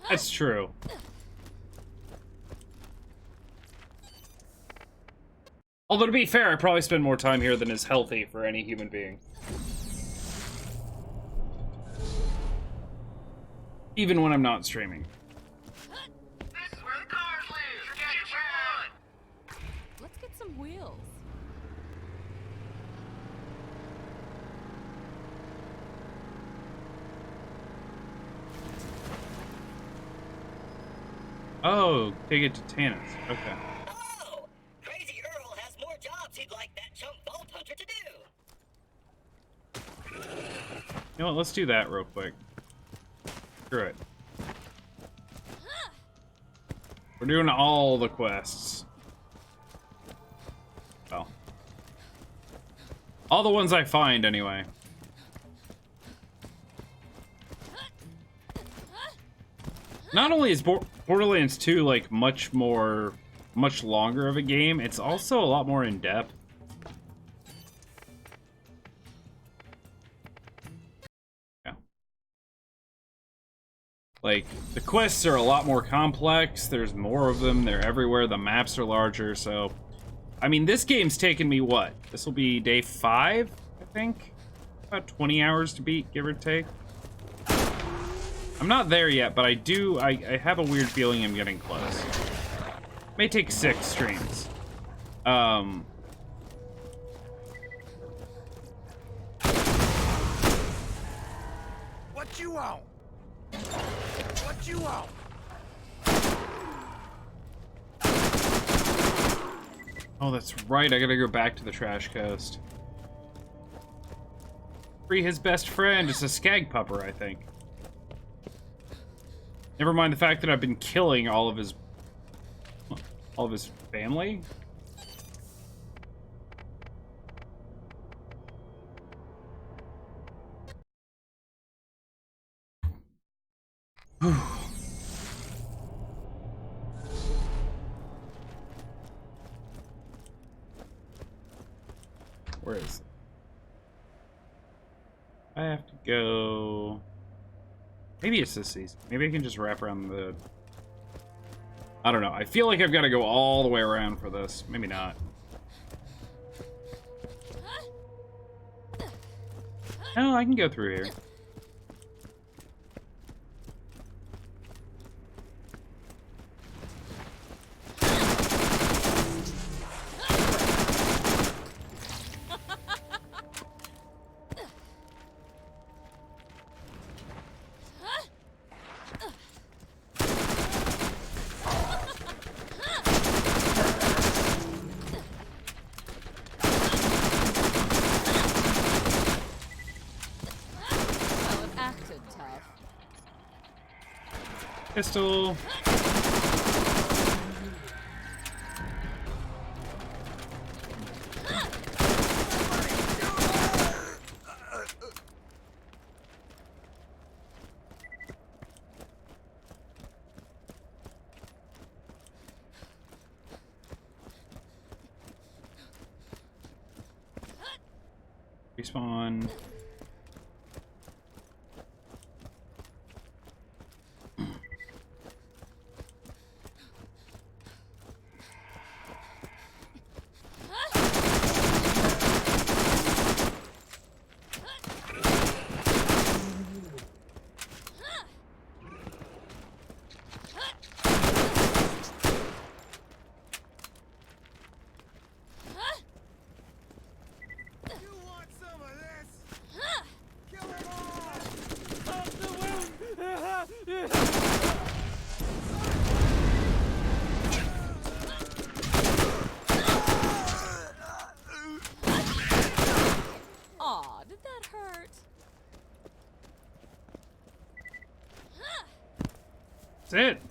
That's true. Although, to be fair, I probably spend more time here than is healthy for any human being. Even when I'm not streaming. This is where the cars live. Get one. Let's get some wheels. Oh, take it to Tannis. Okay. Oh! Crazy Earl has more jobs he'd like that chump Vault Hunter to do. You know what? Let's do that real quick. Screw it. We're doing all the quests. Well, all the ones I find, anyway. Not only is Borderlands 2 like much longer of a game, it's also a lot more in depth. Yeah. Like, the quests are a lot more complex, there's more of them, they're everywhere, the maps are larger, so... I mean, this game's taken me, what? This will be day 5, I think? About 20 hours to beat, give or take. I'm not there yet, but I have a weird feeling I'm getting close. May take 6 streams. What you want? What you want? Oh, that's right, I gotta go back to the Trash Coast. Free his best friend, it's a skag pupper, I think. Never mind the fact that I've been killing all of his family. Where is it? I have to go... Maybe it's this season. Maybe I can just wrap around the... I don't know. I feel like I've got to go all the way around for this. Maybe not. No, I can go through here. Pistol. Respawn. Aw, did that hurt? That's it.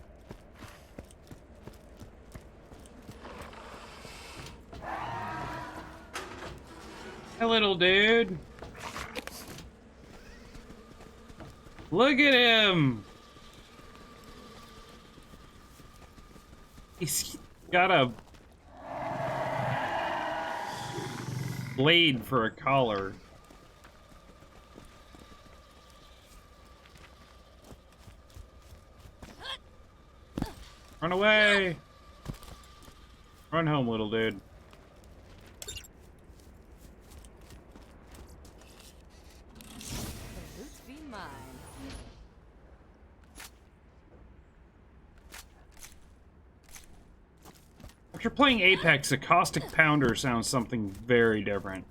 Hey, little dude. Look at him. He's got a blade for a collar. Run away! Run home, little dude. Let's be mine. After playing Apex, a caustic pounder sounds something very different.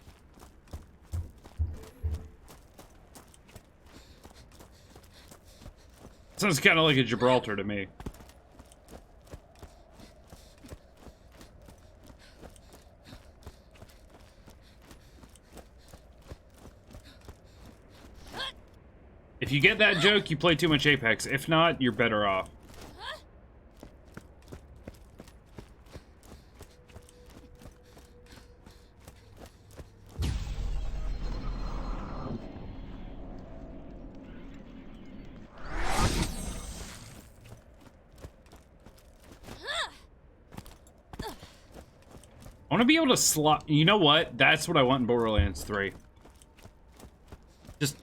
Sounds kind of like a Gibraltar to me. you get that joke, you play too much Apex. If not, you're better off. I want to be able to slot. You know what? That's what I want in Borderlands 3. Just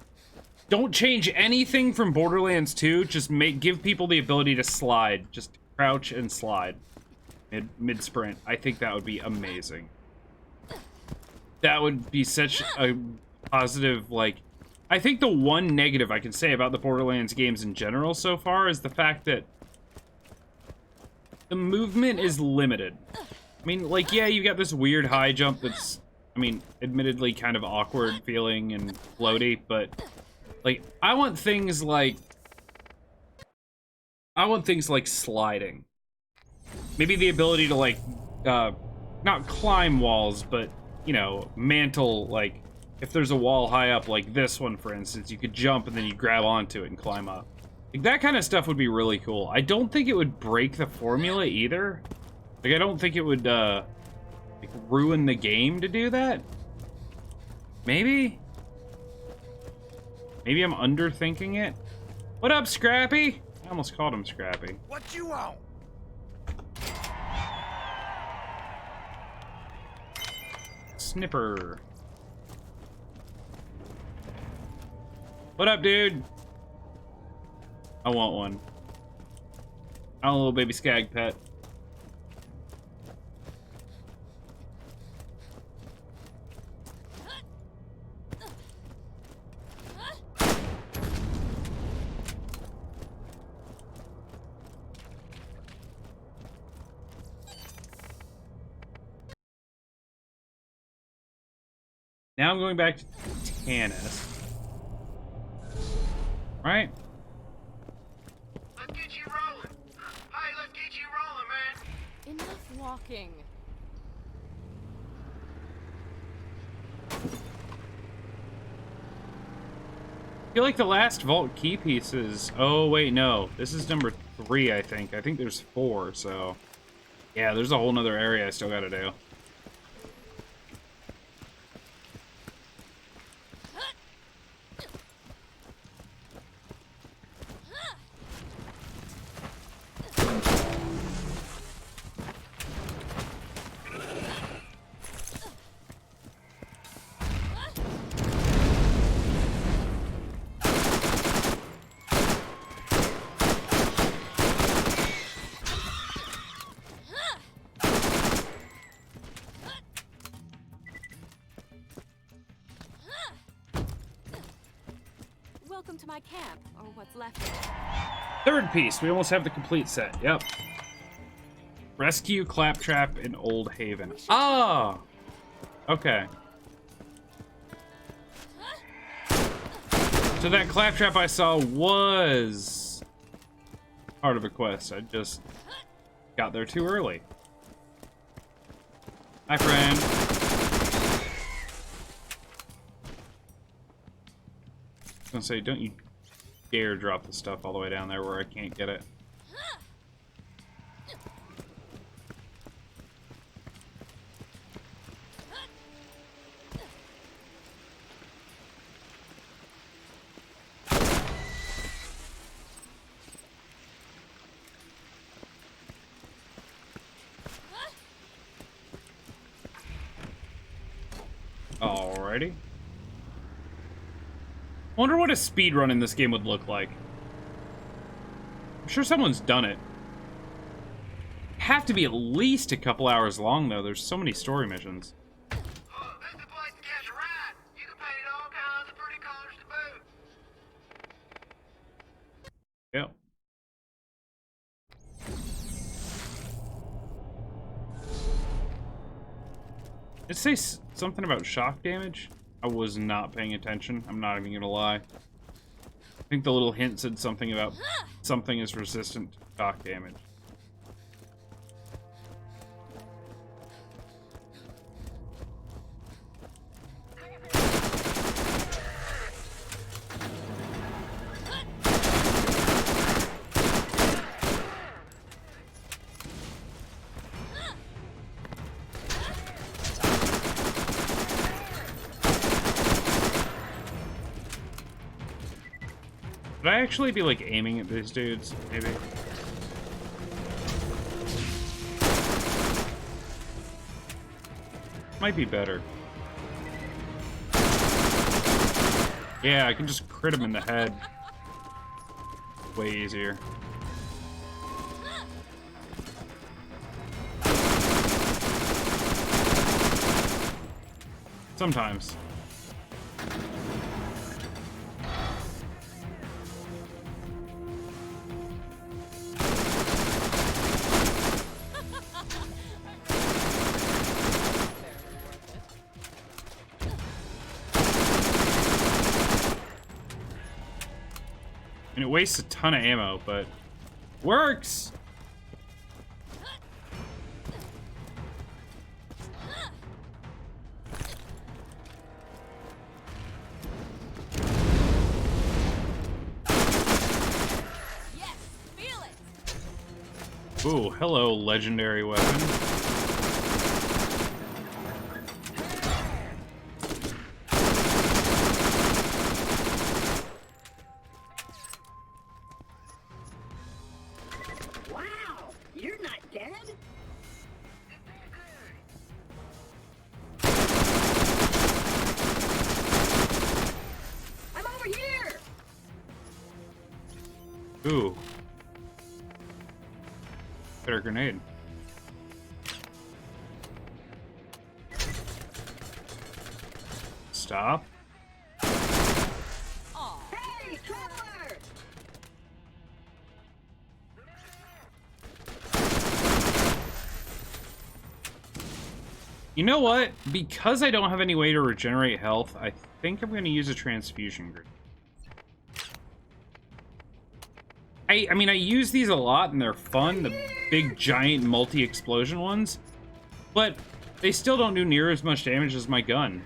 don't change anything from Borderlands 2. Just give people the ability to slide. Just crouch and slide mid sprint. I think that would be amazing. That would be such a positive, like, I think the one negative I can say about the Borderlands games in general so far is the fact that the movement is limited. I mean, like, yeah, you got this weird high jump that's, I mean, admittedly kind of awkward feeling and floaty, but, like, I want things like sliding. Maybe the ability to, like, not climb walls, but, you know, mantle, like, if there's a wall high up, like this one, for instance, you could jump and then you grab onto it and climb up. Like, that kind of stuff would be really cool. I don't think it would break the formula either. Like, I don't think it would, like, ruin the game to do that. Maybe? Maybe I'm underthinking it? What up, Scrappy? I almost called him Scrappy. What you want? Snipper. What up, dude? I want one. I want a little baby skag pet. Now I'm going back to Tannis. Right? Let's get you rolling. Hey, let's get you rolling, man. Enough walking. I feel like the last vault key pieces. Oh, wait, no. This is number 3, I think. I think there's 4, so. Yeah, there's a whole nother area I still gotta do. Welcome to my camp, or what's left of it. Third piece. We almost have the complete set. Yep. Rescue Claptrap in Old Haven. Ah! Okay. So that Claptrap I saw was part of a quest. I just got there too early. Hi, friend. I was gonna say, don't you dare drop the stuff all the way down there where I can't get it. Alrighty. I wonder what a speedrun in this game would look like. I'm sure someone's done it. Have to be at least a couple hours long, though. There's so many story missions. This is the place to catch a ride. You can paint it all kinds of pretty colors Yep. Did it say something about shock damage? I was not paying attention. I'm not even gonna lie. I think the little hint said something about something is resistant to shock damage. Should I actually be like aiming at these dudes? Maybe. Might be better. Yeah, I can just crit him in the head. Way easier. Sometimes. And it wastes a ton of ammo, but works! Yes, feel it. Ooh, hello, legendary weapon. Wow, you're not dead? I'm over here! Ooh. Better grenade. Stop. Hey, traveler! You know what? Because I don't have any way to regenerate health, I think I'm going to use a transfusion grenade. I mean, I use these a lot, and they're fun, the big, giant, multi-explosion ones. But they still don't do near as much damage as my gun.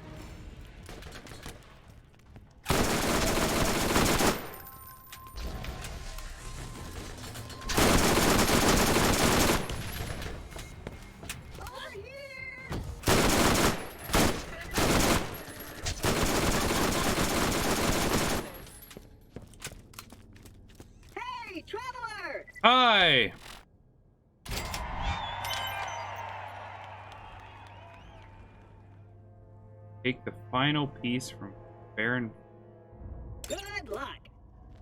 Hey, traveler! Hi! Take the final piece from Baron. Good luck.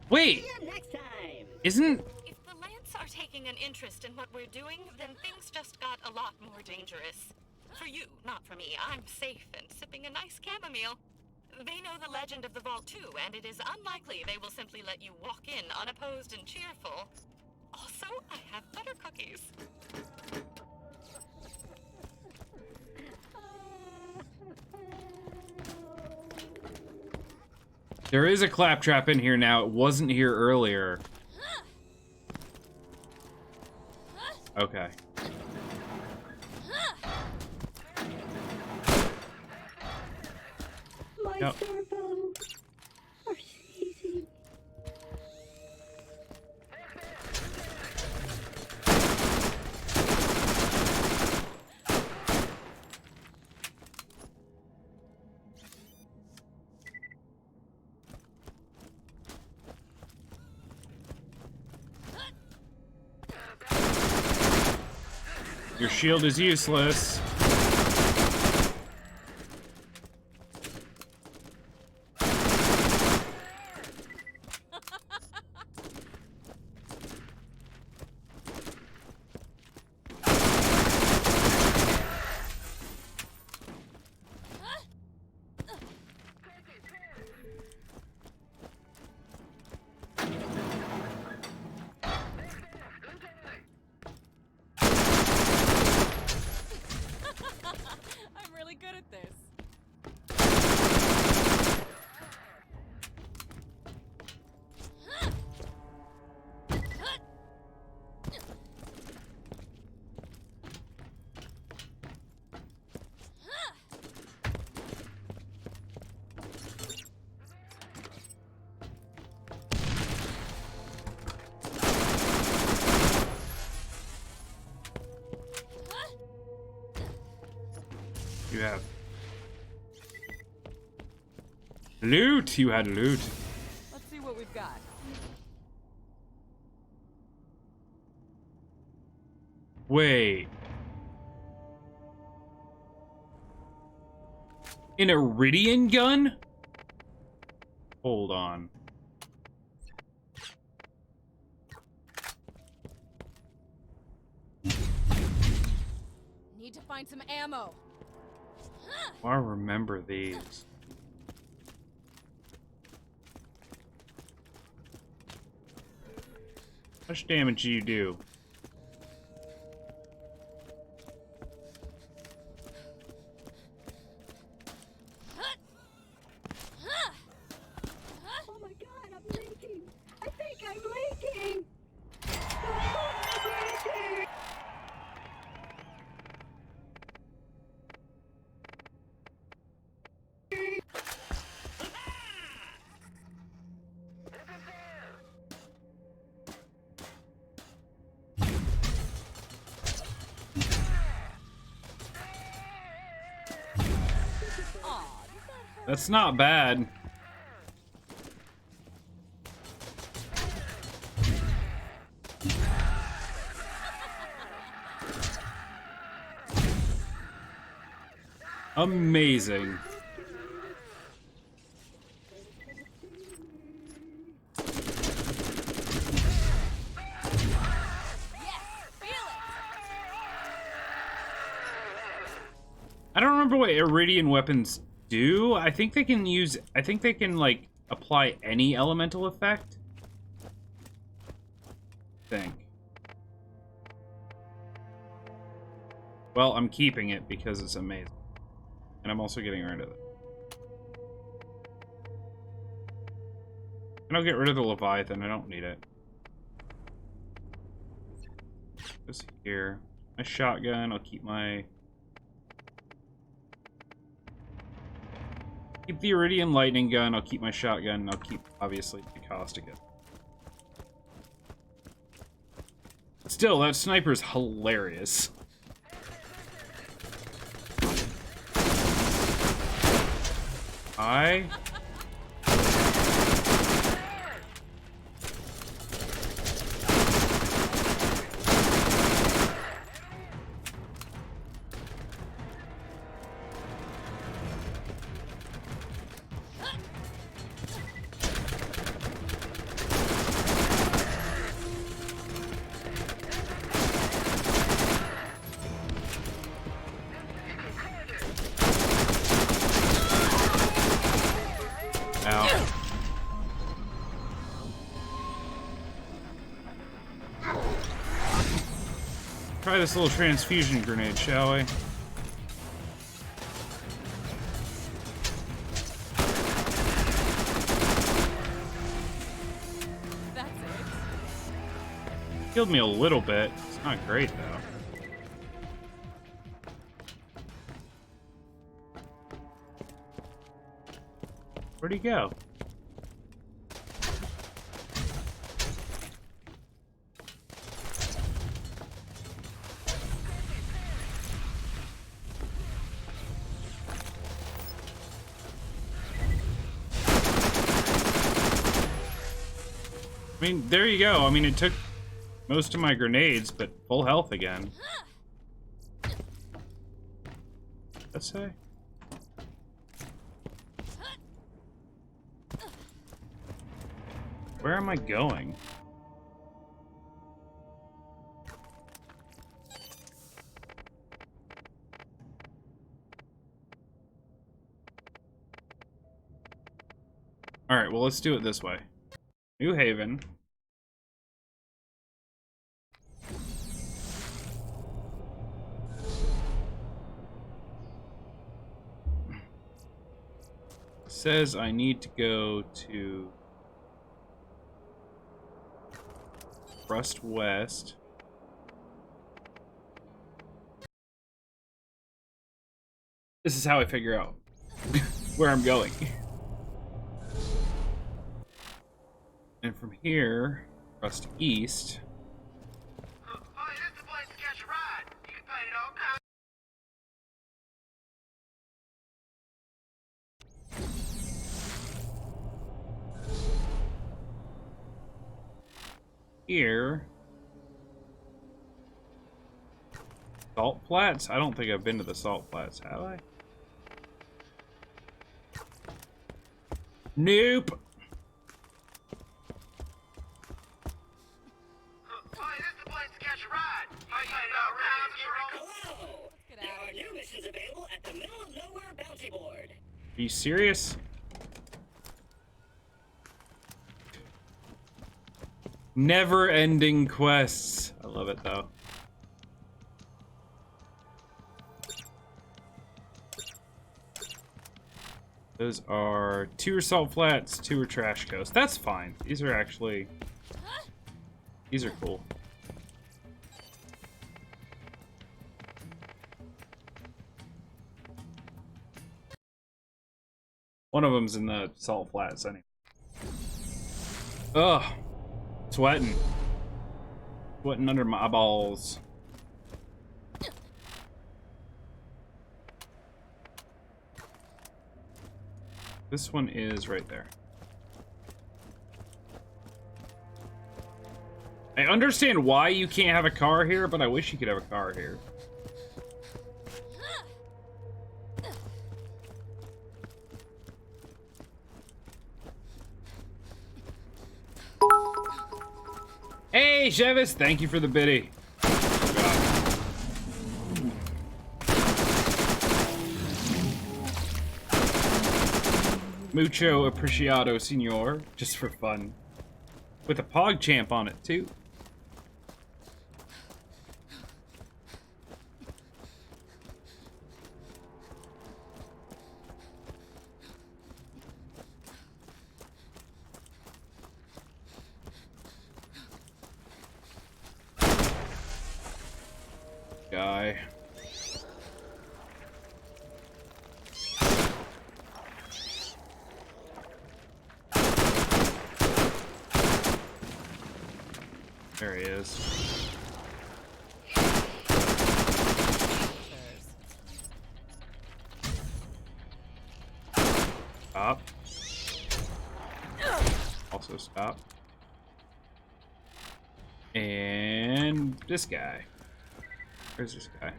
Wait! See you next time. Isn't... If the Lance are taking an interest in what we're doing, then things just got a lot more dangerous. For you, not for me. I'm safe and sipping a nice chamomile. They know the legend of the Vault too, and it is unlikely they will simply let you walk in unopposed and cheerful. Also, I have butter cookies. There is a claptrap in here now. It wasn't here earlier. Okay. My Yep. starbones are seizing. Your shield is useless. I'm really good at this. You have loot. You had loot. Let's see what we've got. Wait. An Iridian gun? Hold on. Need to find some ammo. I remember these. How much damage do you do? Oh my god, I'm leaking! I think I'm leaking! That's not bad. Amazing. I don't remember what Iridian weapons do. I think they can use... I think they can, like, apply any elemental effect. I think. Well, I'm keeping it because it's amazing. And I'm also getting rid of it. And I'll get rid of the Leviathan. I don't need it. This here. My shotgun. I'll keep my... Keep the Iridian lightning gun. I'll keep my shotgun. And I'll keep, obviously, the caustic gun. Still, that sniper's hilarious. I... Ow. Try this little transfusion grenade, shall we? That's it. Killed me a little bit. It's not great, though. Where'd he go? I mean, there you go. I mean, it took most of my grenades, but full health again. Let's say. Where am I going? Alright, well, let's do it this way. New Haven. Says I need to go to Rust West. This is how I figure out where I'm going. And from here, Rust East. Oh, this is the place to catch a ride. You can find it all kinds. Here. Salt Flats? I don't think I've been to the Salt Flats, have I? Nope. Hello! There are new missions available at the Middle of Nowhere Bounty Board. Are you serious? Never-ending quests. I love it, though. Those are 2 are Salt Flats, 2 are Trash Coast. That's fine. These are actually... These are cool. One of them's in the Salt Flats, anyway. Ugh. Sweating. Sweating under my eyeballs. This one is right there. I understand why you can't have a car here, but I wish you could have a car here. Hey, Chevis, thank you for the biddy. Mucho apreciado, senor. Just for fun. With a pog champ on it, too. Guy. There he is. Stop. Also stop. And this guy. Where's this guy?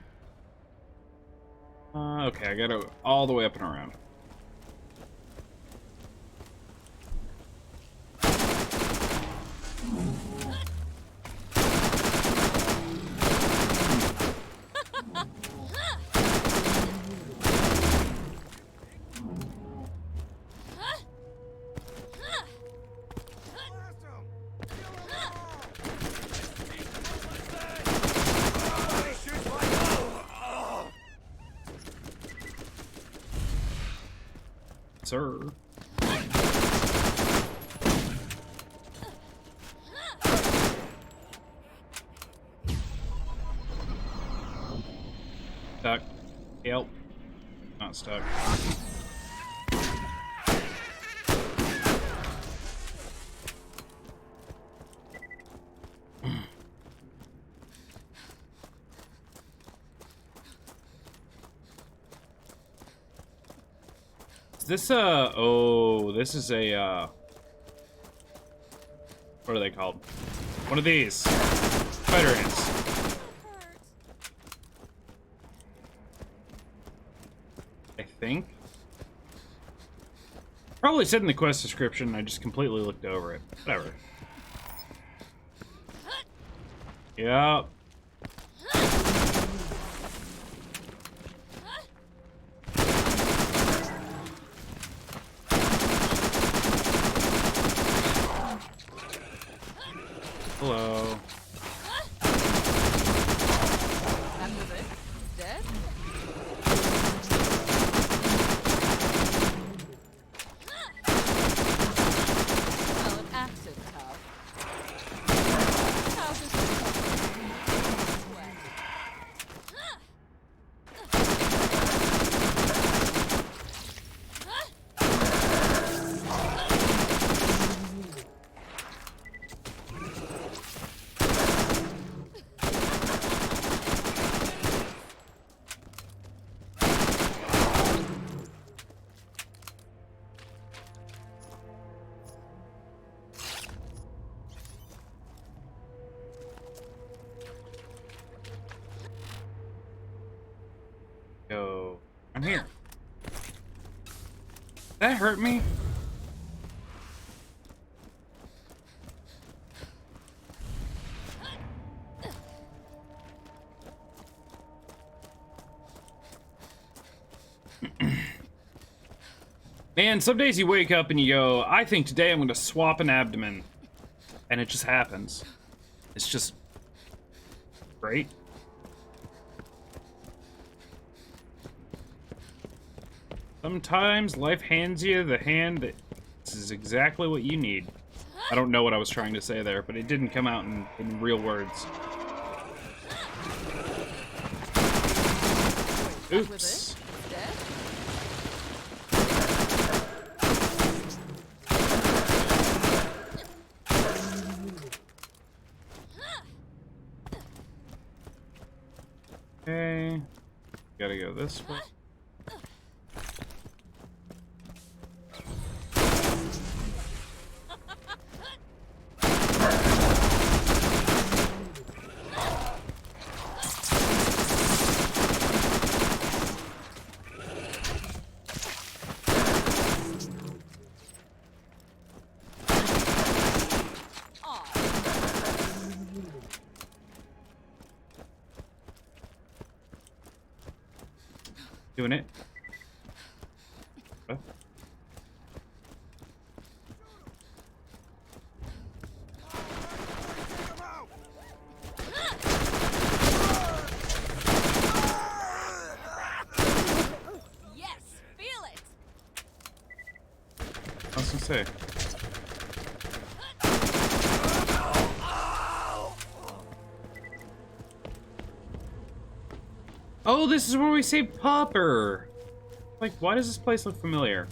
Okay, I gotta go all the way up and around. Sir. Stuck. Help. Not stuck. Is this oh, this is a what are they called? One of these. Spider ants. I think. Probably said in the quest description, I just completely looked over it. Whatever. Yep. Hello. Dead? Well, it acted tough. How's this? Go. I'm here. That hurt me? Man, some days you wake up and you go, I think today I'm gonna swap an abdomen. And it just happens. It's just great. Sometimes life hands you the hand that is exactly what you need. I don't know what I was trying to say there, but it didn't come out in real words. Oops. Okay. Gotta go this way. Doing it. What? Yes, feel it. I was gonna say. Oh, this is where we saved Popper. Like, why does this place look familiar?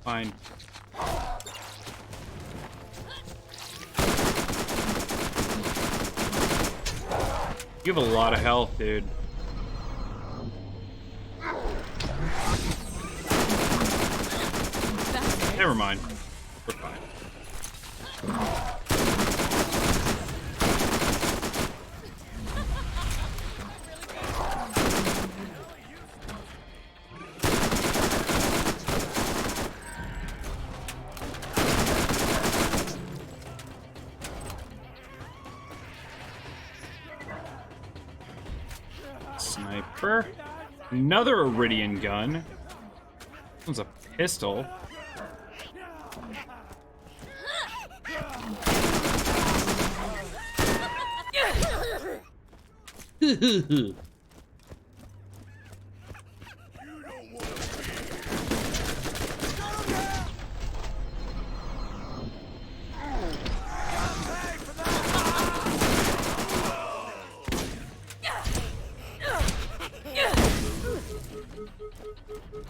Fine. You have a lot of health, dude. Never mind. We're fine. Sniper. Another Iridian gun. This one's a pistol.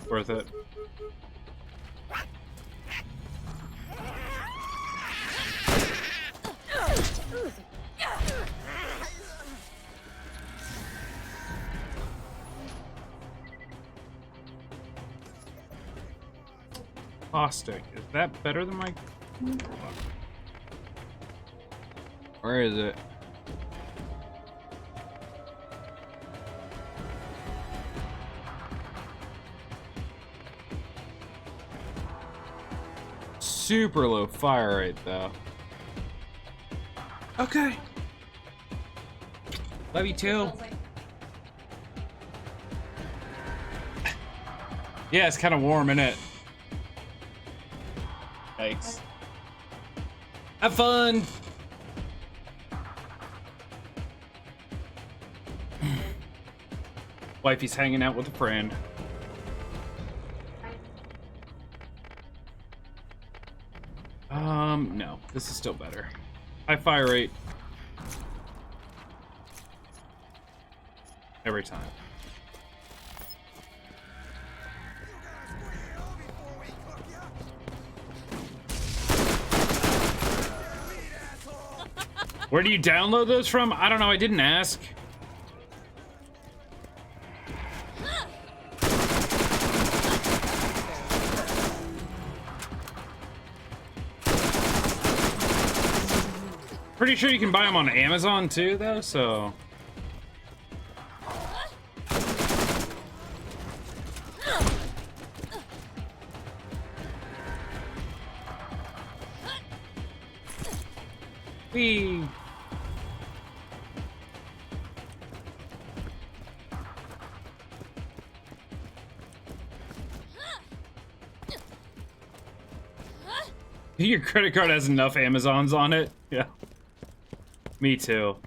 Worth it. Caustic. Is that better than my... Where is it? Super low fire rate, though. Okay. Love you too. Yeah, it's kind of warm, isn't it? Thanks. Have fun. Wifey's hanging out with a friend. No. This is still better. High fire rate. Every time. Where do you download those from? I don't know. I didn't ask. Pretty sure you can buy them on Amazon too, though, so... Whee! Your credit card has enough Amazons on it? Yeah. Me too.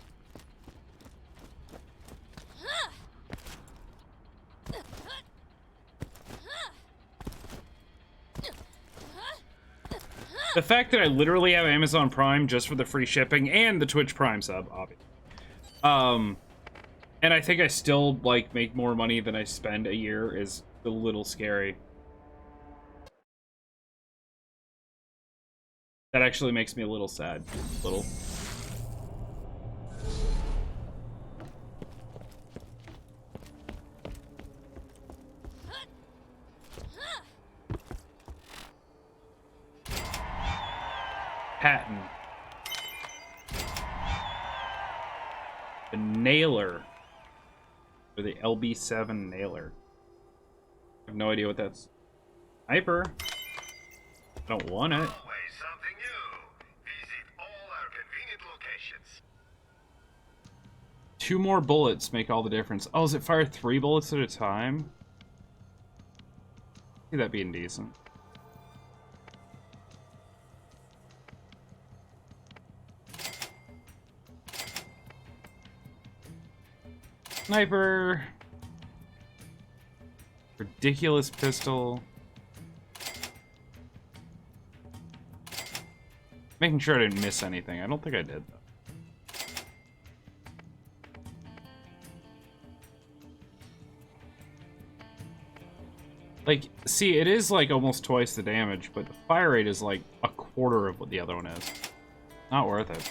The fact that I literally have Amazon Prime just for the free shipping and the Twitch Prime sub, obviously. And I think I still, like, make more money than I spend a year is a little scary. That actually makes me a little sad. Little. Patton. The nailer. Or the LB7 nailer. I have no idea what that's. Sniper. I don't want it. Always something new. Visit all our convenient locations. 2 more bullets make all the difference. Oh, does it fire 3 bullets at a time? See that being decent. Sniper. Ridiculous pistol. Making sure I didn't miss anything. I don't think I did, though. Like, see, it is like almost twice the damage, but the fire rate is like a quarter of what the other one is. Not worth it.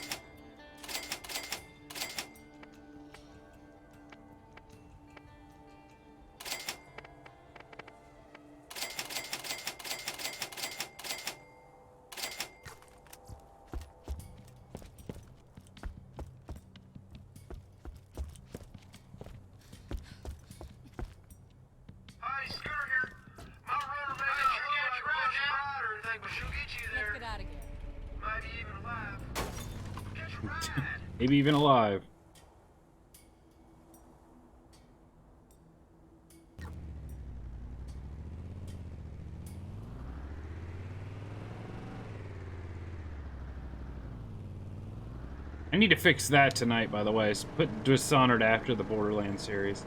Hi, Scooter here. My runner made a whole lot spider and think she'll get you there. Let's get out of here. Maybe even alive. Catch a ride. Maybe even alive. I need to fix that tonight, by the way. Put Dishonored after the Borderlands series.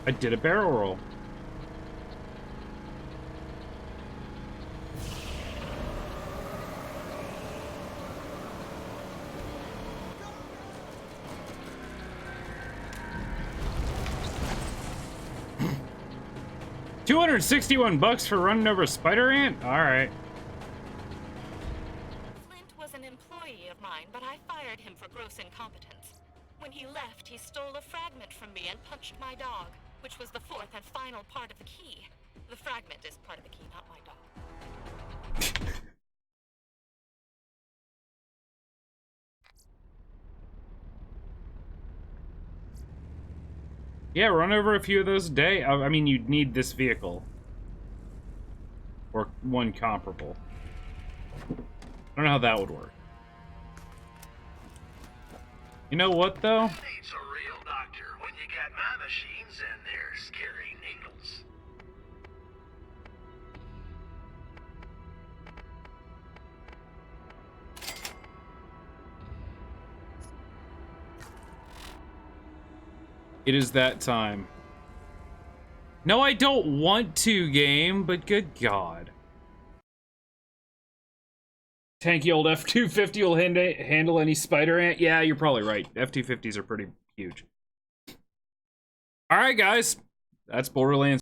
I did a barrel roll. $261 for running over a spider ant? All right. Flint was an employee of mine, but I fired him for gross incompetence. When he left, he stole a fragment from me and punched my dog, which was the 4th and final part of the key. The fragment is part of the key, not my dog. Yeah, run over a few of those a day. I mean, you'd need this vehicle. Or one comparable. I don't know how that would work. You know what, though? Who needs a real doctor when you got my machines and their scary needles? It is that time. No, I don't want to, game, but good God. Tanky old F-250 will handle any spider ant? Yeah, you're probably right. F-250s are pretty huge. Alright, guys. That's Borderlands